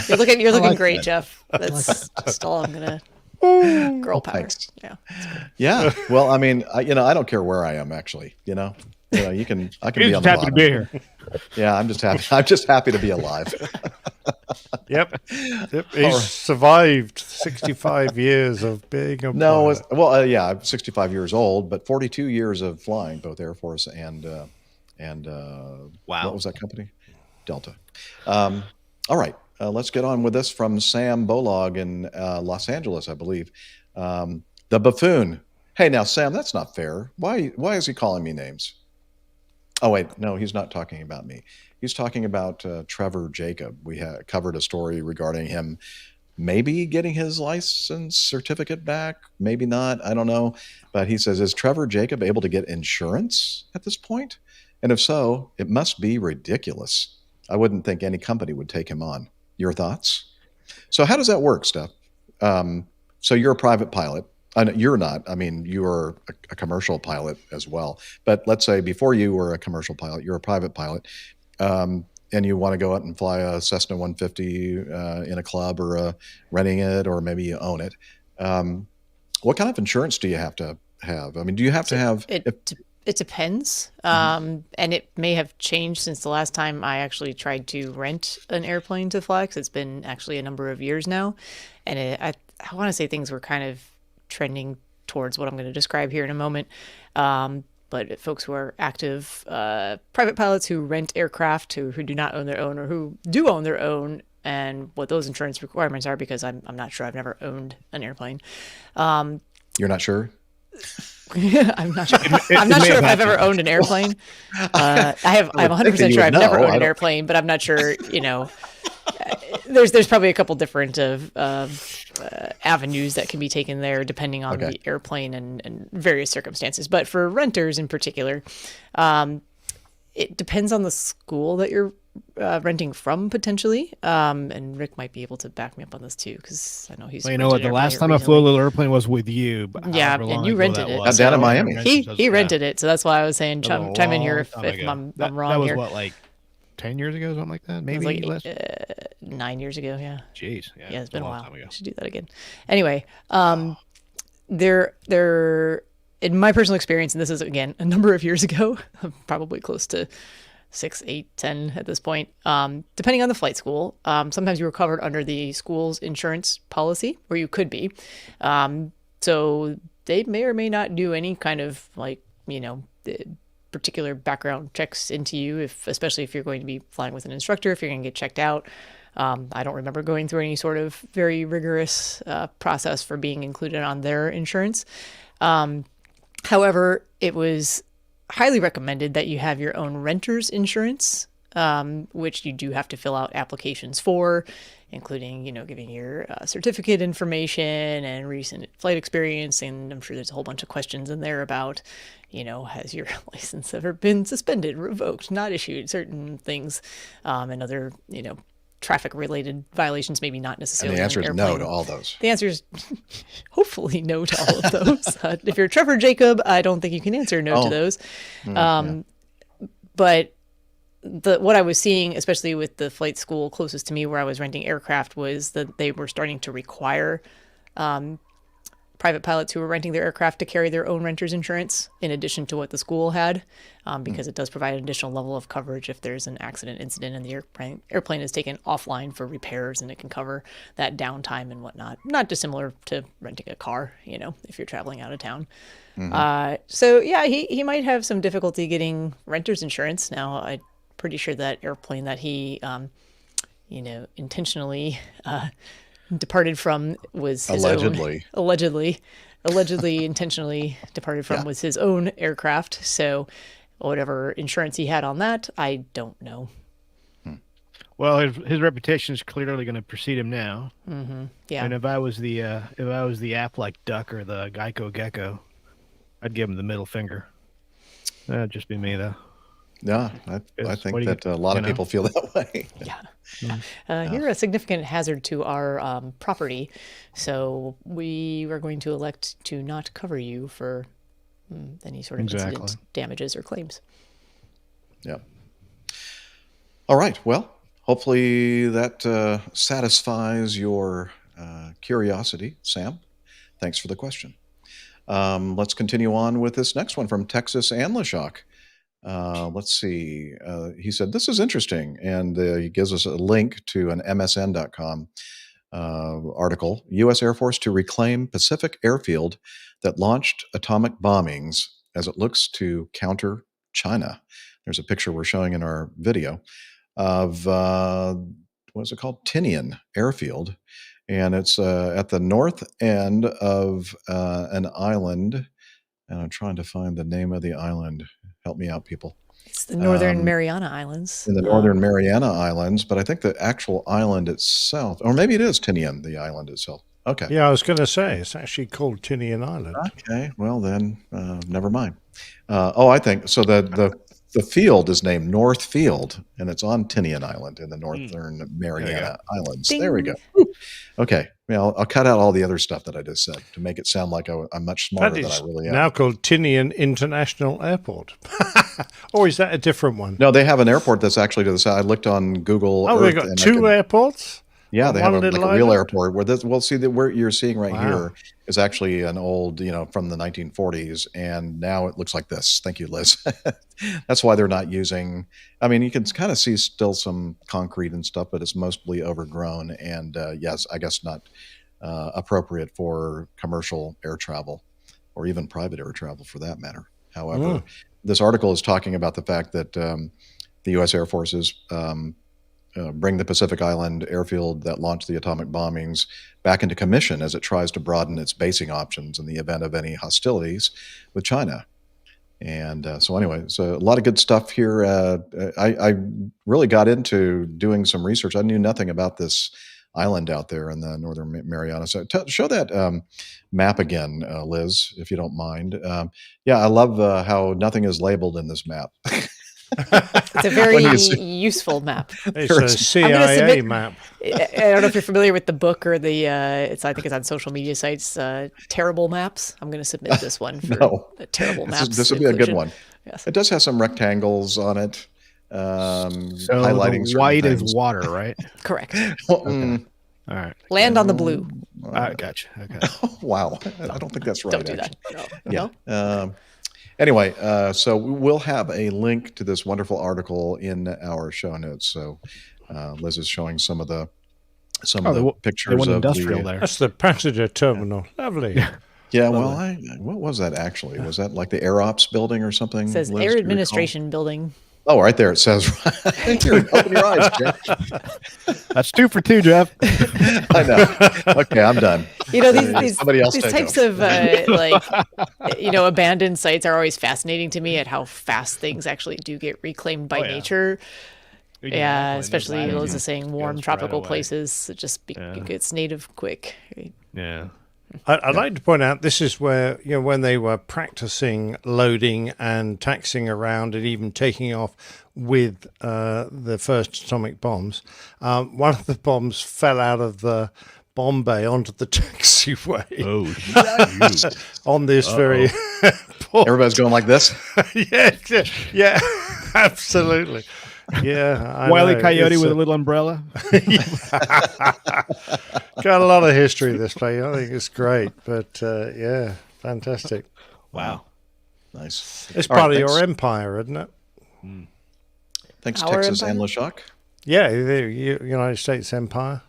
You're looking great, Jeff. That's just all I'm gonna. Girl power. Thanks. Yeah. Yeah. Well, I mean, I don't care where I am. Actually, I can be on the just happy bottom. to be here. Yeah, I'm just happy. I'm just happy to be alive. Yep. He's survived 65 years of being a pilot. Yeah, I'm 65 years old, but 42 years of flying, both Air Force and wow, what was that company? Delta. All right, let's get on with this from Sam Bolog in Los Angeles, I believe. The buffoon. Hey, now Sam, that's not fair. Why is he calling me names? Oh wait, no, he's not talking about me. He's talking about Trevor Jacob. We covered a story regarding him maybe getting his license certificate back, maybe not, I don't know. But he says, is Trevor Jacob able to get insurance at this point? And if so, it must be ridiculous. I wouldn't think any company would take him on. Your thoughts? So how does that work, Steph? So you're a private pilot. You're not. I mean, you are a commercial pilot as well. But let's say before you were a commercial pilot, you're a private pilot, and you want to go out and fly a Cessna 150 in a club or renting it, or maybe you own it. What kind of insurance do you have to have? I mean, do you have to have... It depends. And it may have changed since the last time I actually tried to rent an airplane to fly, because it's been actually a number of years now. And I want to say things were kind of trending towards what I'm going to describe here in a moment. But folks who are active private pilots who rent aircraft, who do not own their own, or who do own their own, and what those insurance requirements are, because I'm not sure. I've never owned an airplane. You're not sure? I'm not sure. I'm not sure if I've ever owned an airplane. I'm 100% sure I've never owned an airplane, but I'm not sure. There's probably a couple different avenues that can be taken there, depending on the airplane and various circumstances. But for renters in particular, it depends on the school that you're renting from, potentially. And Rick might be able to back me up on this too, because I know he's. Well, you know what? The last time I flew a little airplane was with you. But yeah, and you rented it. Down in Miami. He rented it, so that's why I was saying chime in here if I'm wrong. That was here. what, like 10 years ago, something like that? Maybe like less? 9 years ago, yeah. Jeez. Yeah, it's been a while. We should do that again. Anyway, there, in my personal experience, and this is, again, a number of years ago, probably close to 6, 8, 10 at this point, depending on the flight school, sometimes you were covered under the school's insurance policy, or you could be. So they may or may not do any kind of, particular background checks into you, especially if you're going to be flying with an instructor, if you're going to get checked out. I don't remember going through any sort of very rigorous process for being included on their insurance. However, it was highly recommended that you have your own renter's insurance, which you do have to fill out applications for, including, giving your certificate information and recent flight experience. And I'm sure there's a whole bunch of questions in there about, has your license ever been suspended, revoked, not issued, certain things, and other, traffic related violations, maybe not necessarily. And the answer is no to all those. The answer is hopefully no to all of those. If you're Trevor Jacob, I don't think you can answer no to those. But what I was seeing, especially with the flight school closest to me where I was renting aircraft, was that they were starting to require private pilots who were renting their aircraft to carry their own renter's insurance in addition to what the school had, because it does provide an additional level of coverage if there's an accident incident and the airplane is taken offline for repairs, and it can cover that downtime and whatnot. Not dissimilar to renting a car, if you're traveling out of town. So yeah, he might have some difficulty getting renter's insurance. Now, I'm pretty sure that airplane that he, intentionally departed from was his allegedly intentionally departed from was his own aircraft. So whatever insurance he had on that, I don't know. Well, his reputation is clearly going to precede him now. Yeah. And if I was the app like Duck or the Geico Gecko, I'd give him the middle finger. That'd just be me, though. Yeah, I think that a lot of people feel that way. You're a significant hazard to our property, so we are going to elect to not cover you for any sort of incident damages or claims. Yeah. All right. Well, hopefully that satisfies your curiosity, Sam. Thanks for the question. Let's continue on with this next one from Texas and Lashock. Let's see. He said, this is interesting. And he gives us a link to an MSN.com article. U.S. Air Force to reclaim Pacific airfield that launched atomic bombings as it looks to counter China. There's a picture we're showing in our video of, what is it called? Tinian Airfield. And it's at the north end of an island. And I'm trying to find the name of the island. Help me out, people. It's the Northern Mariana Islands. In the Northern Mariana Islands, but I think the actual island itself, or maybe it is Tinian, the island itself. Okay. Yeah, I was going to say, it's actually called Tinian Island. Okay, well then, never mind. I think, so the field is named North Field, and it's on Tinian Island in the Northern Mariana Islands. Ding. There we go. Okay, well, I'll cut out all the other stuff that I just said to make it sound like I'm much smarter than I really am. Now called Tinian International Airport. Or is that a different one? No, they have an airport that's actually to the side. I looked on Google Earth. They got two airports? Yeah, they have a real airport where this. Well, see, where you're seeing right here is actually an old, from the 1940s, and now it looks like this. Thank you, Liz. That's why they're not using. I mean, you can kind of see still some concrete and stuff, but it's mostly overgrown, and yes, I guess not appropriate for commercial air travel or even private air travel for that matter. However, this article is talking about the fact that the U.S. Air Force is bring the Pacific Island airfield that launched the atomic bombings back into commission as it tries to broaden its basing options in the event of any hostilities with China. And so anyway, so a lot of good stuff here. I really got into doing some research. I knew nothing about this island out there in the Northern Mariana. So show that map again, Liz, if you don't mind. Yeah, I love how nothing is labeled in this map. It's a very useful map. It's a CIA map. I don't know if you're familiar with the book or the. I think it's on social media sites. Terrible maps. I'm going to submit this one for terrible maps. This would be a good one. Yes. It does have some rectangles on it. So highlighting the white is water, right? Correct. Okay. All right. Land on the blue. I gotcha. Okay. Wow. I don't think that's right. Don't do that. No. Yeah. Anyway, so we'll have a link to this wonderful article in our show notes. So Liz is showing some of the pictures of industrial the there. That's the passenger terminal. Lovely. Yeah, well, what was that actually? Was that like the Air Ops building or something? It says Liz, Air do you recall? Administration Building. Oh, right there it says. Here, open your eyes, Jeff. That's 2 for 2, Jeff. I know. Okay, I'm done. You know, these Somebody else these take types over. of like, you know, abandoned sites are always fascinating to me at how fast things actually do get reclaimed by nature. Yeah, especially Liz is saying warm tropical places. It just gets native quick. Right? Yeah. I'd like to point out this is where, you know, when they were practicing loading and taxiing around and even taking off with the first atomic bombs, one of the bombs fell out of the bomb bay onto the taxiway. Oh, on this very Everybody's going like this. yeah, absolutely. Yeah, I Wile E. know. Coyote It's with a little umbrella. got a lot of history, this play. I think it's great, but yeah, fantastic. Wow, nice. It's part of your empire, isn't it? Thanks, Our Texas empire? and LeShock. Yeah, the United States empire.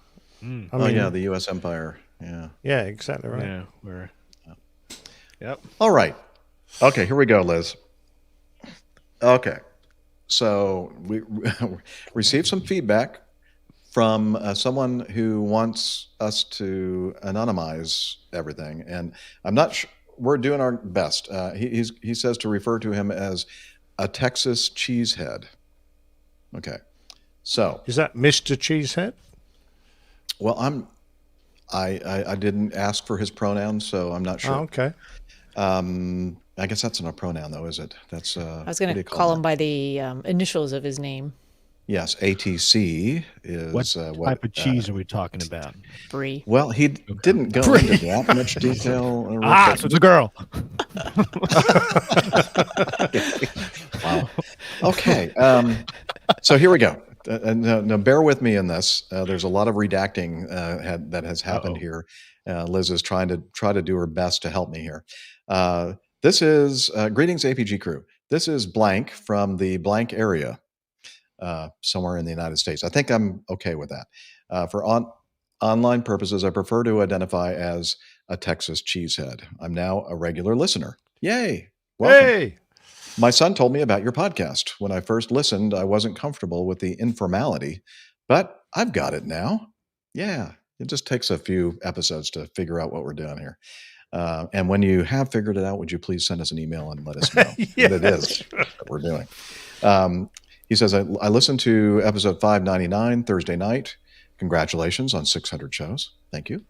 I mean, yeah, the U.S. empire. Yeah. Yeah, exactly right. Yeah, we're. Yep. All right. Okay, here we go, Liz. Okay. So we received some feedback from someone who wants us to anonymize everything, and I'm not sure. We're doing our best. He says to refer to him as a Texas cheesehead. Okay. So is that Mr. Cheesehead? Well, I didn't ask for his pronouns, so I'm not sure. Oh, okay. I guess that's not a pronoun, though, is it? That's. I was going to call him by the initials of his name. Yes, ATC is what type of cheese are we talking about? Brie. Well, he didn't go into that much detail. So it's a girl. Wow. Okay. So here we go. Now, bear with me in this. There's a lot of redacting that has happened here. Liz is trying to do her best to help me here. This is greetings, APG crew. This is blank from the blank area, somewhere in the United States. I think I'm okay with that. For online purposes, I prefer to identify as a Texas cheesehead. I'm now a regular listener. Yay! Welcome. Hey! My son told me about your podcast. When I first listened, I wasn't comfortable with the informality, but I've got it now. Yeah, it just takes a few episodes to figure out what we're doing here. And when you have figured it out, would you please send us an email and let us know what it is that we're doing? He says, I listened to episode 599 Thursday night. Congratulations on 600 shows. Thank you.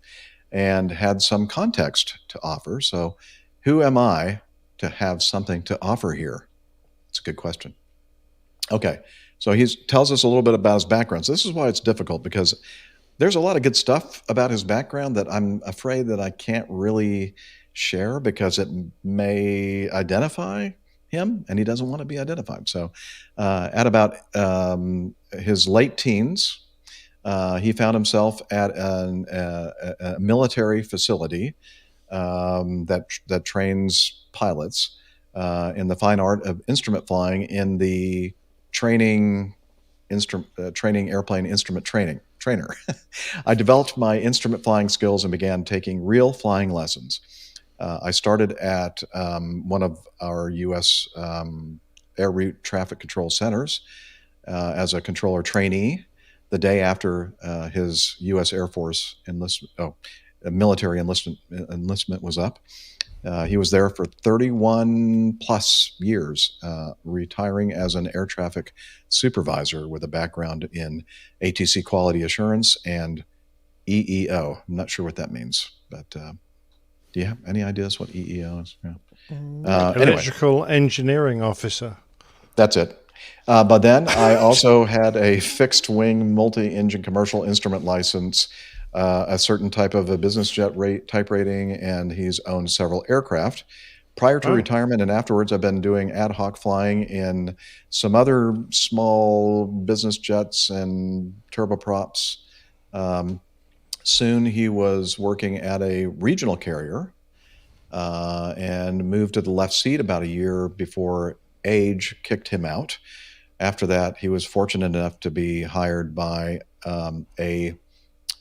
And had some context to offer. So who am I to have something to offer here? It's a good question. Okay. So he tells us a little bit about his background. So this is why it's difficult, because there's a lot of good stuff about his background that I'm afraid that I can't really share because it may identify him, and he doesn't want to be identified. So at about his late teens, he found himself at a military facility that trains pilots in the fine art of instrument flying in the training airplane instrument trainer. I developed my instrument flying skills and began taking real flying lessons. I started at one of our U.S. air route traffic control centers as a controller trainee the day after his U.S. Air Force military enlistment was up. He was there for 31 plus years, retiring as an air traffic supervisor with a background in ATC quality assurance and EEO. I'm not sure what that means, but do you have any ideas what EEO is? Yeah. Electrical engineering officer. That's it. But then I also had a fixed wing multi-engine commercial instrument license, a certain type of a business jet type rating, and he's owned several aircraft. Prior to retirement and afterwards, I've been doing ad hoc flying in some other small business jets and turboprops. Soon he was working at a regional carrier and moved to the left seat about a year before age kicked him out. After that, he was fortunate enough to be hired by a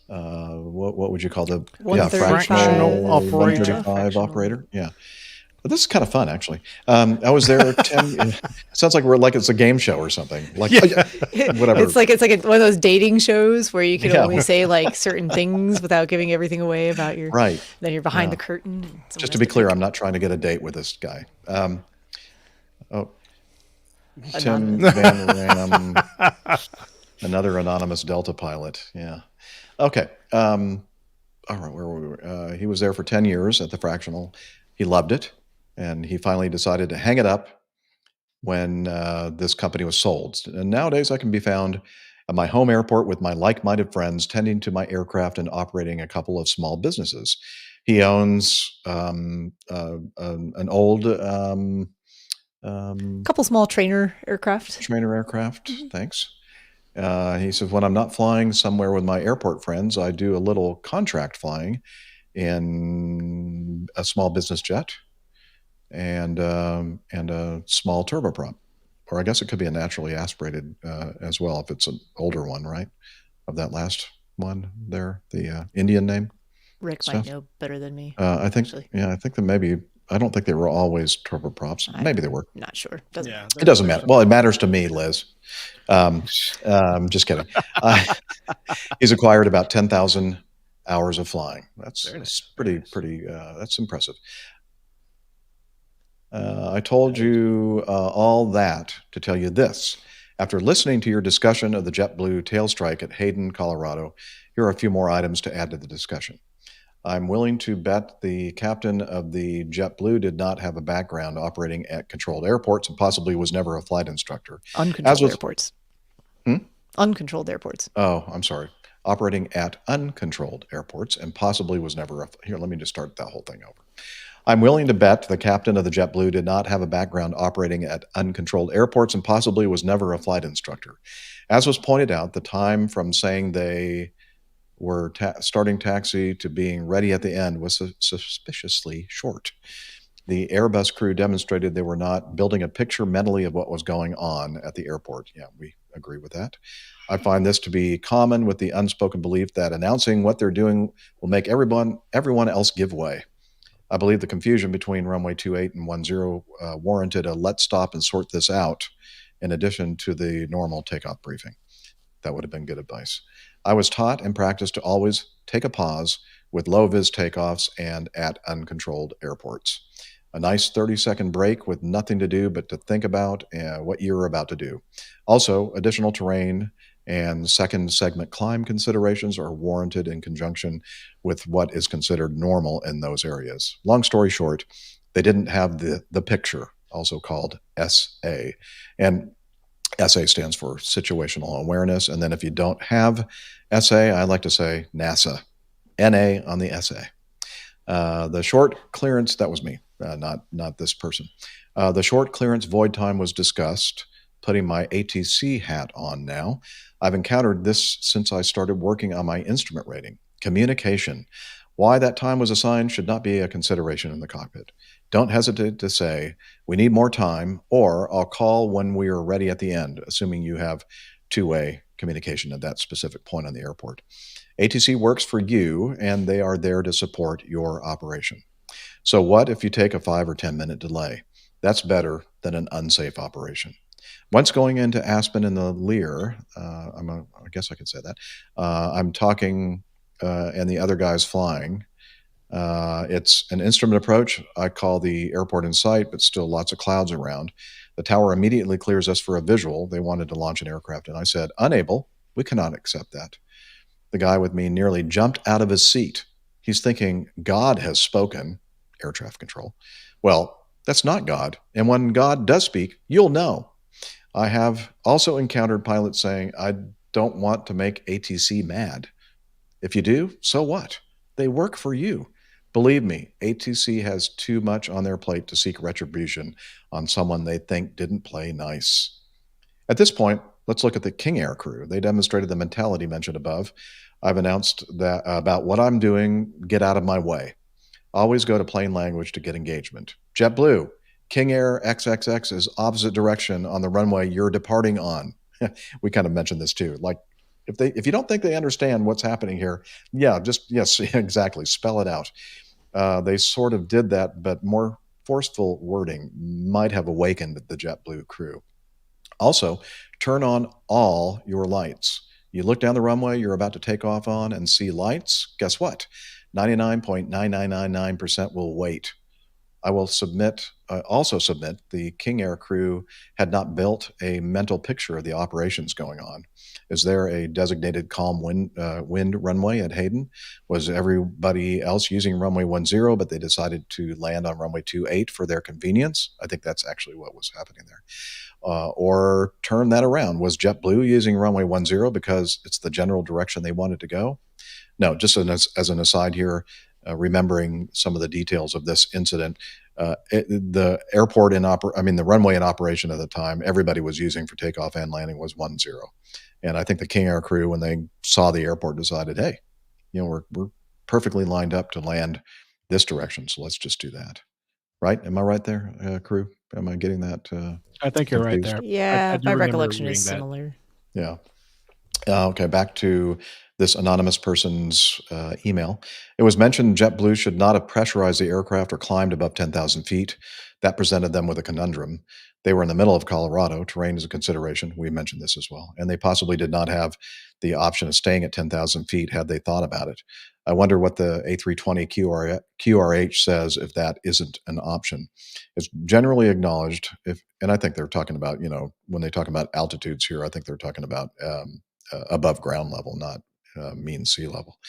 what would you call the 135 fractional operator. 135 Fractional. operator? Yeah. But this is kind of fun, actually. I was there 10. Sounds like it's a game show or something. Like whatever. It's like one of those dating shows where you can Yeah. only say like certain things without giving everything away about your. Right. Then you're behind Yeah. the curtain. and someone Just to has be clear, pick. I'm not trying to get a date with this guy. Tim Anonymous. Van Ram, another anonymous Delta pilot. Yeah. Okay. All right. Where were we? He was there for 10 years at the fractional. He loved it, and he finally decided to hang it up when this company was sold. And nowadays, I can be found at my home airport with my like-minded friends, tending to my aircraft and operating a couple of small businesses. He owns an old Couple small trainer aircraft. trainer aircraft. Thanks. He says, when I'm not flying somewhere with my airport friends, I do a little contract flying in a small business jet and a small turboprop. Or I guess it could be a naturally aspirated as well if it's an older one, right? Of that last one there, the Indian name. Rick Stuff. might know better than me. I think, actually. yeah, I think that maybe, I don't think they were always turboprops. Maybe they were. Not sure. Doesn't Yeah. It doesn't matter. Well, it matters to me, Liz. Just kidding. He's acquired about 10,000 hours of flying. That's pretty. That's impressive. I told you all that to tell you this. After listening to your discussion of the JetBlue tail strike at Hayden, Colorado, here are a few more items to add to the discussion. I'm willing to bet the captain of the JetBlue did not have a background operating at controlled airports and possibly was never a flight instructor. Uncontrolled airports. Hmm? Uncontrolled airports. Oh, I'm sorry. Operating at uncontrolled airports and possibly was never a... Here, let me just start that whole thing over. I'm willing to bet the captain of the JetBlue did not have a background operating at uncontrolled airports and possibly was never a flight instructor. As was pointed out, the time from saying they were starting taxi to being ready at the end was suspiciously short. The Airbus crew demonstrated they were not building a picture mentally of what was going on at the airport. Yeah, we agree with that. I find this to be common with the unspoken belief that announcing what they're doing will make everyone else give way. I believe the confusion between runway 28 and 10 warranted a let's stop and sort this out in addition to the normal takeoff briefing. That would have been good advice. I was taught and practiced to always take a pause with low-vis takeoffs and at uncontrolled airports. A nice 30-second break with nothing to do but to think about what you're about to do. Also, additional terrain and second segment climb considerations are warranted in conjunction with what is considered normal in those areas. Long story short, they didn't have the picture, also called SA. And SA stands for situational awareness. And then if you don't have SA, I like to say NASA, NA on the SA. The short clearance, that was me, not this person. The short clearance void time was discussed, putting my ATC hat on now. I've encountered this since I started working on my instrument rating. Communication. Why that time was assigned should not be a consideration in the cockpit. Don't hesitate to say, we need more time, or I'll call when we are ready at the end, assuming you have two-way communication at that specific point on the airport. ATC works for you, and they are there to support your operation. So what if you take a 5 or 10 minute delay? That's better than an unsafe operation. Once going into Aspen in the Lear, I guess I could say that, I'm talking and the other guy's flying. It's an instrument approach. I call the airport in sight, but still lots of clouds around. The tower immediately clears us for a visual. They wanted to launch an aircraft, and I said, unable, we cannot accept that. The guy with me nearly jumped out of his seat. He's thinking, God has spoken, air traffic control. Well, that's not God. And when God does speak, you'll know. I have also encountered pilots saying, I don't want to make ATC mad. If you do, so what? They work for you. Believe me, ATC has too much on their plate to seek retribution on someone they think didn't play nice. At this point, let's look at the King Air crew. They demonstrated the mentality mentioned above. I've announced that about what I'm doing, get out of my way. Always go to plain language to get engagement. JetBlue, King Air XXX is opposite direction on the runway you're departing on. We kind of mentioned this too. Like, if you don't think they understand what's happening here, yes, exactly, spell it out. They sort of did that, but more forceful wording might have awakened the JetBlue crew. Also, turn on all your lights. You look down the runway you're about to take off on and see lights. Guess what? 99.9999% will wait. I will also submit the King Air crew had not built a mental picture of the operations going on. Is there a designated calm wind runway at Hayden? Was everybody else using runway 10, but they decided to land on runway 28 for their convenience? I think that's actually what was happening there. Or turn that around. Was JetBlue using runway 10 because it's the general direction they wanted to go? No, just as an aside here, remembering some of the details of this incident, the runway in operation at the time, everybody was using for takeoff and landing was 10. And I think the King Air crew, when they saw the airport, decided, hey, we're perfectly lined up to land this direction, so let's just do that. Right? Am I right there, crew? Am I getting that? I think you're right there. Yeah, I my recollection is similar. Yeah. Okay, back to this anonymous person's email. It was mentioned JetBlue should not have pressurized the aircraft or climbed above 10,000 feet. That presented them with a conundrum. They were in the middle of Colorado. Terrain is a consideration. We mentioned this as well. And they possibly did not have the option of staying at 10,000 feet had they thought about it. I wonder what the A320 QRH says if that isn't an option. It's generally acknowledged, and I think they're talking about, when they talk about altitudes here, I think they're talking about above ground level, not mean sea level.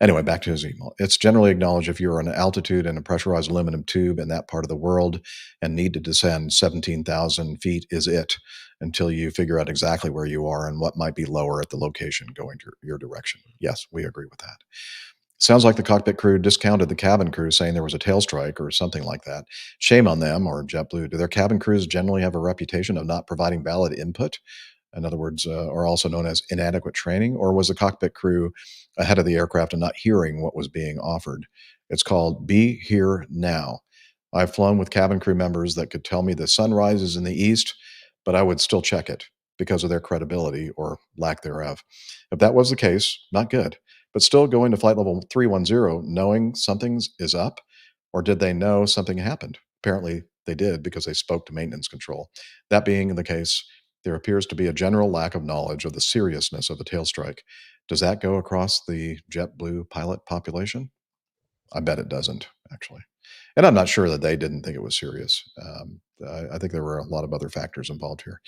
Anyway, back to his email. It's generally acknowledged if you're on an altitude in a pressurized aluminum tube in that part of the world and need to descend 17,000 feet is it until you figure out exactly where you are and what might be lower at the location going to your direction. Yes, we agree with that. Sounds like the cockpit crew discounted the cabin crew, saying there was a tail strike or something like that. Shame on them or JetBlue. Do their cabin crews generally have a reputation of not providing valid input? In other words, are also known as inadequate training, or was the cockpit crew ahead of the aircraft and not hearing what was being offered? It's called Be Here Now. I've flown with cabin crew members that could tell me the sun rises in the east, but I would still check it because of their credibility or lack thereof. If that was the case, not good. But still going to flight level 310 knowing something's is up, or did they know something happened? Apparently they did because they spoke to maintenance control. That being the case, there appears to be a general lack of knowledge of the seriousness of the tail strike. Does that go across the JetBlue pilot population? I bet it doesn't, actually. And I'm not sure that they didn't think it was serious. I think there were a lot of other factors involved here.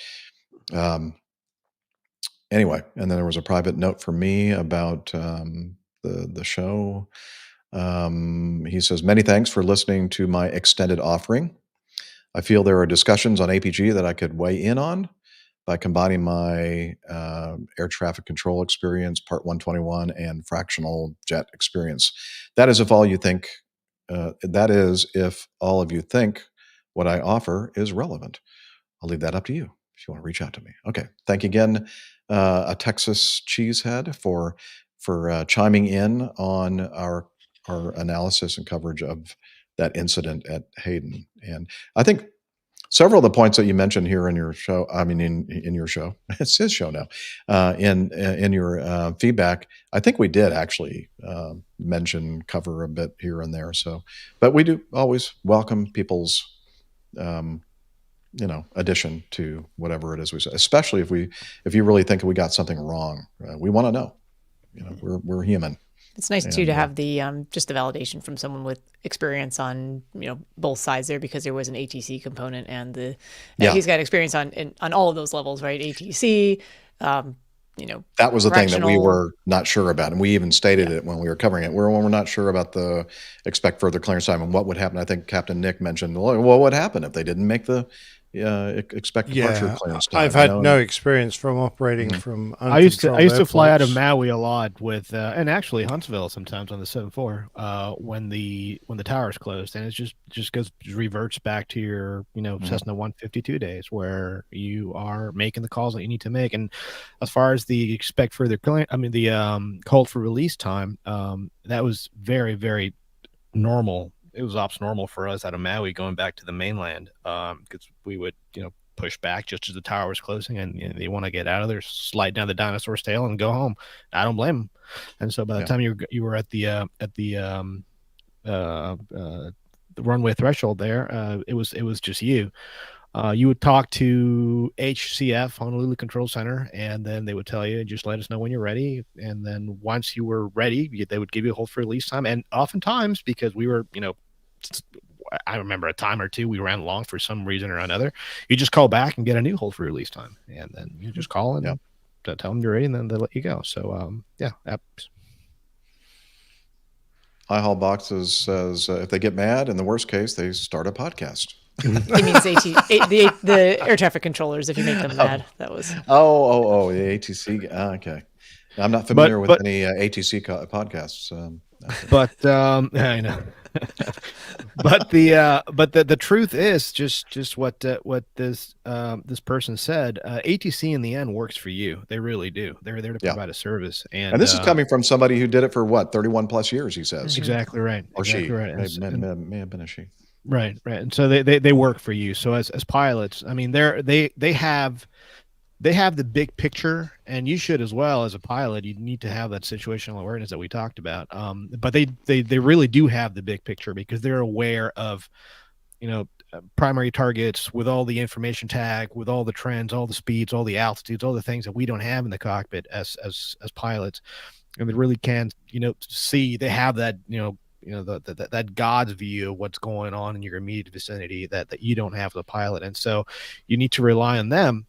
Anyway, and then there was a private note for me about the show. He says, many thanks for listening to my extended offering. I feel there are discussions on APG that I could weigh in on by combining my air traffic control experience, Part 121, and fractional jet experience. That is if all you think. That is if all of you think what I offer is relevant. I'll leave that up to you if you want to reach out to me. Okay, thank you again, a Texas cheesehead for chiming in on our analysis and coverage of that incident at Hayden. And I think several of the points that you mentioned here in your show, in your show, it's his show now, in your feedback, I think we did actually cover a bit here and there. So, but we do always welcome people's, addition to whatever it is we say, especially if you really think we got something wrong. We want to know. We're human. It's nice too to have the just the validation from someone with experience on both sides there, because there was an ATC component and he's got experience on all of those levels, right? ATC, that was the thing that we were not sure about, and we even stated it when we were covering it. When we're not sure about the expect further clearance time and what would happen. I think Captain Nick mentioned, well, what would happen if they didn't make the expect departure clearance time? I've had no experience from operating from. I used to fly out of Maui a lot with, and actually Huntsville sometimes on the 7-4 when the towers closed, and it just reverts back to your Cessna 152 days where you are making the calls that you need to make. And as far as the expect further clearance, the call for release time, that was very, very normal. It was ops normal for us out of Maui going back to the mainland, because we would, push back just as the tower was closing, and they want to get out of there, slide down the dinosaur's tail, and go home. I don't blame them. And so by the time you were at the runway threshold there, it was just you. You would talk to HCF, Honolulu Control Center, and then they would tell you, just let us know when you're ready. And then once you were ready, they would give you a hold for release time. And oftentimes, because we were, I remember a time or two we ran long for some reason or another, you just call back and get a new hold for release time. And then you just call and tell them you're ready, and then they'll let you go. So, iHaul Boxes says if they get mad, in the worst case, they start a podcast. He means the air traffic controllers. If you make them mad, that was. The ATC. Okay, I'm not familiar with any ATC podcasts. But I know. but the truth is just what this person said. ATC in the end works for you. They really do. They're there to provide a service. And this is coming from somebody who did it for 31 plus years. He says exactly right. Or exactly she right. may have been a she. Right. And so they work for you. So as pilots, I mean, they have the big picture, and you should as well. As a pilot, you need to have that situational awareness that we talked about. But they really do have the big picture, because they're aware of, primary targets with all the information tag, with all the trends, all the speeds, all the altitudes, all the things that we don't have in the cockpit as pilots. And they really can, see. They have that, that God's view of what's going on in your immediate vicinity that you don't have as a pilot. And so you need to rely on them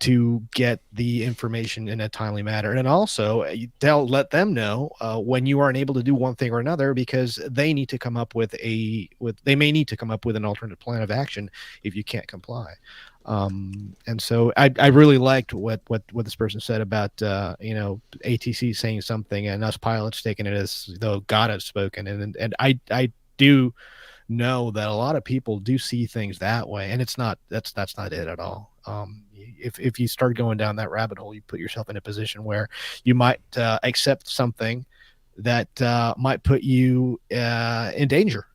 to get the information in a timely manner. And also let them know when you aren't able to do one thing or another, because they need to come up with they may need to come up with an alternate plan of action if you can't comply. And so I really liked what this person said about ATC saying something and us pilots taking it as though God has spoken, and I do know that a lot of people do see things that way, and that's not it at all. If you start going down that rabbit hole, you put yourself in a position where you might accept something that might put you in danger.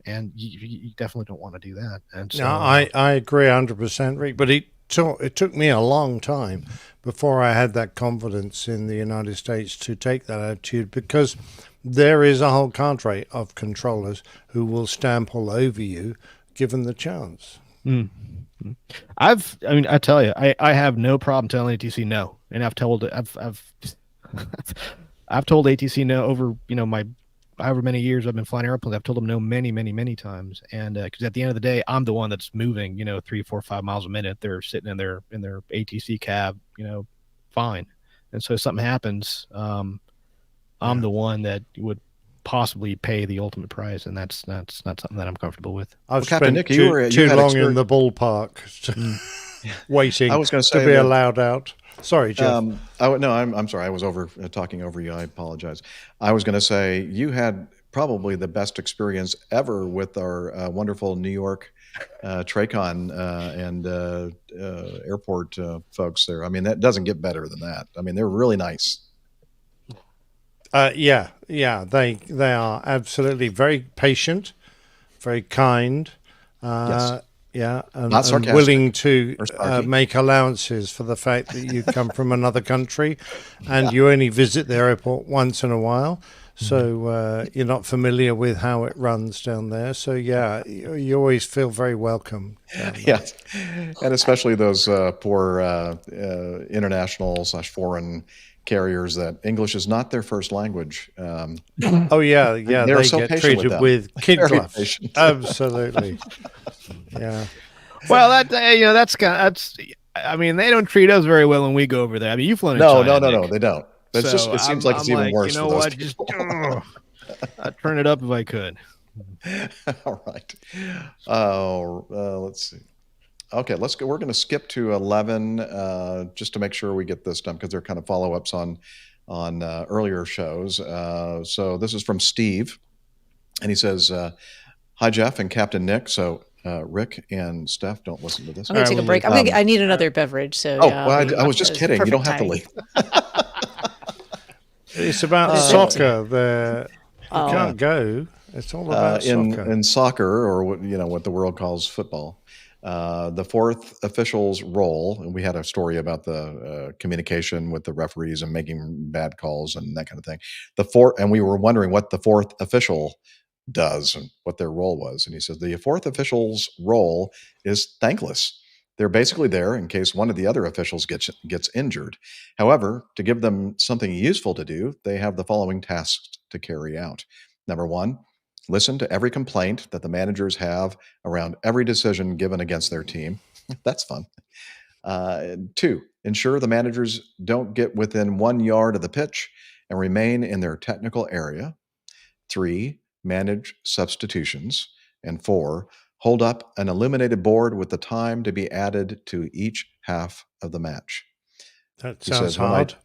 And you definitely don't want to do that. And so, no, I agree 100%, Rick. But it took me a long time before I had that confidence in the United States to take that attitude, because there is a whole cadre of controllers who will stamp all over you given the chance. Mm-hmm. I tell you, I have no problem telling ATC no, and I've told ATC no over my however many years I've been flying airplanes. I've told them no many, many, many times. And because at the end of the day, I'm the one that's moving, 3, 4, 5 miles a minute. They're sitting in their ATC cab, fine. And so if something happens, I'm the one that would possibly pay the ultimate price, and that's not something that I'm comfortable with. I've spent Nick, too long in the ballpark waiting to be allowed out. Sorry, Jeff. I'm sorry. I was talking over you. I apologize. I was going to say you had probably the best experience ever with our wonderful New York Tracon and airport folks there. I mean, that doesn't get better than that. I mean, they're really nice. They are absolutely very patient, very kind. Yes. Yeah, and sarcastic willing to make allowances for the fact that you come from another country and you only visit the airport once in a while. So you're not familiar with how it runs down there. So, you always feel very welcome. Yes, and especially those poor international/foreign carriers that English is not their first language. They so get treated with kid gloves. Absolutely. Yeah. Well, that's I mean, they don't treat us very well when we go over there. I mean, you've flown in China. No, they don't. It's just it seems like it's even worse. You know what? Just I'd turn it up if I could. All right. Let's see. Okay, let's go. We're going to skip to 11 just to make sure we get this done, because they're kind of follow-ups on earlier shows. So this is from Steve, and he says, "Hi, Jeff and Captain Nick." So Rick and Steph, don't listen to this. I'm going to take a break. I need another beverage. So I was just kidding. You don't have to leave. It's about soccer. You can't go. It's all about soccer. In soccer, or what the world calls football. The fourth official's role, and we had a story about the communication with the referees and making bad calls and that kind of thing. And we were wondering what the fourth official does and what their role was. And he says the fourth official's role is thankless. They're basically there in case one of the other officials gets injured. However, to give them something useful to do, they have the following tasks to carry out. Number one, listen to every complaint that the managers have around every decision given against their team. That's fun. 2, ensure the managers don't get within 1 yard of the pitch and remain in their technical area. 3, manage substitutions. And 4, hold up an illuminated board with the time to be added to each half of the match. That sounds hard.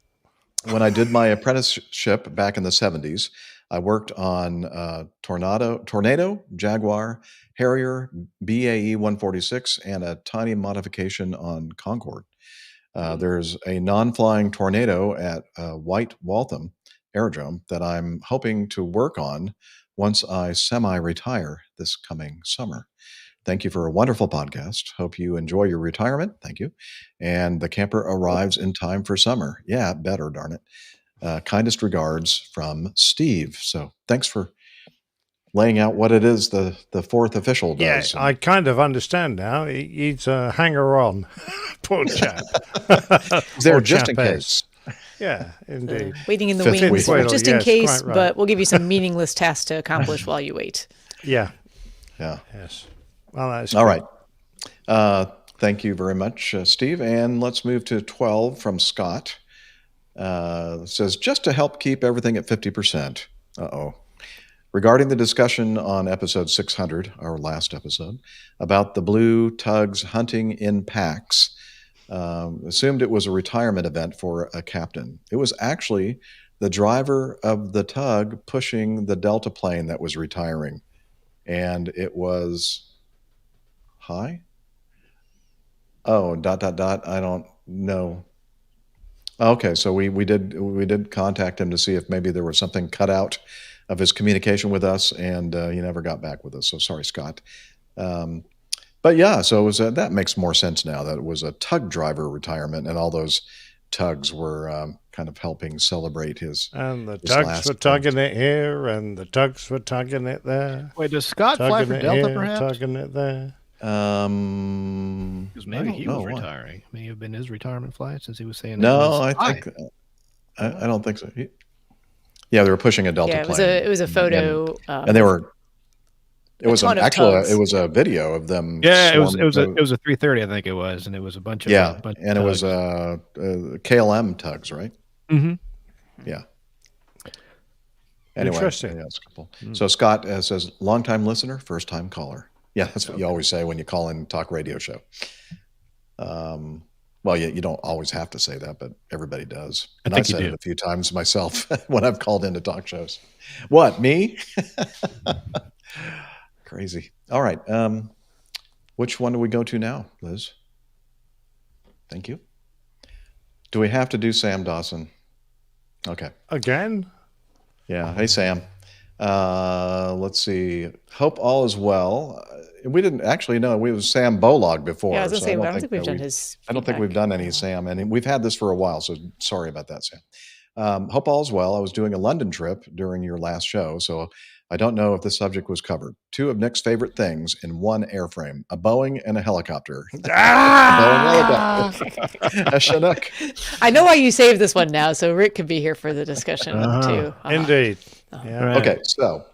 When I did my apprenticeship back in the 70s, I worked on Tornado, Jaguar, Harrier, BAE 146, and a tiny modification on Concorde. There's a non-flying Tornado at White Waltham Aerodrome that I'm hoping to work on once I semi-retire this coming summer. Thank you for a wonderful podcast. Hope you enjoy your retirement. Thank you. And the camper arrives in time for summer. Yeah, better, darn it. Kindest regards from Steve. So thanks for laying out what it is the fourth official does. Yeah, I kind of understand now. He's a hanger-on. Poor chap. There just in case. Yeah, indeed. Waiting in the wings, just in case, right. But we'll give you some meaningless tasks to accomplish while you wait. Yeah. Yeah. Yes. Well, that's all right. Thank you very much, Steve. And let's move to 12 from Scott. It says, just to help keep everything at 50%. Uh-oh. Regarding the discussion on episode 600, our last episode, about the blue tugs hunting in packs, assumed it was a retirement event for a captain. It was actually the driver of the tug pushing the Delta plane that was retiring. And it was... Hi? Oh, ... I don't know. Okay, so we did contact him to see if maybe there was something cut out of his communication with us, and he never got back with us. So sorry, Scott. But yeah, so it was that makes more sense now that it was a tug driver retirement, and all those tugs were kind of helping celebrate his. And the tugs were tugging it here, and the tugs were tugging it there. Wait, does Scott fly for Delta, here, perhaps? Tugging it there. Because maybe he was retiring. May have been his retirement flight, since he was saying. No, I don't think so. Yeah, they were pushing a Delta plane. It was a photo, and they were. It was it was a video of them. Yeah, it was a 330, I think it was, and it was a bunch of and it was KLM tugs, right? Mm-hmm. Yeah. Anyway, interesting. Yeah, it's cool. So Scott says, long-time listener, first-time caller. Yeah, that's what you always say when you call in talk radio show. Well, you don't always have to say that, but everybody does. And I've said it a few times myself when I've called into talk shows. What, me? Crazy. All right. Which one do we go to now, Liz? Thank you. Do we have to do Sam Dawson? Okay. Again? Yeah. Hey, Sam. Let's see. Hope all is well. We didn't actually know. We was Sam Bolog before. Yeah, I was going to say, I don't think we've done his feedback. I don't think we've done any Sam, and we've had this for a while, so sorry about that, Sam. Hope all is well. I was doing a London trip during your last show, so I don't know if the subject was covered. 2 of Nick's favorite things in one airframe, a Boeing and a helicopter. A Boeing helicopter. A Chinook. I know why you saved this one now, so Rick can be here for the discussion too. Indeed. Yeah. Right. Okay, so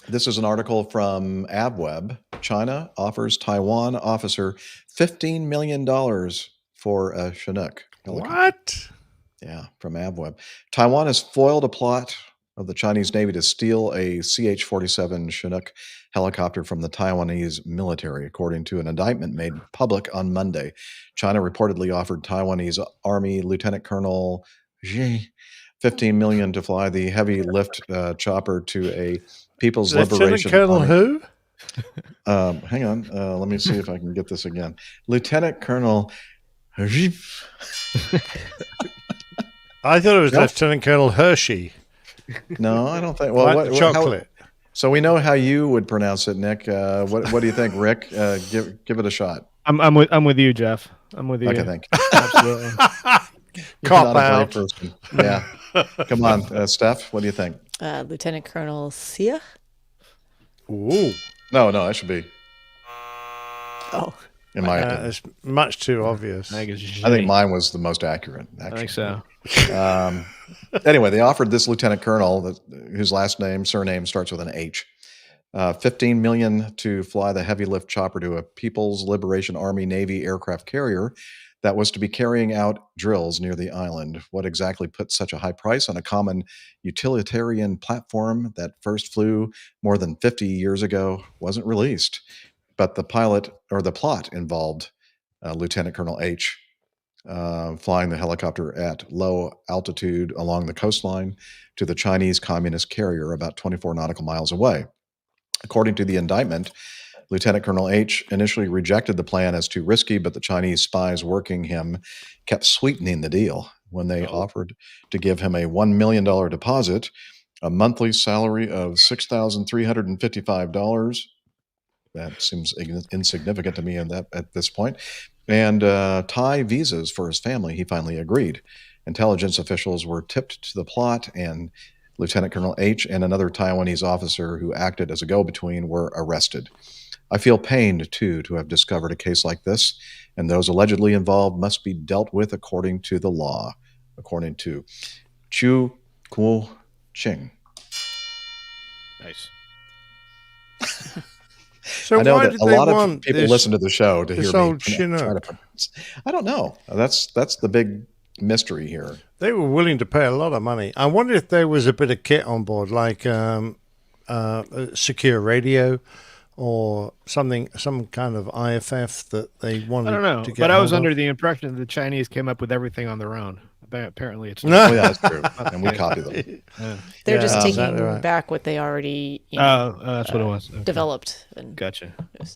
this is an article from AvWeb. China offers Taiwan officer $15 million for a Chinook helicopter. What? Yeah, from AvWeb. Taiwan has foiled a plot of the Chinese Navy to steal a CH-47 Chinook helicopter from the Taiwanese military, according to an indictment made public on Monday. China reportedly offered Taiwanese Army Lieutenant Colonel Xi $15 million to fly the heavy lift chopper to a People's Liberation Colonel Army. Who? Hang on. Let me see if I can get this again. Lieutenant Colonel Xi. I thought it was Lieutenant Colonel Hershey. No, I don't think. Well, chocolate. So we know how you would pronounce it, Nick. What do you think, Rick? Give it a shot. I'm with you, Jeff. I'm with you. Okay, thank you. Absolutely. Not Cop a out. brave person. Yeah. Come on, Steph. What do you think? Lieutenant Colonel Sia. Ooh. No, that should be. Oh. In my opinion. It's much too obvious. I think mine was the most accurate, actually. I think so. Anyway, they offered this lieutenant colonel, whose surname starts with an H, $15 million to fly the heavy lift chopper to a People's Liberation Army Navy aircraft carrier that was to be carrying out drills near the island. What exactly put such a high price on a common utilitarian platform that first flew more than 50 years ago wasn't released. But the plot involved Lieutenant Colonel H flying the helicopter at low altitude along the coastline to the Chinese communist carrier about 24 nautical miles away. According to the indictment, Lieutenant Colonel H initially rejected the plan as too risky, but the Chinese spies working him kept sweetening the deal when they offered to give him a $1 million deposit, a monthly salary of $6,355. That seems insignificant to me at this point. And Thai visas for his family. He finally agreed. Intelligence officials were tipped to the plot, and Lieutenant Colonel H and another Taiwanese officer who acted as a go-between were arrested. I feel pained, too, to have discovered a case like this, and those allegedly involved must be dealt with according to the law, according to Chu Kuo Ching. Nice. So I know why that did a they lot of want people this, listen to the show to this hear me old try Chinook? to pronounce. I don't know. That's the big mystery here. They were willing to pay a lot of money. I wonder if there was a bit of kit on board, like secure radio or something, some kind of IFF that they wanted. I don't know, to get but I was hold under of. the impression that the Chinese came up with everything on their own. Apparently, it's Oh, not. yeah, that's true, and we copy them. They're just taking exactly right. back what they already that's what it was. Okay. developed. And Gotcha.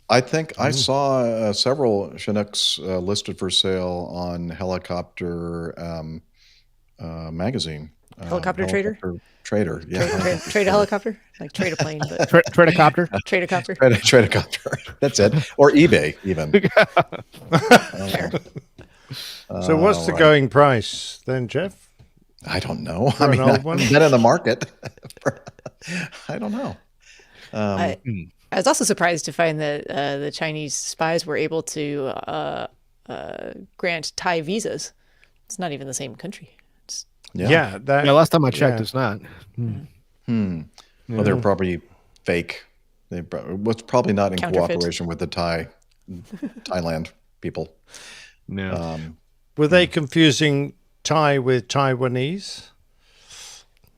I think I saw several Chinooks listed for sale on Helicopter magazine. Helicopter Trader? Trader, yeah. Trade a helicopter? Like trade a plane, but Trade a copter? Trade a copter? Trade a copter. That's it. Or eBay, even. Fair. So what's the going price then, Jeff? I don't know. For an old one? I've been in the market. I don't know. I was also surprised to find that the Chinese spies were able to grant Thai visas. It's not even the same country. Yeah. Last time I checked, it's not. Well, they're probably fake. They was probably not in cooperation with the Thailand people. No. Were they confusing Thai with Taiwanese?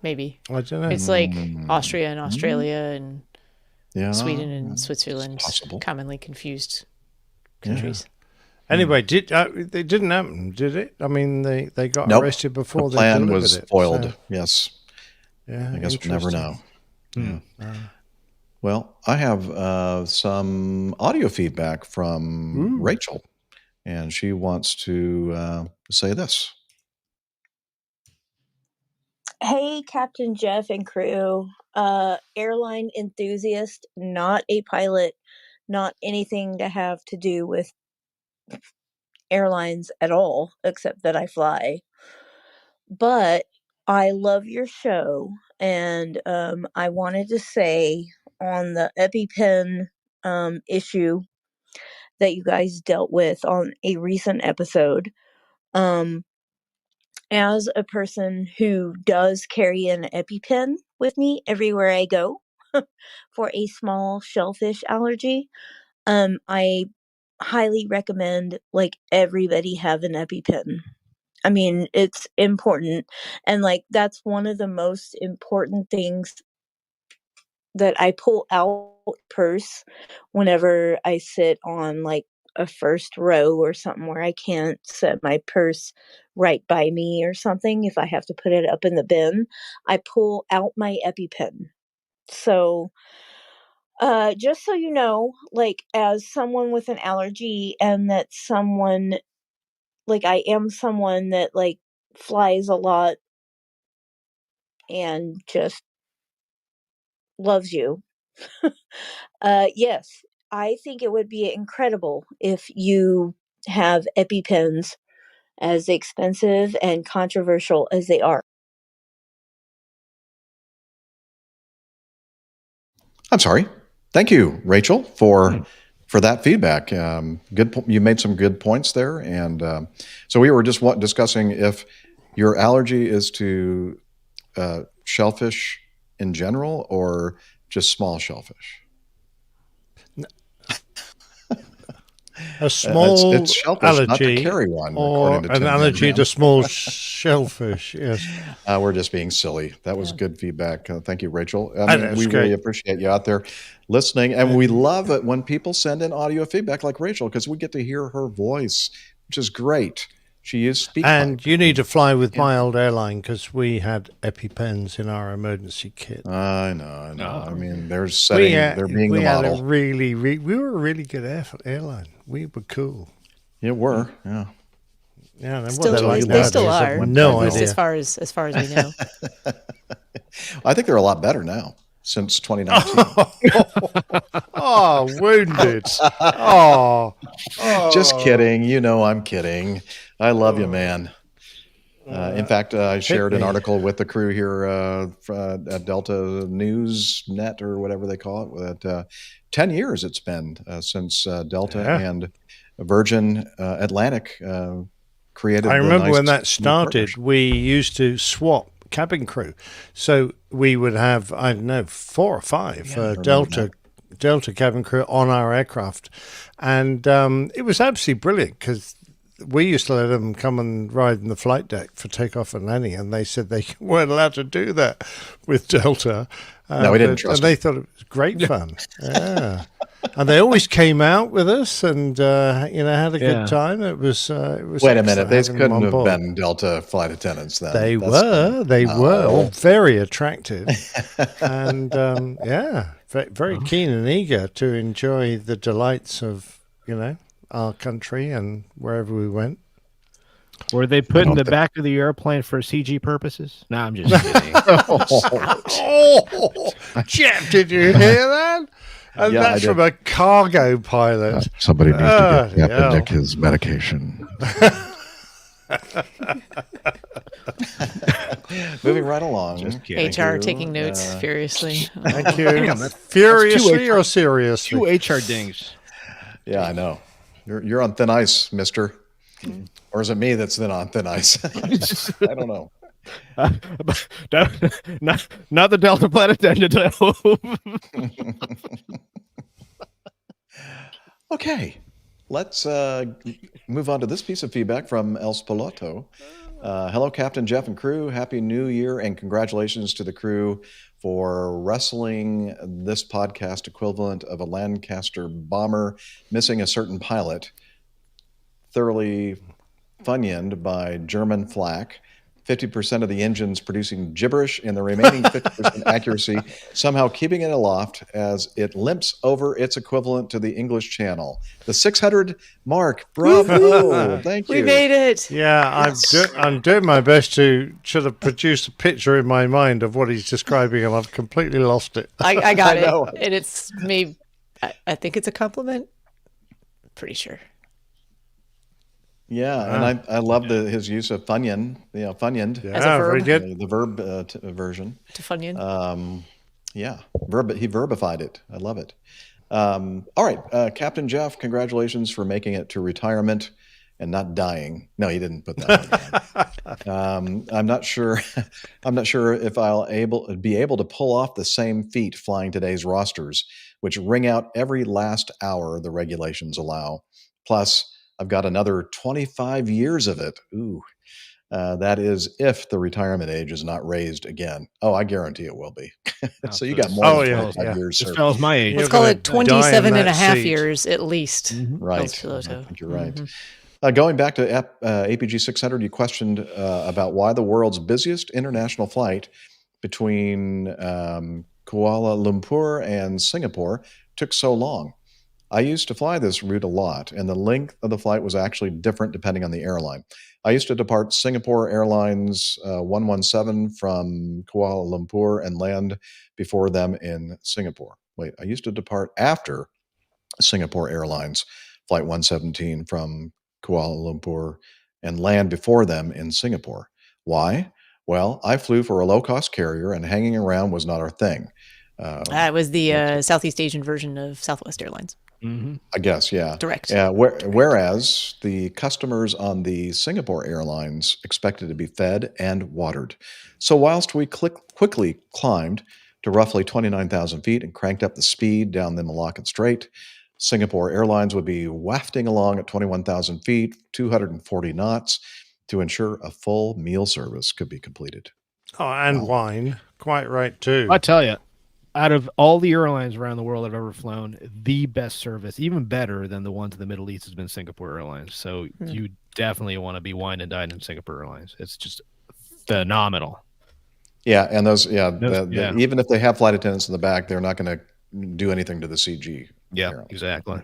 Maybe. I don't know. It's like Austria and Australia and Sweden and that's Switzerland, possible. commonly confused countries. Anyway, it didn't happen, did it? I mean, they got Nope. arrested before the plan they delivered was it. foiled. So, Yes. yeah, I guess we'll never know. Well, I have some audio feedback from Rachel, and she wants to say this. Hey, Captain Jeff and crew. Airline enthusiast, not a pilot, not anything to have to do with airlines at all, except that I fly. But I love your show, and I wanted to say on the EpiPen issue that you guys dealt with on a recent episode, as a person who does carry an EpiPen with me everywhere I go for a small shellfish allergy, I highly recommend everybody have an EpiPen. I mean, it's important, and that's one of the most important things that I pull out purse whenever I sit on a first row or something where I can't set my purse right by me or something. If I have to put it up in the bin, I pull out my EpiPen. So, just so you know, as someone with an allergy, and that someone, I am someone that flies a lot and just loves you. Yes, I think it would be incredible if you have EpiPens, as expensive and controversial as they are. I'm sorry. Thank you, Rachel, for that feedback. Good. You made some good points there, and so we were just discussing if your allergy is to shellfish in general or just small shellfish. A small it's shellfish, allergy, not to carry one, or according to an Tim allergy Van to Dam. small shellfish. Yes, we're just being silly. That was good feedback. Thank you, Rachel. We great. really appreciate you out there listening, and we love it when people send in audio feedback like Rachel, because we get to hear her voice, which is great. She is speak. And you need to fly with my old airline, because we had EpiPens in our emergency kit. I know. I mean, they're setting. They're being the model. We were a really good airline. We were cool. Yeah, were. Yeah. Yeah, they still are. No idea. As far as we know. I think they're a lot better now since 2019. Oh, wounded. Oh, just kidding. You know, I'm kidding. I love you, man. In fact, I shared an article with the crew here at Delta News Net, or whatever they call it. That 10 years it's been since Delta and Virgin Atlantic created. I remember when that started, we used to swap cabin crew. So we would have, I don't know, 4 or 5 Delta cabin crew on our aircraft. And it was absolutely brilliant, because we used to let them come and ride in the flight deck for takeoff and landing, and they said they weren't allowed to do that with Delta. No, we didn't trust them. And they thought it was great fun. Yeah. And they always came out with us, and had a good time. It was. Wait a minute, they couldn't have been Delta flight attendants then. They were all very attractive, and very keen and eager to enjoy the delights of our country and wherever we went. Were they put in the back of the airplane for CG purposes? No, I'm just kidding. Jeff, did you hear that? And that's from a cargo pilot. Somebody needs to get Captain Nick his medication. Moving right along. HR taking notes furiously. Thank you. Furiously or seriously? 2 HR dings. Yeah, I know. You're on thin ice, mister. Or is it me that's on thin ice? I don't know. Not the Delta flight attendant. Okay, let's move on to this piece of feedback from El Spoloto. Hello, Captain Jeff and crew. Happy New Year, and congratulations to the crew for wrestling this podcast equivalent of a Lancaster bomber missing a certain pilot, thoroughly funyuned by German flak. 50% of the engines producing gibberish, and the remaining 50% accuracy somehow keeping it aloft as it limps over its equivalent to the English Channel. The 600 mark. Bravo. Thank you. We made it. Yeah, yes. I'm doing my best to sort of produce a picture in my mind of what he's describing, and I've completely lost it. I got it. And it's maybe, I think it's a compliment. Pretty sure. Yeah, and I love his use of funyun, funyuned. Yeah, as a verb. Very good. The verb version. To funyun. Yeah, he verbified it. I love it. All right, Captain Jeff, congratulations for making it to retirement and not dying. No, he didn't put that on. I'm not sure. I'm not sure if I'll be able to pull off the same feat flying today's rosters, which ring out every last hour the regulations allow. Plus, I've got another 25 years of it. Ooh, that is if the retirement age is not raised again. Oh, I guarantee it will be. So you got more than 25 years. This fellow's my age. Let's call it 27 and a half years at least. Mm-hmm. Right. I think you're right. Going back to APG 600, you questioned about why the world's busiest international flight between Kuala Lumpur and Singapore took so long. I used to fly this route a lot, and the length of the flight was actually different depending on the airline. I used to depart Singapore Airlines 117 from Kuala Lumpur and land before them in Singapore. Wait, I used to depart after Singapore Airlines Flight 117 from Kuala Lumpur and land before them in Singapore. Why? Well, I flew for a low-cost carrier, and hanging around was not our thing. That was the Southeast Asian version of Southwest Airlines. Mm-hmm. I guess, yeah. Direct. Whereas the customers on the Singapore Airlines expected to be fed and watered. So whilst we quickly climbed to roughly 29,000 feet and cranked up the speed down the Malacca Strait, Singapore Airlines would be wafting along at 21,000 feet, 240 knots, to ensure a full meal service could be completed. Oh, and wine. Quite right, too. I tell you, out of all the airlines around the world I've ever flown, the best service, even better than the ones in the Middle East, has been Singapore Airlines. So you definitely want to be wine and dine in Singapore Airlines. It's just phenomenal. Yeah, and even if they have flight attendants in the back, they're not going to do anything to the CG. Yeah, apparently. exactly.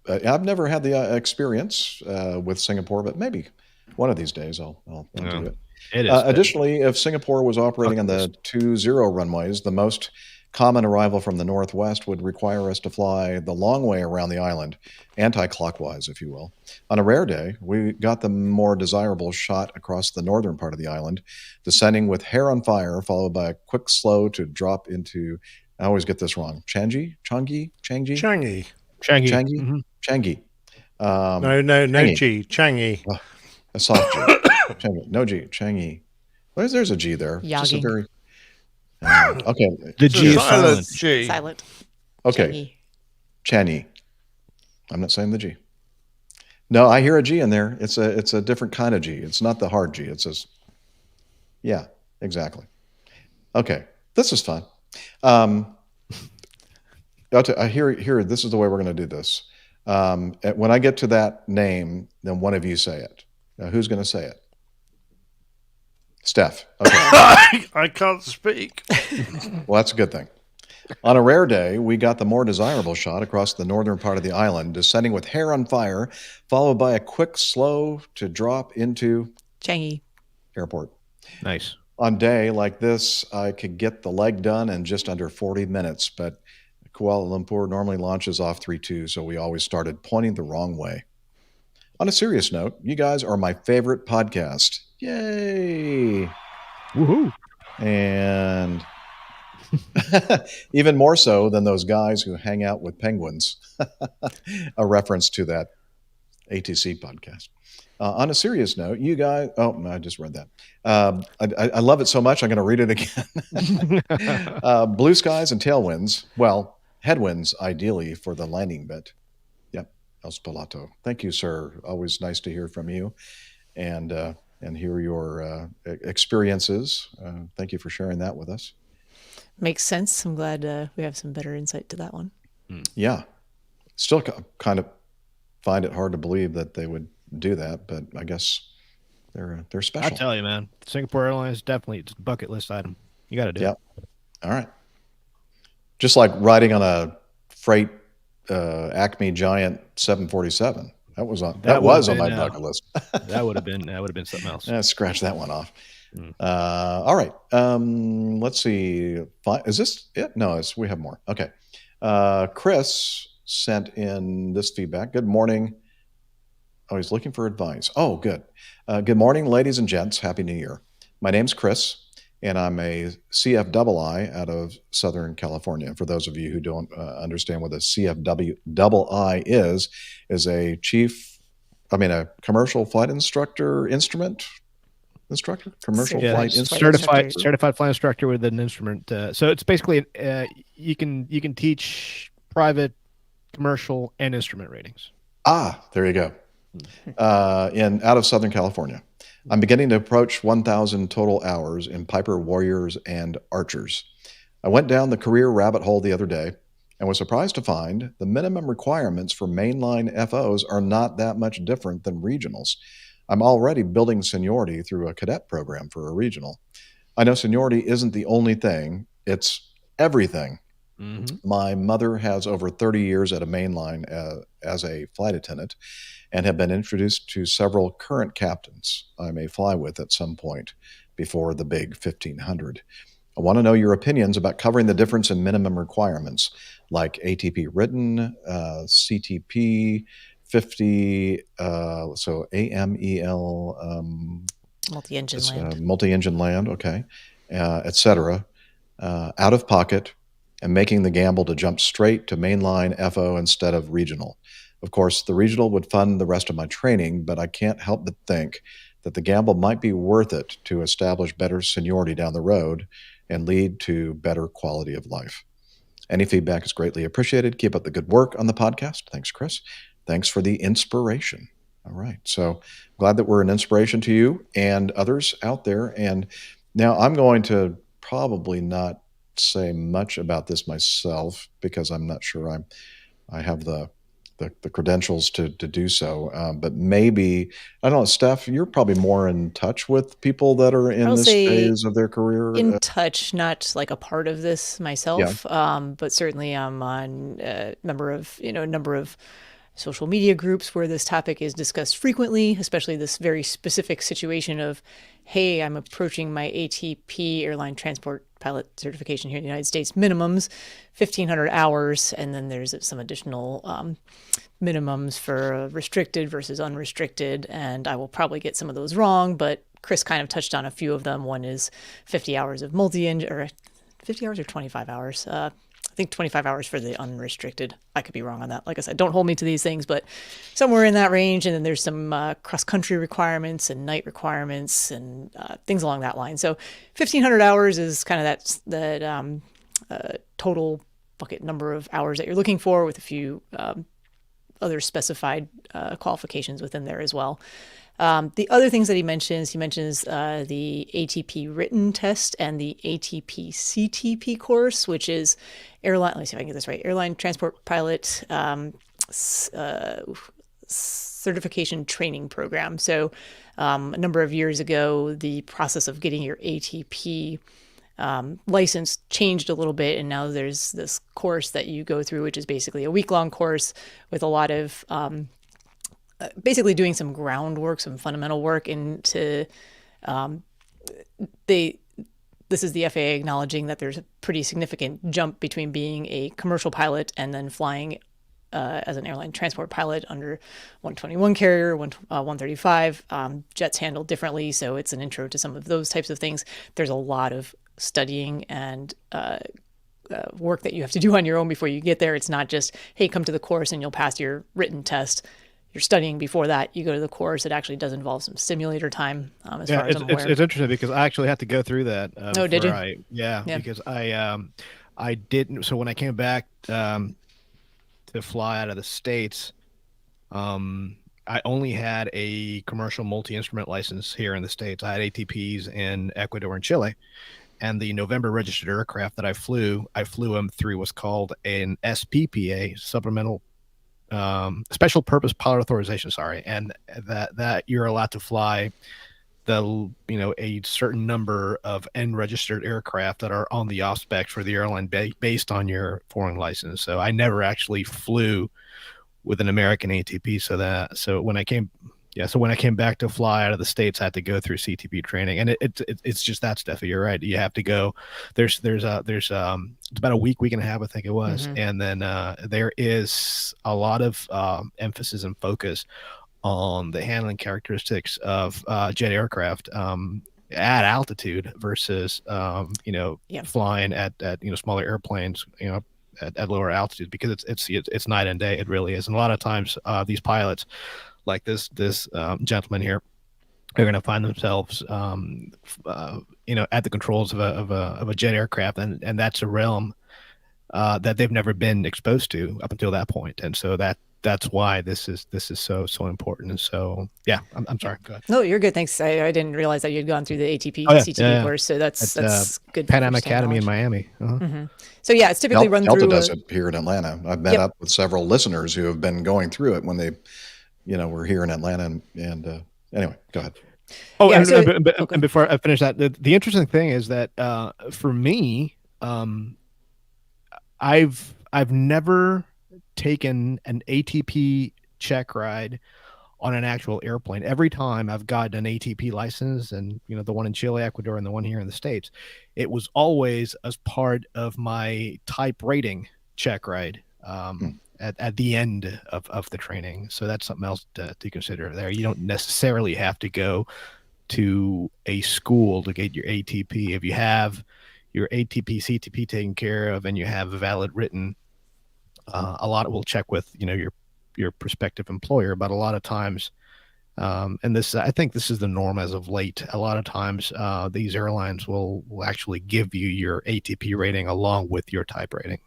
I've never had the experience with Singapore, but maybe one of these days I'll do it. It is. Additionally, if Singapore was operating on the 20 runways, the most common arrival from the northwest would require us to fly the long way around the island, anti-clockwise, if you will. On a rare day, we got the more desirable shot across the northern part of the island, descending with hair on fire, followed by a quick slow to drop into, I always get this wrong, Changi? Changi. Changi. No G. Changi. A soft G. Changi. No G. Changi. There's a G there. Just a very. Okay. The G is silent. G. Silent. Okay. Changi. I'm not saying the G. No, I hear a G in there. It's a different kind of G. It's not the hard G. It says. Yeah, exactly. Okay. This is fun. I hear. This is the way we're going to do this. When I get to that name, then one of you say it. Now, who's going to say it? Steph. Okay. I can't speak. Well, that's a good thing. On a rare day, we got the more desirable shot across the northern part of the island, descending with hair on fire, followed by a quick slow to drop into Changi Airport. Nice. On day like this, I could get the leg done in just under 40 minutes, but Kuala Lumpur normally launches off 3-2, so we always started pointing the wrong way. On a serious note, you guys are my favorite podcast. Yay! Woohoo! And even more so than those guys who hang out with penguins. A reference to that ATC podcast. On a serious note, you guys... Oh, no, I just read that. I love it so much, I'm going to read it again. Blue skies and tailwinds. Well, headwinds, ideally, for the landing bit. Yep, El Spalato. Thank you, sir. Always nice to hear from you and hear your experiences. Thank you for sharing that with us. Makes sense. I'm glad we have some better insight to that one. Yeah. Still kind of find it hard to believe that they would do that, but I guess they're special. I tell you, man, Singapore Airlines, definitely it's a bucket list item. You got to do it. All right. Just like riding on a freight Acme Giant 747. That was on my bucket list. that would have been something else. Scratch that one off. All right. Let's see. Is this it? No, we have more. Okay. Chris sent in this feedback. Good morning. Oh, he's looking for advice. Oh, good. Good morning, ladies and gents. Happy New Year. My name's Chris, and I'm a CFII out of Southern California. For those of you who don't understand what a CFII is a commercial flight instructor, flight instructor, certified flight instructor with an instrument. So it's basically you can teach private, commercial, and instrument ratings. There you go. Out of Southern California. I'm beginning to approach 1,000 total hours in Piper Warriors and Archers. I went down the career rabbit hole the other day and was surprised to find the minimum requirements for mainline FOs are not that much different than regionals. I'm already building seniority through a cadet program for a regional. I know seniority isn't the only thing, it's everything. Mm-hmm. My mother has over 30 years at a mainline as a flight attendant and have been introduced to several current captains I may fly with at some point before the big 1500. I want to know your opinions about covering the difference in minimum requirements like ATP written, CTP 50, so AMEL, Multi-engine land. multi-engine land, okay, etc. Out of pocket, and making the gamble to jump straight to mainline FO instead of regional. Of course, the regional would fund the rest of my training, but I can't help but think that the gamble might be worth it to establish better seniority down the road and lead to better quality of life. Any feedback is greatly appreciated. Keep up the good work on the podcast. Thanks, Chris. Thanks for the inspiration. All right. So glad that we're an inspiration to you and others out there. And now I'm going to probably not say much about this myself because I'm not sure I have the credentials to do so. But maybe, I don't know, Steph, you're probably more in touch with people that are in I'll this say phase of their career. in touch, not like a part of this myself, but certainly I'm on a number of social media groups where this topic is discussed frequently, especially this very specific situation of, hey, I'm approaching my ATP airline transport pilot certification here in the United States, minimums 1,500 hours, and then there's some additional minimums for restricted versus unrestricted, and I will probably get some of those wrong, but Chris kind of touched on a few of them. One is 50 hours of multi-engine, or 50 hours or 25 hours. I think 25 hours for the unrestricted. I could be wrong on that. Like I said, don't hold me to these things, but somewhere in that range. And then there's some cross-country requirements and night requirements and things along that line. So 1,500 hours is kind of that total bucket number of hours that you're looking for, with a few other specified qualifications within there as well. The other things that he mentions the ATP written test and the ATP CTP course, which is airline. Let me see if I can get this right. Airline Transport Pilot Certification Training Program. So a number of years ago, the process of getting your ATP license changed a little bit, and now there's this course that you go through, which is basically a week-long course with a lot of basically doing some groundwork, some fundamental work into this is the FAA acknowledging that there's a pretty significant jump between being a commercial pilot and then flying as an airline transport pilot under 121 carrier, 135. Jets handled differently, so it's an intro to some of those types of things. There's a lot of studying and work that you have to do on your own before you get there. It's not just, hey, come to the course and you'll pass your written test. You're studying before that. You go to the course. It actually does involve some simulator time, as far as I'm aware. It's interesting because I actually had to go through that. Oh, did you? Yeah, because I didn't. So when I came back to fly out of the States, I only had a commercial multi-instrument license here in the States. I had ATPs in Ecuador and Chile. And the November registered aircraft that I flew them through what's called an SPPA, supplemental special purpose pilot authorization. Sorry, and that you're allowed to fly a certain number of N registered aircraft that are on the off specs for the airline based on your foreign license. So I never actually flew with an American ATP. So when I came back to fly out of the States, I had to go through CTP training, and it's just that stuff. You're right. You have to go. There's it's about a week and a half, I think it was, and then there is a lot of emphasis and focus on the handling characteristics of jet aircraft at altitude versus flying at smaller airplanes at lower altitudes, because it's night and day. It really is. And a lot of times these pilots, like this gentleman here, are going to find themselves at the controls of a jet aircraft, and that's a realm that they've never been exposed to up until that point. And so that's why this is so important. And so I'm sorry, go ahead. No, you're good, thanks. I didn't realize that you had gone through the ATP CTP course, so that's good. Pan Am Academy in Miami. So it's typically run Delta through. Does it here in Atlanta. I've met up with several listeners who have been going through it when they were here in Atlanta, and anyway, go ahead. Oh, and before I finish that, the interesting thing is that for me, I've never taken an ATP check ride on an actual airplane. Every time I've gotten an ATP license, and the one in Chile, Ecuador, and the one here in the States, it was always as part of my type rating check ride at the end of the training. So that's something else to consider there. You don't necessarily have to go to a school to get your ATP. If you have your ATP, CTP taken care of, and you have a valid written, a lot will check with your prospective employer. But a lot of times, and I think this is the norm as of late, a lot of times these airlines will actually give you your ATP rating along with your type rating.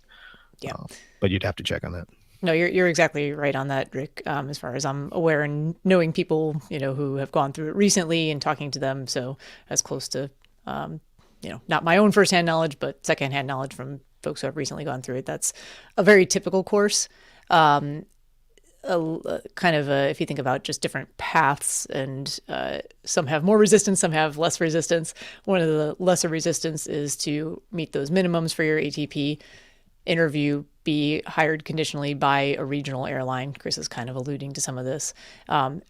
Yeah, but you'd have to check on that. No, you're exactly right on that, Rick. As far as I'm aware, and knowing people who have gone through it recently and talking to them, so as close to not my own firsthand knowledge, but secondhand knowledge from folks who have recently gone through it. That's a very typical course. If you think about just different paths, and some have more resistance, some have less resistance. One of the lesser resistance is to meet those minimums for your ATP, interview, be hired conditionally by a regional airline. Chris is kind of alluding to some of this. A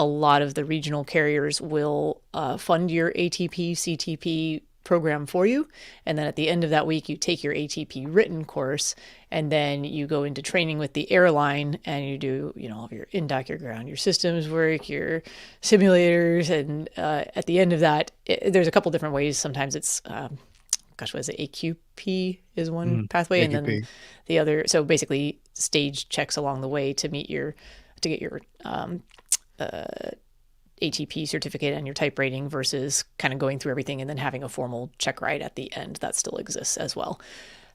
lot of the regional carriers will fund your ATP, CTP program for you. And then at the end of that week, you take your ATP written course, and then you go into training with the airline, and you do, all of your in-dock, your ground, your systems work, your simulators. And at the end of that, there's a couple different ways. Sometimes it's, what is it? AQP is one pathway. AQP. And then the other, so basically stage checks along the way to get your ATP certificate and your type rating, versus kind of going through everything and then having a formal check ride at the end. That still exists as well.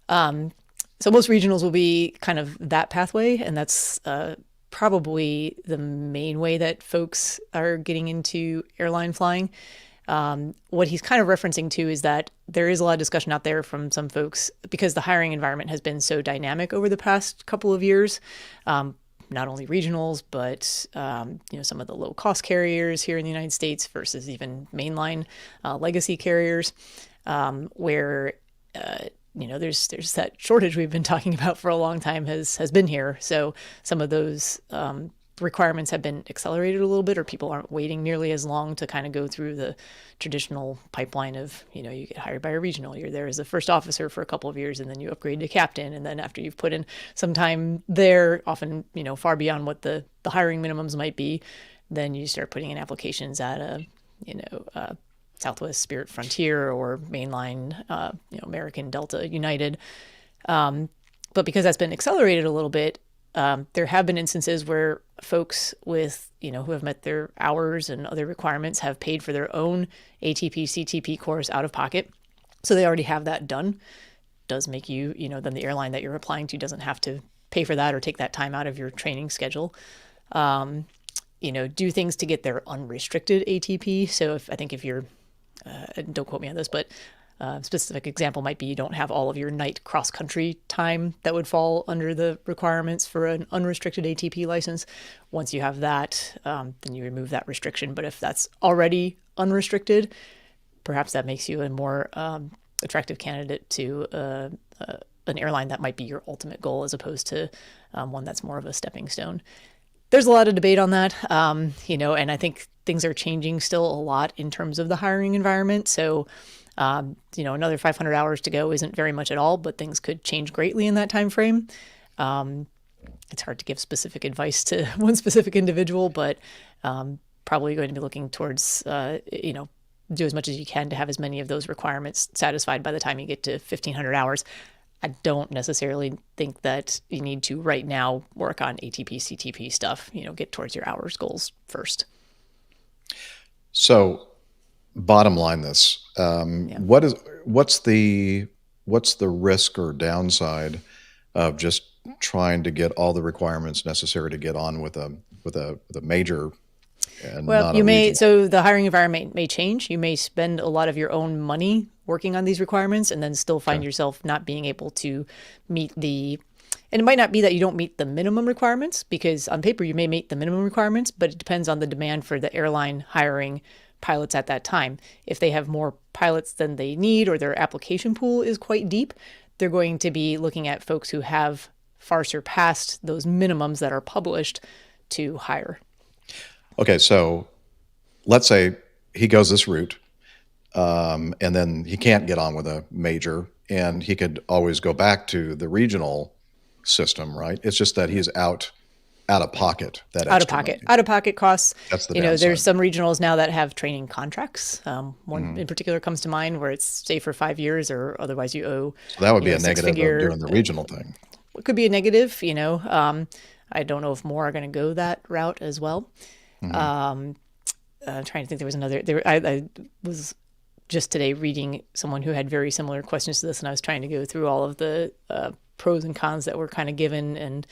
So most regionals will be kind of that pathway, and that's probably the main way that folks are getting into airline flying. What he's kind of referencing to is that there is a lot of discussion out there from some folks, because the hiring environment has been so dynamic over the past couple of years. Not only regionals, but some of the low-cost carriers here in the United States versus even mainline legacy carriers, where there's that shortage we've been talking about for a long time has been here. So some of those requirements have been accelerated a little bit, or people aren't waiting nearly as long to kind of go through the traditional pipeline of, you get hired by a regional, you're there as a first officer for a couple of years, and then you upgrade to captain. And then after you've put in some time there, often, far beyond what the hiring minimums might be, then you start putting in applications at a, Southwest, Spirit, Frontier, or mainline, American, Delta, United. But because that's been accelerated a little bit, there have been instances where folks with, who have met their hours and other requirements have paid for their own ATP, CTP course out of pocket. So they already have that done. Does make you, then the airline that you're applying to doesn't have to pay for that or take that time out of your training schedule. Do things to get their unrestricted ATP. So if you're, don't quote me on this, but specific example might be you don't have all of your night cross-country time that would fall under the requirements for an unrestricted ATP license. Once you have that, then you remove that restriction. But if that's already unrestricted, perhaps that makes you a more attractive candidate to an airline that might be your ultimate goal, as opposed to one that's more of a stepping stone. There's a lot of debate on that, and I think things are changing still a lot in terms of the hiring environment. So another 500 hours to go isn't very much at all, but things could change greatly in that time frame. It's hard to give specific advice to one specific individual, but probably going to be looking towards, do as much as you can to have as many of those requirements satisfied by the time you get to 1,500 hours. I don't necessarily think that you need to right now work on ATP, CTP stuff, get towards your hours goals first. So bottom line this, what's the risk or downside of just trying to get all the requirements necessary to get on with a major? And well, so the hiring environment may change. You may spend a lot of your own money working on these requirements, and then still find yourself not being able to meet and it might not be that you don't meet the minimum requirements, because on paper you may meet the minimum requirements, but it depends on the demand for the airline hiring pilots at that time. If they have more pilots than they need, or their application pool is quite deep, they're going to be looking at folks who have far surpassed those minimums that are published to hire. Okay, so let's say he goes this route, and then he can't get on with a major, and he could always go back to the regional system, right? It's just that he's out of pocket. That Out of extra pocket, money. out of pocket costs. That's the You know, downside. there's some regionals now that have training contracts. One in particular comes to mind where it's say for 5 years, or otherwise you owe. So that would you be know, a negative of six-figure, doing the regional thing. It could be a negative, you know. I don't know if more are going to go that route as well. I'm trying to think. There was another. I was just today reading someone who had very similar questions to this, and I was trying to go through all of the pros and cons that were kind of given and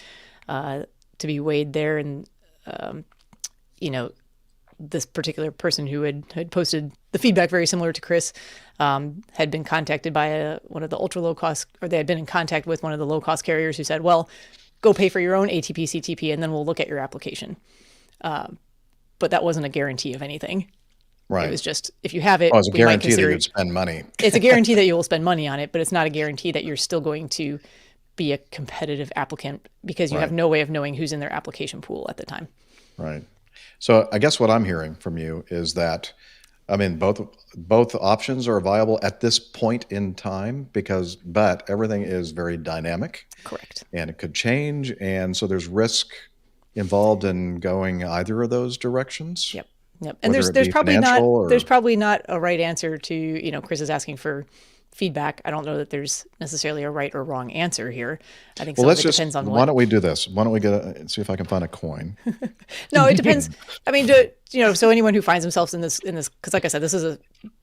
to be weighed there. And you know, this particular person who had posted the feedback very similar to Chris had been contacted by one of the ultra low cost, or they had been in contact with one of the low cost carriers who said, well, go pay for your own ATP CTP and then we'll look at your application. But that wasn't a guarantee of anything. Right. It was just, if you have it, it's a we might guarantee that consider you'd spend money. It's a guarantee that you will spend money on it, but it's not a guarantee that you're still going to be a competitive applicant, because you have no way of knowing who's in their application pool at the time. Right. So I guess what I'm hearing from you is that, I mean, both options are viable at this point in time, but everything is very dynamic. Correct. And it could change, and so there's risk involved in going either of those directions. Yep. And Whether there's it be probably financial or- there's probably not a right answer to, you know, Chris is asking for feedback. I don't know that there's necessarily a right or wrong answer here. I think some of it depends on what. Why don't we do this? Why don't we see if I can find a coin? No, it depends. I mean, you know, so anyone who finds themselves in this, because like I said, this is a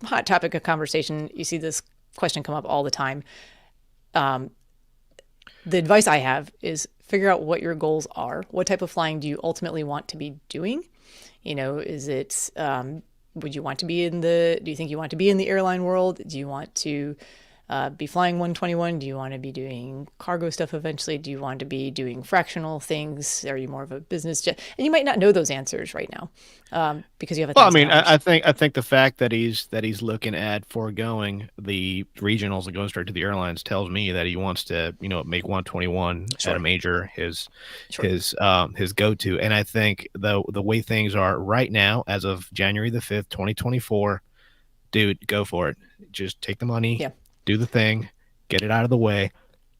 hot topic of conversation. You see this question come up all the time. The advice I have is figure out what your goals are. What type of flying do you ultimately want to be doing? You know, is it, would you want to be do you think you want to be in the airline world? Do you want to be flying 121? Do you want to be doing cargo stuff eventually? Do you want to be doing fractional things? Are you more of a business jet? And you might not know those answers right now because you have a. Well, I mean, I think the fact that he's looking at foregoing the regionals and going straight to the airlines tells me that he wants to, you know, make 121 at a major his go-to. And I think the way things are right now, as of January the 5th, 2024, dude, go for it. Just take the money. Yeah. Do the thing, get it out of the way,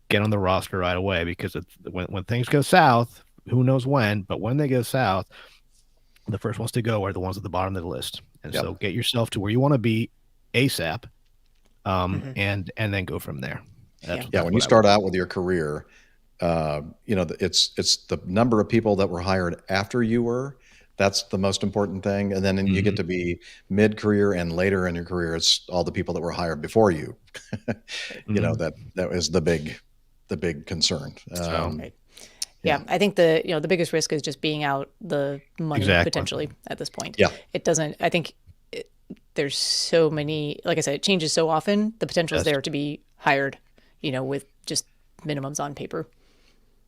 get on the roster right away, because when things go south, who knows when, but when they go south, the first ones to go are the ones at the bottom of the list. And so get yourself to where you want to be ASAP, and then go from there. That's when you start out with your career, you know, it's the number of people that were hired after you were. That's the most important thing. And then you get to be mid-career and later in your career, it's all the people that were hired before you. You know, that is the big concern. Yeah, I think the biggest risk is just being out the money potentially at this point. Yeah. It doesn't, I think there's so many, like I said, it changes so often. The potential is there to be hired, you know, with just minimums on paper.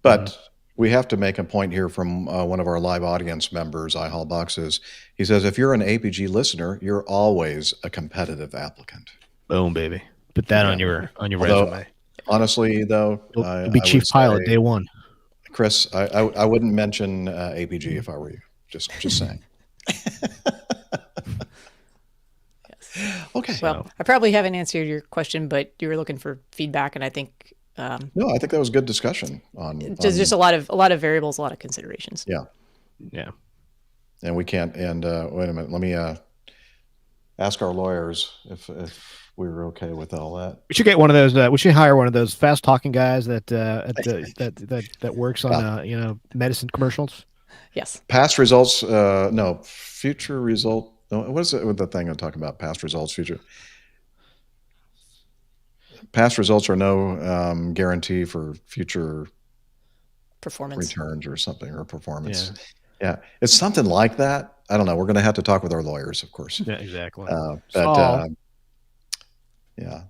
But we have to make a point here from one of our live audience members, iHall Boxes. He says, if you're an APG listener, you're always a competitive applicant. Boom, baby. Put that on your resume. Honestly, though, you'll be chief pilot day one. Chris, I wouldn't mention APG if I were you. Just saying. Okay. Well, I probably haven't answered your question, but you were looking for feedback, and I think. No, I think that was good discussion on. There's just a lot of variables, a lot of considerations. Yeah. And we can't. And wait a minute. Let me ask our lawyers if we were okay with all that. We should get one of those. We should hire one of those fast talking guys that works on you know, medicine commercials. Yes. Past results. No, future result. No, what is it with the thing I'm talking about? Past results, future. Past results are no guarantee for future performance returns or something, or performance. Yeah, it's something like that. I don't know. We're going to have to talk with our lawyers, of course. Yeah, exactly. Yeah.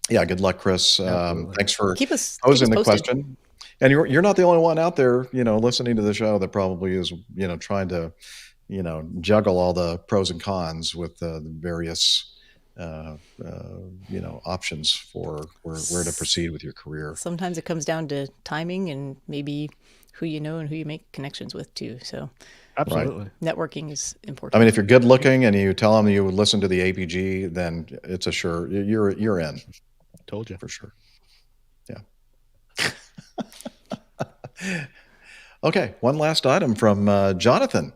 Good luck, Chris. Thanks for posing posing the question. And you're not the only one out there, you know, listening to the show that probably is, you know, trying to, you know, juggle all the pros and cons with the various you know, options for where to proceed with your career. Sometimes it comes down to timing and maybe who you know and who you make connections with too. So Absolutely. Networking is important. I mean, if you're good looking and you tell them you would listen to the APG, then it's a sure you're in. Told you for sure. Yeah. Okay, one last item from Jonathan.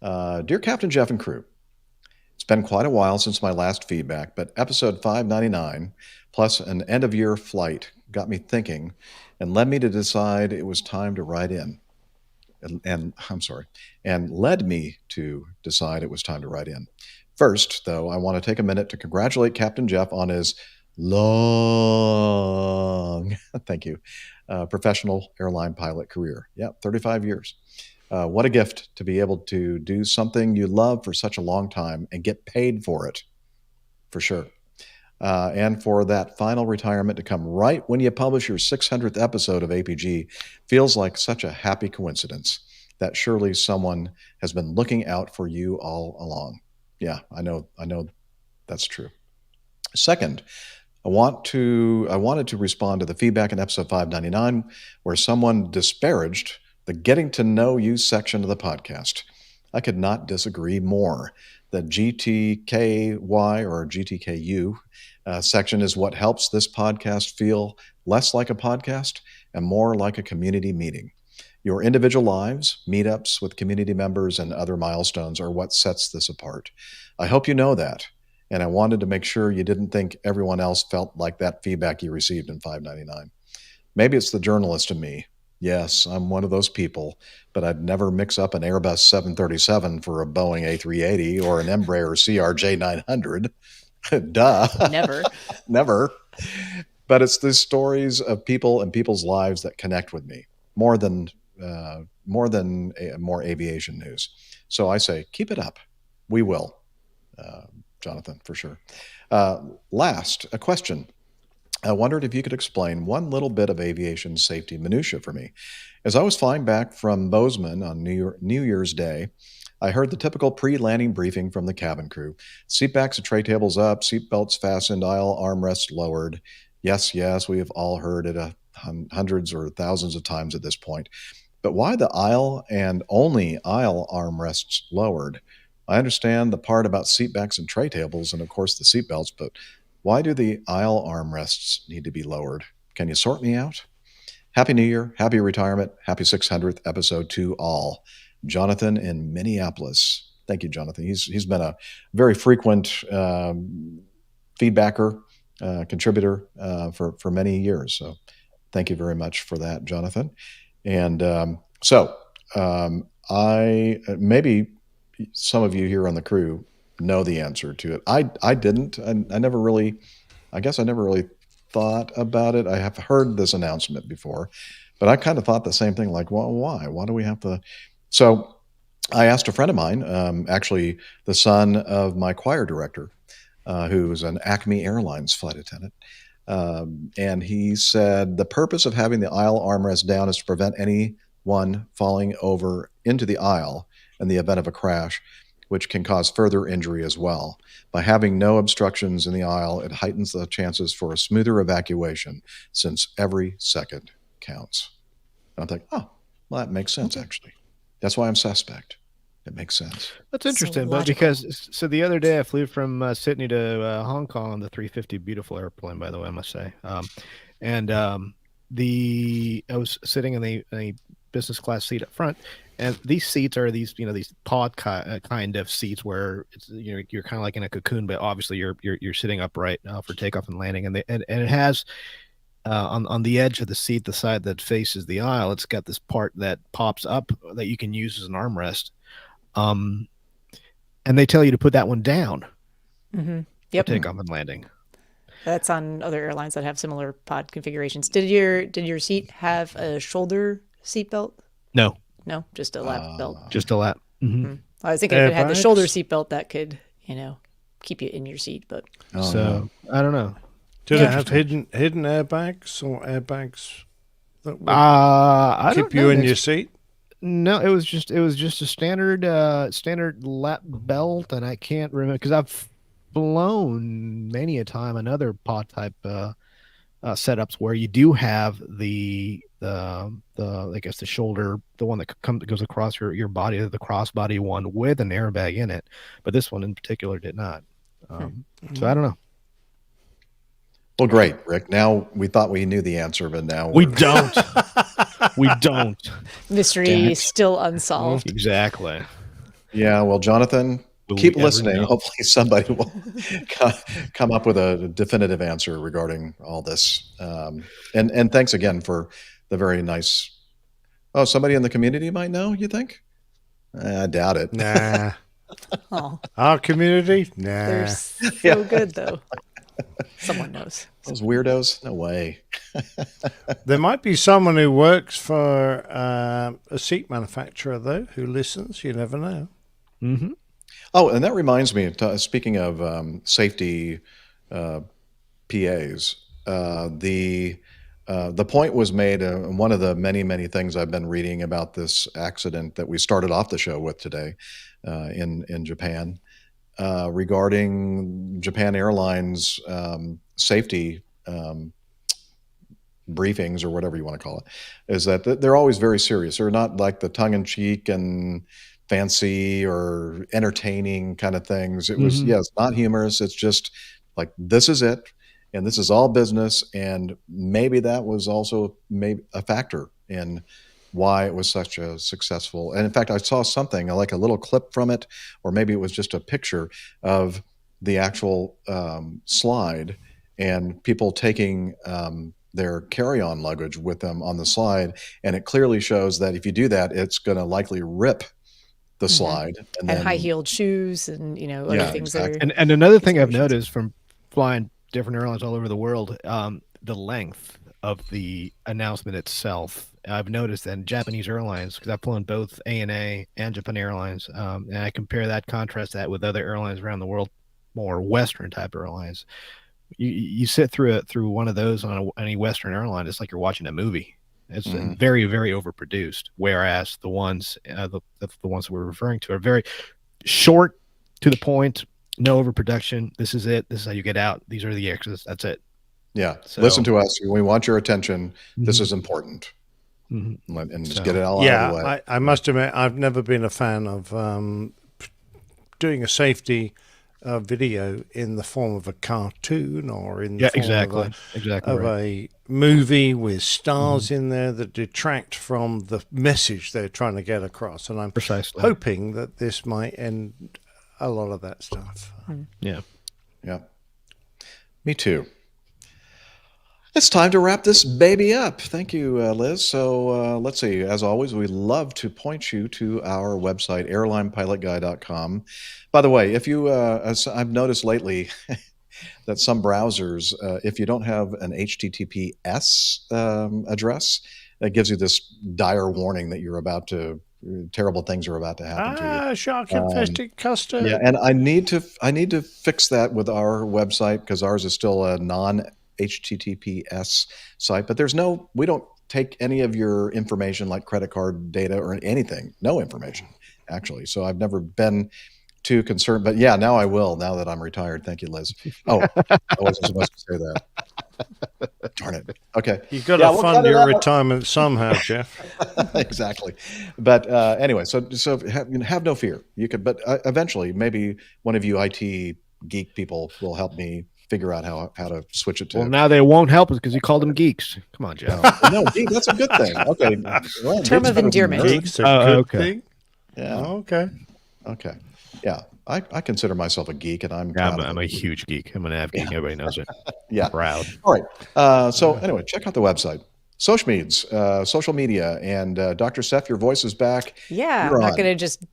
Dear Captain Jeff and crew, it's been quite a while since my last feedback, but episode 599 plus an end of year flight got me thinking and led me to decide it was time to write in. And led me to decide it was time to write in. First, though, I want to take a minute to congratulate Captain Jeff on his long, thank you, professional airline pilot career. Yeah, 35 years. What a gift to be able to do something you love for such a long time and get paid for it, for sure. And for that final retirement to come right when you publish your 600th episode of APG feels like such a happy coincidence that surely someone has been looking out for you all along. Yeah, I know that's true. Second, I wanted to respond to the feedback in episode 599 where someone disparaged the getting to know you section of the podcast. I could not disagree more. The GTKY or GTKU section is what helps this podcast feel less like a podcast and more like a community meeting. Your individual lives, meetups with community members, and other milestones are what sets this apart. I hope you know that, and I wanted to make sure you didn't think everyone else felt like that feedback you received in 599. Maybe it's the journalist in me. Yes, I'm one of those people, but I'd never mix up an Airbus 737 for a Boeing A380 or an Embraer CRJ900. Duh. Never. Never. But it's the stories of people and people's lives that connect with me more than more aviation news. So I say, keep it up. We will, Jonathan, for sure. Last, a question. I wondered if you could explain one little bit of aviation safety minutia for me. As I was flying back from Bozeman on New Year's Day, I heard the typical pre-landing briefing from the cabin crew. Seatbacks and tray tables up, seatbelts fastened, aisle armrests lowered. Yes, we have all heard it hundreds or thousands of times at this point. But why the aisle and only aisle armrests lowered? I understand the part about seatbacks and tray tables and, of course, the seatbelts, but why do the aisle armrests need to be lowered? Can you sort me out? Happy New Year, happy retirement, happy 600th episode to all. Jonathan in Minneapolis. Thank you, Jonathan. He's been a very frequent feedbacker, contributor for many years. So thank you very much for that, Jonathan. And I maybe some of you here on the crew know the answer to it. I didn't. I never really thought about it. I have heard this announcement before, but I kind of thought the same thing, like, well, why? Why do we have to? So I asked a friend of mine, actually the son of my choir director, who's an Acme Airlines flight attendant. And he said the purpose of having the aisle armrest down is to prevent anyone falling over into the aisle in the event of a crash, which can cause further injury as well. By having no obstructions in the aisle, it heightens the chances for a smoother evacuation since every second counts. And I'm like, oh, well, that makes sense, actually. That's why I'm suspect. It makes sense. That's interesting, but because the other day I flew from Sydney to Hong Kong on the 350, beautiful airplane, by the way, I must say. I was sitting in a business class seat up front, and these seats are these pod kind of seats where it's, you're kind of like in a cocoon, but obviously you're sitting upright for takeoff and landing, and it has. On the edge of the seat, the side that faces the aisle, it's got this part that pops up that you can use as an armrest. And they tell you to put that one down. Mm-hmm. Yep. For takeoff and landing. That's on other airlines that have similar pod configurations. Did your seat have a shoulder seat belt? No, just a lap belt. Just a lap. Mm-hmm. Mm-hmm. I was thinking if it had the shoulder seat belt, that could keep you in your seat, but I don't know. Did it have hidden airbags or airbags that would I keep you in your seat? No, it was just a standard lap belt, and I can't remember because I've flown many a time another pod type setups where you do have the I guess the shoulder, the one that goes across your body, the crossbody one with an airbag in it, but this one in particular did not. So I don't know. Well, great, Rick. Now we thought we knew the answer, but now we don't. We don't. Mystery still unsolved. Exactly. Yeah. Well, Jonathan, keep listening. Hopefully somebody will come up with a definitive answer regarding all this. And thanks again for the very nice. Oh, somebody in the community might know, you think? I doubt it. Nah. Oh. Our community? Nah. They're so good, though. Someone knows. Those weirdos? No way. There might be someone who works for a seat manufacturer, though, who listens. You never know. Mm-hmm. Oh, and that reminds me, speaking of safety PAs, the point was made, one of the many, many things I've been reading about this accident that we started off the show with today in Japan, regarding Japan Airlines safety briefings, or whatever you want to call it, is that they're always very serious. They're not like the tongue-in-cheek and fancy or entertaining kind of things. It was, yes, not humorous. It's just like, this is it. And this is all business. And maybe that was also maybe a factor in why it was such a successful. And in fact, I saw something like a little clip from it, or maybe it was just a picture of the actual slide and people taking their carry-on luggage with them on the slide. And it clearly shows that if you do that, it's going to likely rip the slide. And then high-heeled shoes and, other things exactly. that are... And another thing I've noticed from flying different airlines all over the world, the length of the announcement itself. I've noticed that in Japanese airlines, because I've flown both ANA and Japan Airlines, and I contrast that with other airlines around the world, more Western type airlines. You sit through one of those on any Western airline, it's like you're watching a movie. It's very, very overproduced. Whereas the ones the ones that we're referring to are very short, to the point, no overproduction. This is it. This is how you get out. These are the extras. That's it. Yeah. So, listen to us. We want your attention. This is important. And just get it all out of the way. I must admit, I've never been a fan of doing a safety video in the form of a cartoon or in the form of a movie with stars in there that detract from the message they're trying to get across. And I'm hoping that this might end a lot of that stuff. Yeah. Me too. It's time to wrap this baby up. Thank you, Liz. So let's see. As always, we love to point you to our website, airlinepilotguy.com. By the way, if you, as I've noticed lately, that some browsers, if you don't have an HTTPS address, it gives you this dire warning that terrible things are about to happen to you. Shark-infested custard. Yeah, and I need to fix that with our website, because ours is still a non-HTTPS site. But we don't take any of your information like credit card data or anything. No information, actually. So I've never been too concerned. But yeah, now I will, now that I'm retired. Thank you, Liz. Oh, I wasn't supposed to say that. Darn it. Okay. You've got to fund your retirement somehow, Jeff. Exactly. But anyway, so have no fear. You could, but eventually, maybe one of you IT geek people will help me figure out how to switch it to. Well, now they won't help us because you called them geeks. Come on, Jeff. No, geek, that's a good thing. Okay. Well, term of endearment. Geeks are good thing. Yeah. Okay. Yeah. I consider myself a geek, and I'm a huge geek. I'm an av geek. Everybody knows it. Yeah. Proud. All right. So anyway, check out the website. Social media, and Dr. Steph, your voice is back. Yeah, I'm not going to just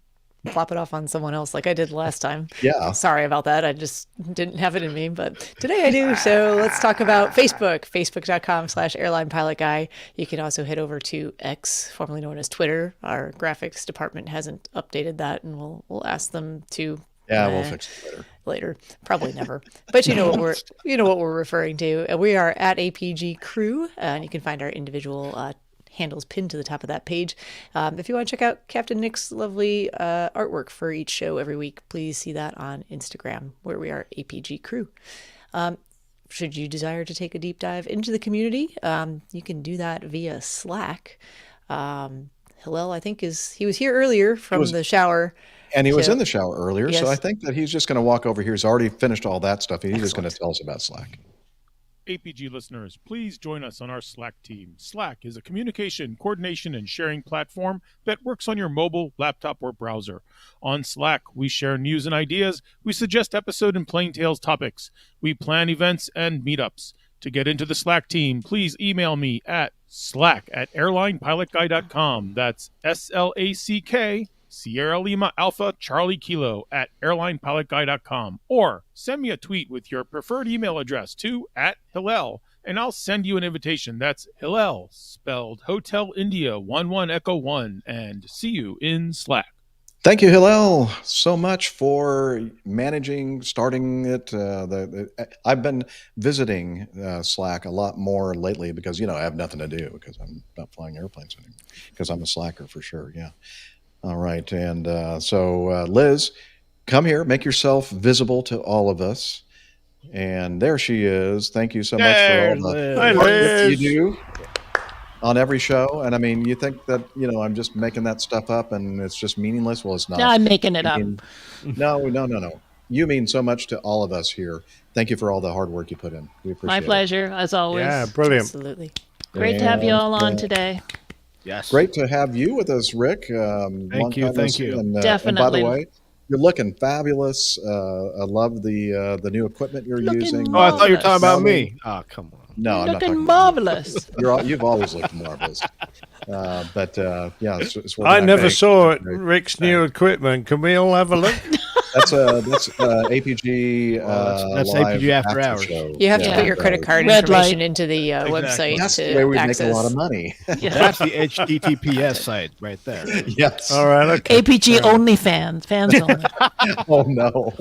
plop it off on someone else like I did last time. Yeah. Sorry about that. I just didn't have it in me, but today I do. So let's talk about Facebook, facebook.com/airlinepilotguy. You can also head over to X, formerly known as Twitter. Our graphics department hasn't updated that, and we'll ask them to. Yeah, we'll fix it later. Probably never. But you know what we're referring to. We are at APG Crew, and you can find our individual handles pinned to the top of that page. If you want to check out Captain Nick's lovely artwork for each show every week, please see that on Instagram, where we are APG Crew. should you desire to take a deep dive into the community, you can do that via Slack. Hillel, I think, he was here earlier from the shower. And he was in the shower earlier, Yes. so I think that he's just going to walk over here. He's already finished all that stuff. He's just going to tell us about Slack. APG listeners, please join us on our Slack team. Slack is a communication, coordination, and sharing platform that works on your mobile, laptop, or browser. On Slack, we share news and ideas. We suggest episode and Plain Tales topics. We plan events and meetups. To get into the Slack team, please email me at slack@airlinepilotguy.com. That's SLACK, Sierra Lima Alpha Charlie Kilo @airlinepilotguy.com, or send me a tweet with your preferred email address to @Hillel, and I'll send you an invitation. That's Hillel, spelled Hotel India 11 Echo 1, and see you in Slack. Thank you, Hillel, so much for starting it. I've been visiting Slack a lot more lately because, I have nothing to do because I'm not flying airplanes anymore, because I'm a slacker for sure, yeah. All right, and so Liz, come here, make yourself visible to all of us. And there she is. Thank you so much for all the work that you do on every show. And I mean, you think that, I'm just making that stuff up and it's just meaningless? Well, it's not. No, I'm making it up. No. You mean so much to all of us here. Thank you for all the hard work you put in. We appreciate it. My pleasure, as always. Yeah, brilliant. Absolutely. Great to have you all on today. Yes. Great to have you with us, Rick. Thank you. And, Definitely. And by the way, you're looking fabulous. I love the new equipment you're using. Oh, I thought you were talking about me. Oh, come on. No, I'm not looking talking marvelous. You've always looked marvelous. But it's I never saw it. Great. Rick's new equipment. Can we all have a look? That's APG. That's live APG after hours. show. You have to put your credit card Red information light. into the website That's to the way we access. make a lot of money. That's the HTTPS site right there. Yes. All right. Okay. APG only fans only. Oh no,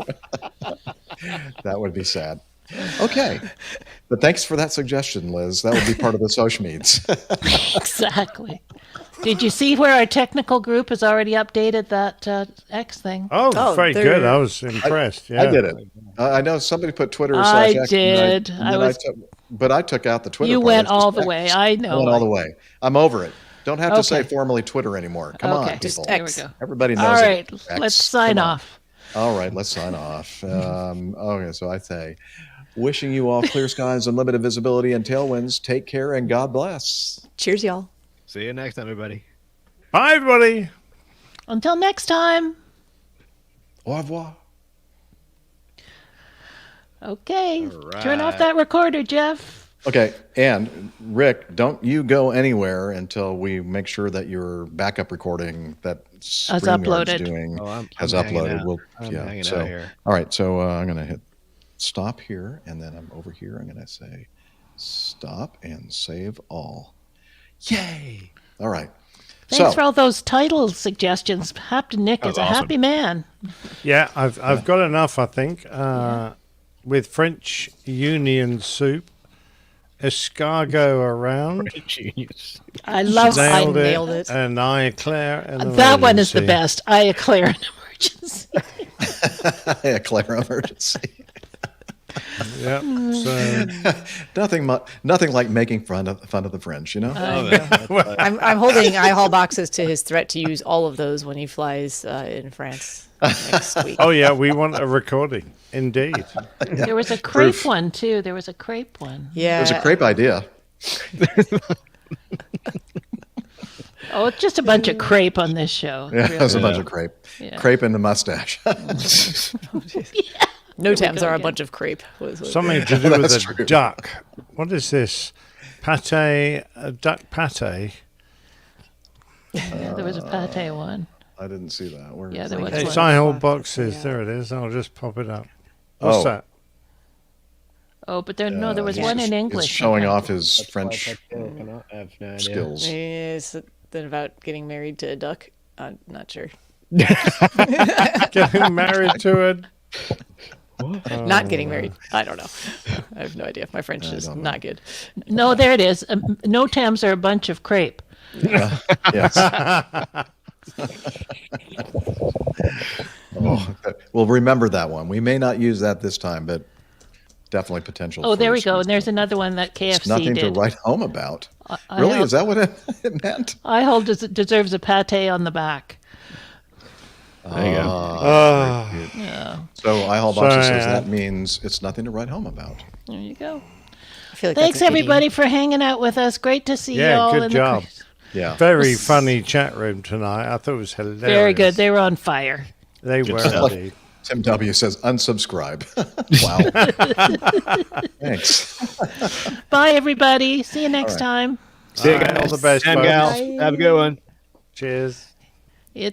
that would be sad. Okay, but thanks for that suggestion, Liz. That would be part of the social meets. Exactly. Did you see where our technical group has already updated that X thing? Oh, very good. I was impressed. I did it. I know somebody put Twitter. I /X, did. But I took out the Twitter. You part. went It's just all the X. way. I know. I went all the way. I'm over it. Don't have to say Okay. formally Twitter anymore. Come on, Just people. There we go. Everybody knows All right, it. let's X. sign Come on. off. All right, let's sign off. Okay, so I say, wishing you all clear skies, unlimited visibility, and tailwinds. Take care and God bless. Cheers, y'all. See you next time, everybody. Bye, everybody. Until next time. Au revoir. Okay. All Turn off right. that recorder, Jeff. Okay, and Rick, don't you go anywhere until we make sure that your backup recording that StreamYard's uploaded. doing I'm has hanging uploaded. out. We'll, I'm hanging so out here. all right, so I'm gonna hit stop here, and then I'm over here. I'm gonna say stop and save all. Yay! All right. Thanks for all those title suggestions. Captain Nick is a happy man. Yeah, I've got enough, I think. With French Union soup, escargot around. I love Snailed nailed it. And I eclair an that one is the emergency. best. I eclair an emergency. Yeah, Claire emergency. Yeah. So nothing like making fun of the French, you know. I'm holding IHAL boxes to his threat to use all of those when he flies in France next week. Oh yeah, we want a recording. Indeed. There was a crepe one too. There was a crepe one. Yeah. There's a crepe idea. Oh, it's just a bunch of crepe on this show. Yeah, Really. there's a bunch of crepe. Yeah. Crepe in the mustache. No There we Tams go are a again. bunch of crepe. Something to do with That's a true. duck. What is this? Pate, a duck pate. Yeah, there was a pate one. I didn't see that. Where Yeah, is there it? was It's one. IHAL boxes. There it is. I'll just pop it up. What's Oh. that? Oh, but there there was he's one just- in English. He's showing I off think. his French I have no idea. skills. Is it about getting married to a duck? I'm not sure. Getting married to a. Not getting married. I don't know. I have no idea. My French is not good. No, there it is. No Tams are a bunch of crepe. Yes. Oh, we'll remember that one. We may not use that this time, but definitely potential. Oh, there we for go. And there's another one that KFC It's nothing did. to write home about. Really? Is that what it meant? I hold deserves a pate on the back. There you go. Yeah. So I Hall Boxer says that means it's nothing to write home about. There you go. I feel like Thanks everybody for hanging out with us. Great to see you all. Good job. Yeah. Very funny chat room tonight. I thought it was hilarious. Very good. They were on fire. They were indeed. Tim W says unsubscribe. Wow. Thanks. Bye everybody. See you next time. See you guys. All the best. And gals. Have a good one. Cheers. It's